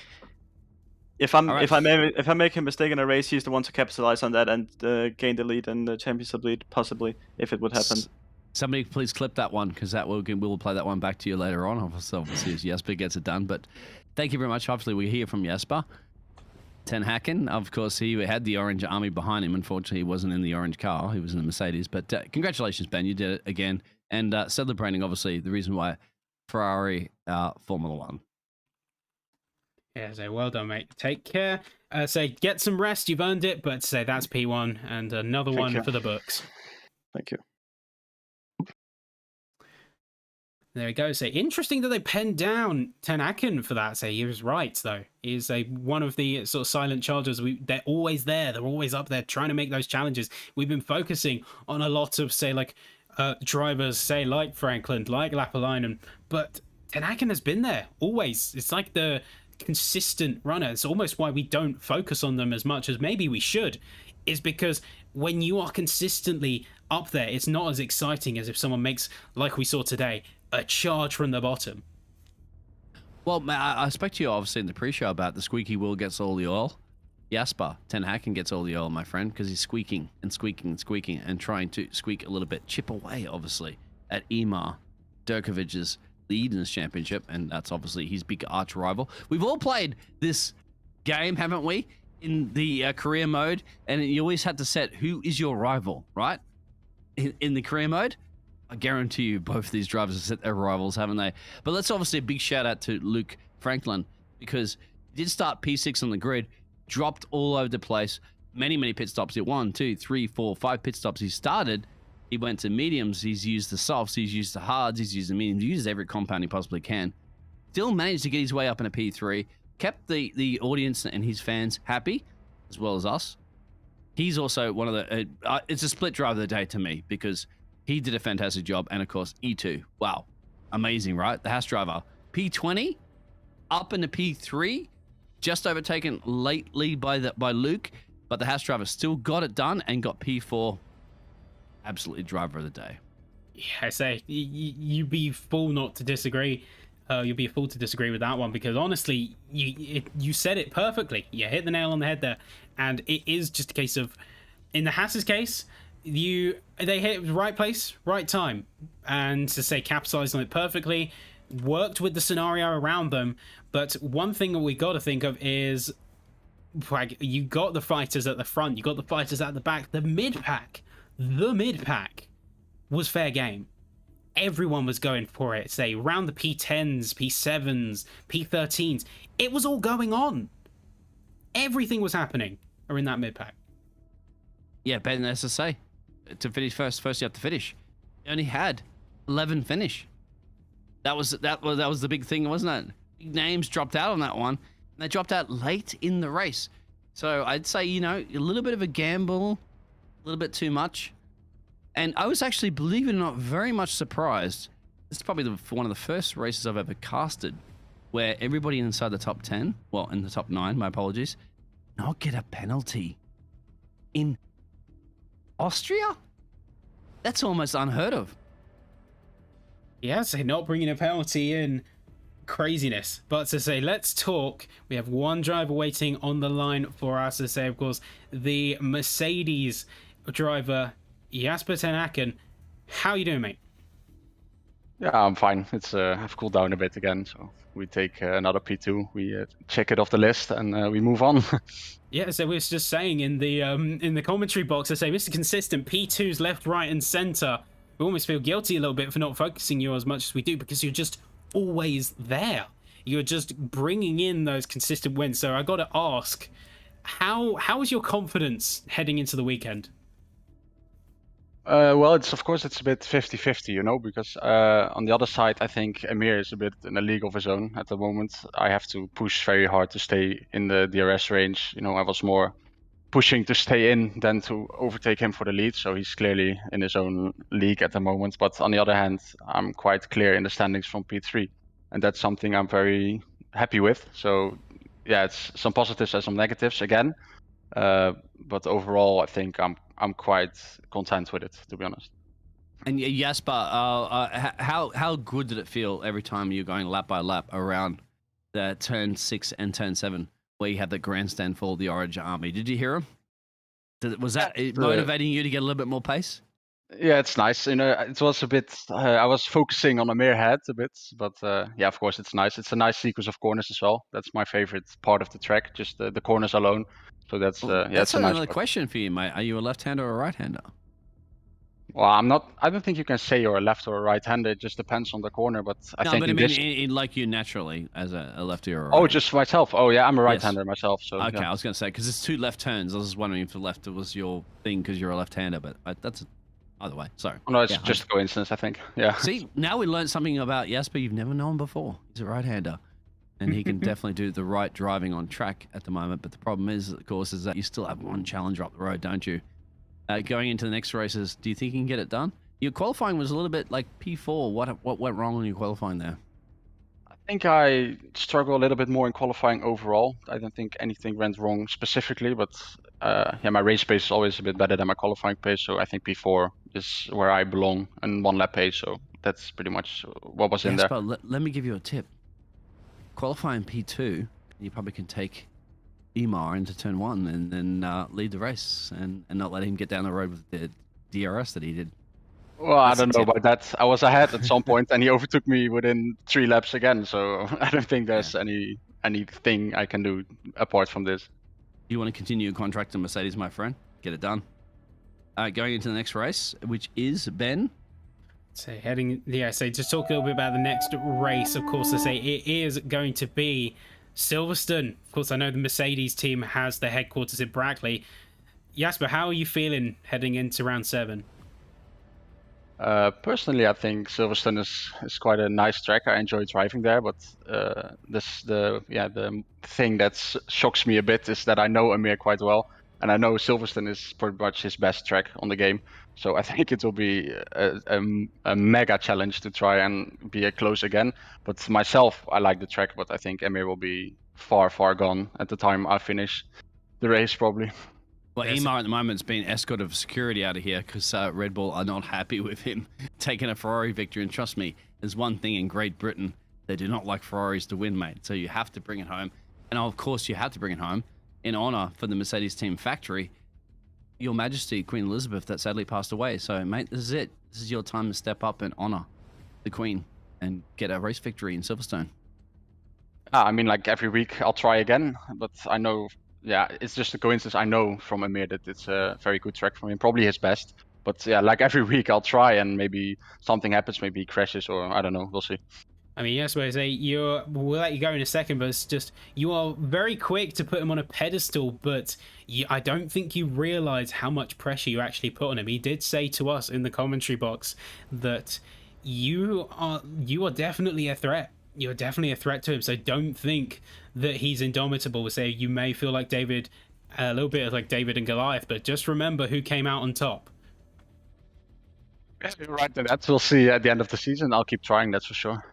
If I'm All right. if I make a mistake in a race, he's the one to capitalize on that and gain the lead and the championship lead, possibly, if it would happen. Somebody please clip that one, because we'll play that one back to you later on. Obviously, as Jesper gets it done. But thank you very much. Hopefully, we hear from Jesper. Ten Hacken, of course, he had the orange army behind him. Unfortunately, he wasn't in the orange car. He was in the Mercedes. But congratulations, Ben. You did it again. And celebrating, obviously, the reason why Ferrari Formula One. Yeah, so well done, mate. Take care. Say, get some rest. You've earned it. But say that's P1 and another Thank one you. for the books. Thank you. There we go. So interesting that they penned down Ten Hacken for that. So he was right, though. He's one of the sort of silent chargers. They're always there. They're always up there trying to make those challenges. We've been focusing on a lot of, say, like drivers, say, like Franklin, like Lapalainen. But Ten Hacken has been there always. It's like the consistent runner. It's almost why we don't focus on them as much as maybe we should, is because when you are consistently up there, it's not as exciting as if someone makes, like we saw today, a charge from the bottom. Well, I spoke to you obviously in the pre-show about the squeaky wheel gets all the oil. Jasper, Ten Hacken gets all the oil, my friend, because he's squeaking and squeaking and squeaking and trying to squeak a little bit, chip away, obviously, at Emar Durkovic's lead in this championship, and that's obviously his big arch rival. We've all played this game, haven't we, in the career mode, and you always had to set who is your rival, right? In the career mode, I guarantee you both these drivers have set their rivals, haven't they? But let's obviously a big shout out to Luke Franklin, because he did start P6 on the grid, dropped all over the place, many pit stops here. 1, 2, 3, 4, 5 pit stops. He started, he went to mediums, he's used the softs, he's used the hards, he's used the mediums, he uses every compound he possibly can. Still managed to get his way up in a P3, kept the audience and his fans happy, as well as us. He's also one of the, it's a split driver of the day to me, because he did a fantastic job. And of course, E2. Wow. Amazing, right? The Haas driver. P20, up into P3, just overtaken lately by Luke, but the Haas driver still got it done and got P4. Absolutely driver of the day. Yeah, I say, you'd be fool not to disagree. You'd be a fool to disagree with that one, because honestly, you said it perfectly. You hit the nail on the head there. And it is just a case of, in the Haas's case, they hit the right place, right time, and to say capitalized on it perfectly, worked with the scenario around them. But one thing that we got to think of is, like, you got the fighters at the front, you got the fighters at the back. The mid pack was fair game. Everyone was going for it. Say around the P10s, P7s, P13s, it was all going on. Everything was happening in that mid pack. Yeah, better than SSA. To finish first you have to finish. He only had 11 finish. That was the big thing, wasn't it? Big names dropped out on that one. And they dropped out late in the race. So I'd say, a little bit of a gamble, a little bit too much. And I was actually, believe it or not, very much surprised. This is probably one of the first races I've ever casted where everybody inside the top 10, well, in the top 9, my apologies, not get a penalty in Austria? That's almost unheard of. Yeah, so not bringing a penalty in, craziness. But to say, let's talk. We have one driver waiting on the line for us to say, of course, the Mercedes driver, Jasper Ten Hacken. How you doing, mate? Yeah, I'm fine. I've cooled down a bit again, so we take another P2. We check it off the list and we move on. Yeah, so we was just saying in the commentary box, I say, Mr. Consistent, P2's left, right, and center. We almost feel guilty a little bit for not focusing you as much as we do, because you're just always there. You're just bringing in those consistent wins. So I got to ask, how is your confidence heading into the weekend? Well, it's a bit 50-50, because on the other side, I think Emir is a bit in a league of his own at the moment. I have to push very hard to stay in the DRS range. I was more pushing to stay in than to overtake him for the lead. So he's clearly in his own league at the moment. But on the other hand, I'm quite clear in the standings from P3. And that's something I'm very happy with. So yeah, it's some positives and some negatives again. But overall, I think I'm quite content with it, to be honest. And Jasper, how good did it feel every time you're going lap by lap around the turn 6 and turn 7 where you had the grandstand for the Orange Army. Did you hear him? Was that It's, motivating you to get a little bit more pace? Yeah, it's nice. It was a bit. I was focusing on Amir head a bit, but yeah, of course, it's nice. It's a nice sequence of corners as well. That's my favorite part of the track, just the corners alone. So that's yeah, That's it's a nice another part. question for you, mate. Are you a left-hander or a right-hander? Well, I'm not. I don't think you can say you're a left or a right-hander. It just depends on the corner. But I No, think but I in mean, this. like you naturally as a lefty or a Oh, right. just myself. Oh, yeah, I'm a Yes. right-hander myself. So Okay, yeah. I was going to say because it's 2 left turns. I was just wondering if the left was your thing because you're a left-hander, but that's either way. Sorry. Oh, no, it's Yeah, just a coincidence, I think. Yeah. See, now we learned something about Jasper you've never known before. He's a right-hander, and he can definitely do the right driving on track at the moment. But the problem is, of course, is that you still have one challenger up the road, don't you? Going into the next races, do you think you can get it done? Your qualifying was a little bit like P4. What went wrong in your qualifying there? I think I struggle a little bit more in qualifying overall. I don't think anything went wrong specifically, but yeah, my race pace is always a bit better than my qualifying pace. So I think P4 is where I belong and 1 lap pace. So that's pretty much what was in there. Jasper, let me give you a tip. Qualifying P2, you probably can take Emar into turn 1 and then lead the race and not let him get down the road with the DRS that he did. Well, I That's a don't know tip. about that. I was ahead at some point, and he overtook me within 3 laps again. So I don't think there's anything I can do apart from this. You want to continue your contract to Mercedes, my friend? Get it done. Going into the next race, which is Ben. So so just talk a little bit about the next race. Of course, I say it is going to be Silverstone. Of course, I know the Mercedes team has their headquarters in Brackley. Jasper, how are you feeling heading into round 7? Personally, I think Silverstone is quite a nice track. I enjoy driving there, but the thing that shocks me a bit is that I know Amir quite well, and I know Silverstone is pretty much his best track on the game. So I think it will be a mega challenge to try and be close again. But myself, I like the track, but I think Amir will be far gone at the time I finish the race probably. Well, Emar at the moment's been escorted for security out of here because Red Bull are not happy with him taking a Ferrari victory. And trust me, there's one thing in Great Britain, they do not like Ferraris to win, mate. So you have to bring it home. And of course, you have to bring it home in honor for the Mercedes team factory, Your Majesty, Queen Elizabeth, that sadly passed away. So, mate, this is it. This is your time to step up and honor the Queen and get a race victory in Silverstone. I mean, like every week I'll try again, but I know. Yeah, it's just a coincidence. I know from Amir that it's a very good track for him, probably his best. But yeah, like every week I'll try and maybe something happens, maybe he crashes or I don't know. We'll see. I mean, yes, we'll let you go in a second, but it's just you are very quick to put him on a pedestal, but I don't think you realize how much pressure you actually put on him. He did say to us in the commentary box that you are definitely a threat. You're definitely a threat to him, so don't think that he's indomitable. Say you may feel like David, a little bit like David and Goliath, but just remember who came out on top. Yeah, you're right. That we'll see at the end of the season. I'll keep trying, that's for sure.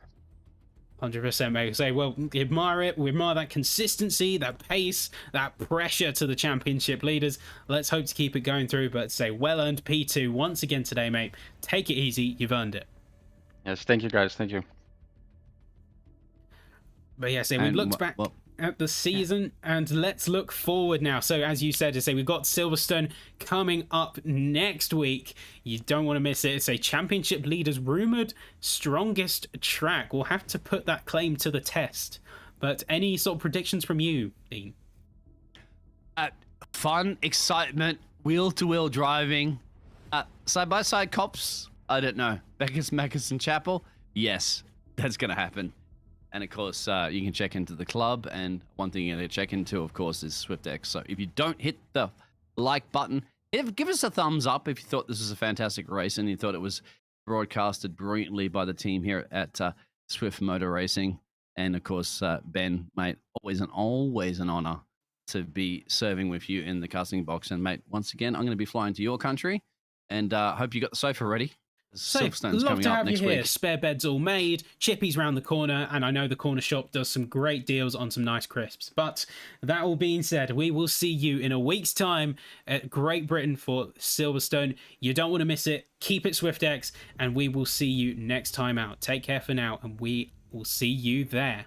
100%, mate. Say, well, admire it. We admire that consistency, that pace, that pressure to the championship leaders. Let's hope to keep it going through, but say, well-earned P2 once again today, mate. Take it easy. You've earned it. Yes, thank you, guys. Thank you. But yeah, we've looked back at the season and let's look forward now. So as you said, we've got Silverstone coming up next week. You don't want to miss it. It's a championship leaders rumored strongest track. We'll have to put that claim to the test. But any sort of predictions from you, Dean? Fun, excitement, wheel-to-wheel driving, side-by-side cops. I don't know. Beckus, Macus, and Chapel. Yes, that's going to happen. And of course, you can check into the club. And one thing you're going to check into, of course, is SwiftX. So if you don't hit the like button, give us a thumbs up if you thought this was a fantastic race and you thought it was broadcasted brilliantly by the team here at Swift Motor Racing. And of course, Ben, mate, always an honor to be serving with you in the casting box. And mate, once again, I'm going to be flying to your country and hope you got the sofa ready. So, Silverstone's love coming to up have you next here. week. Spare beds all made, chippies round the corner, and I know the corner shop does some great deals on some nice crisps. But that all being said, we will see you in a week's time at Great Britain for Silverstone. You don't want to miss it. Keep it SwiftX, and we will see you next time out. Take care for now, and we will see you there.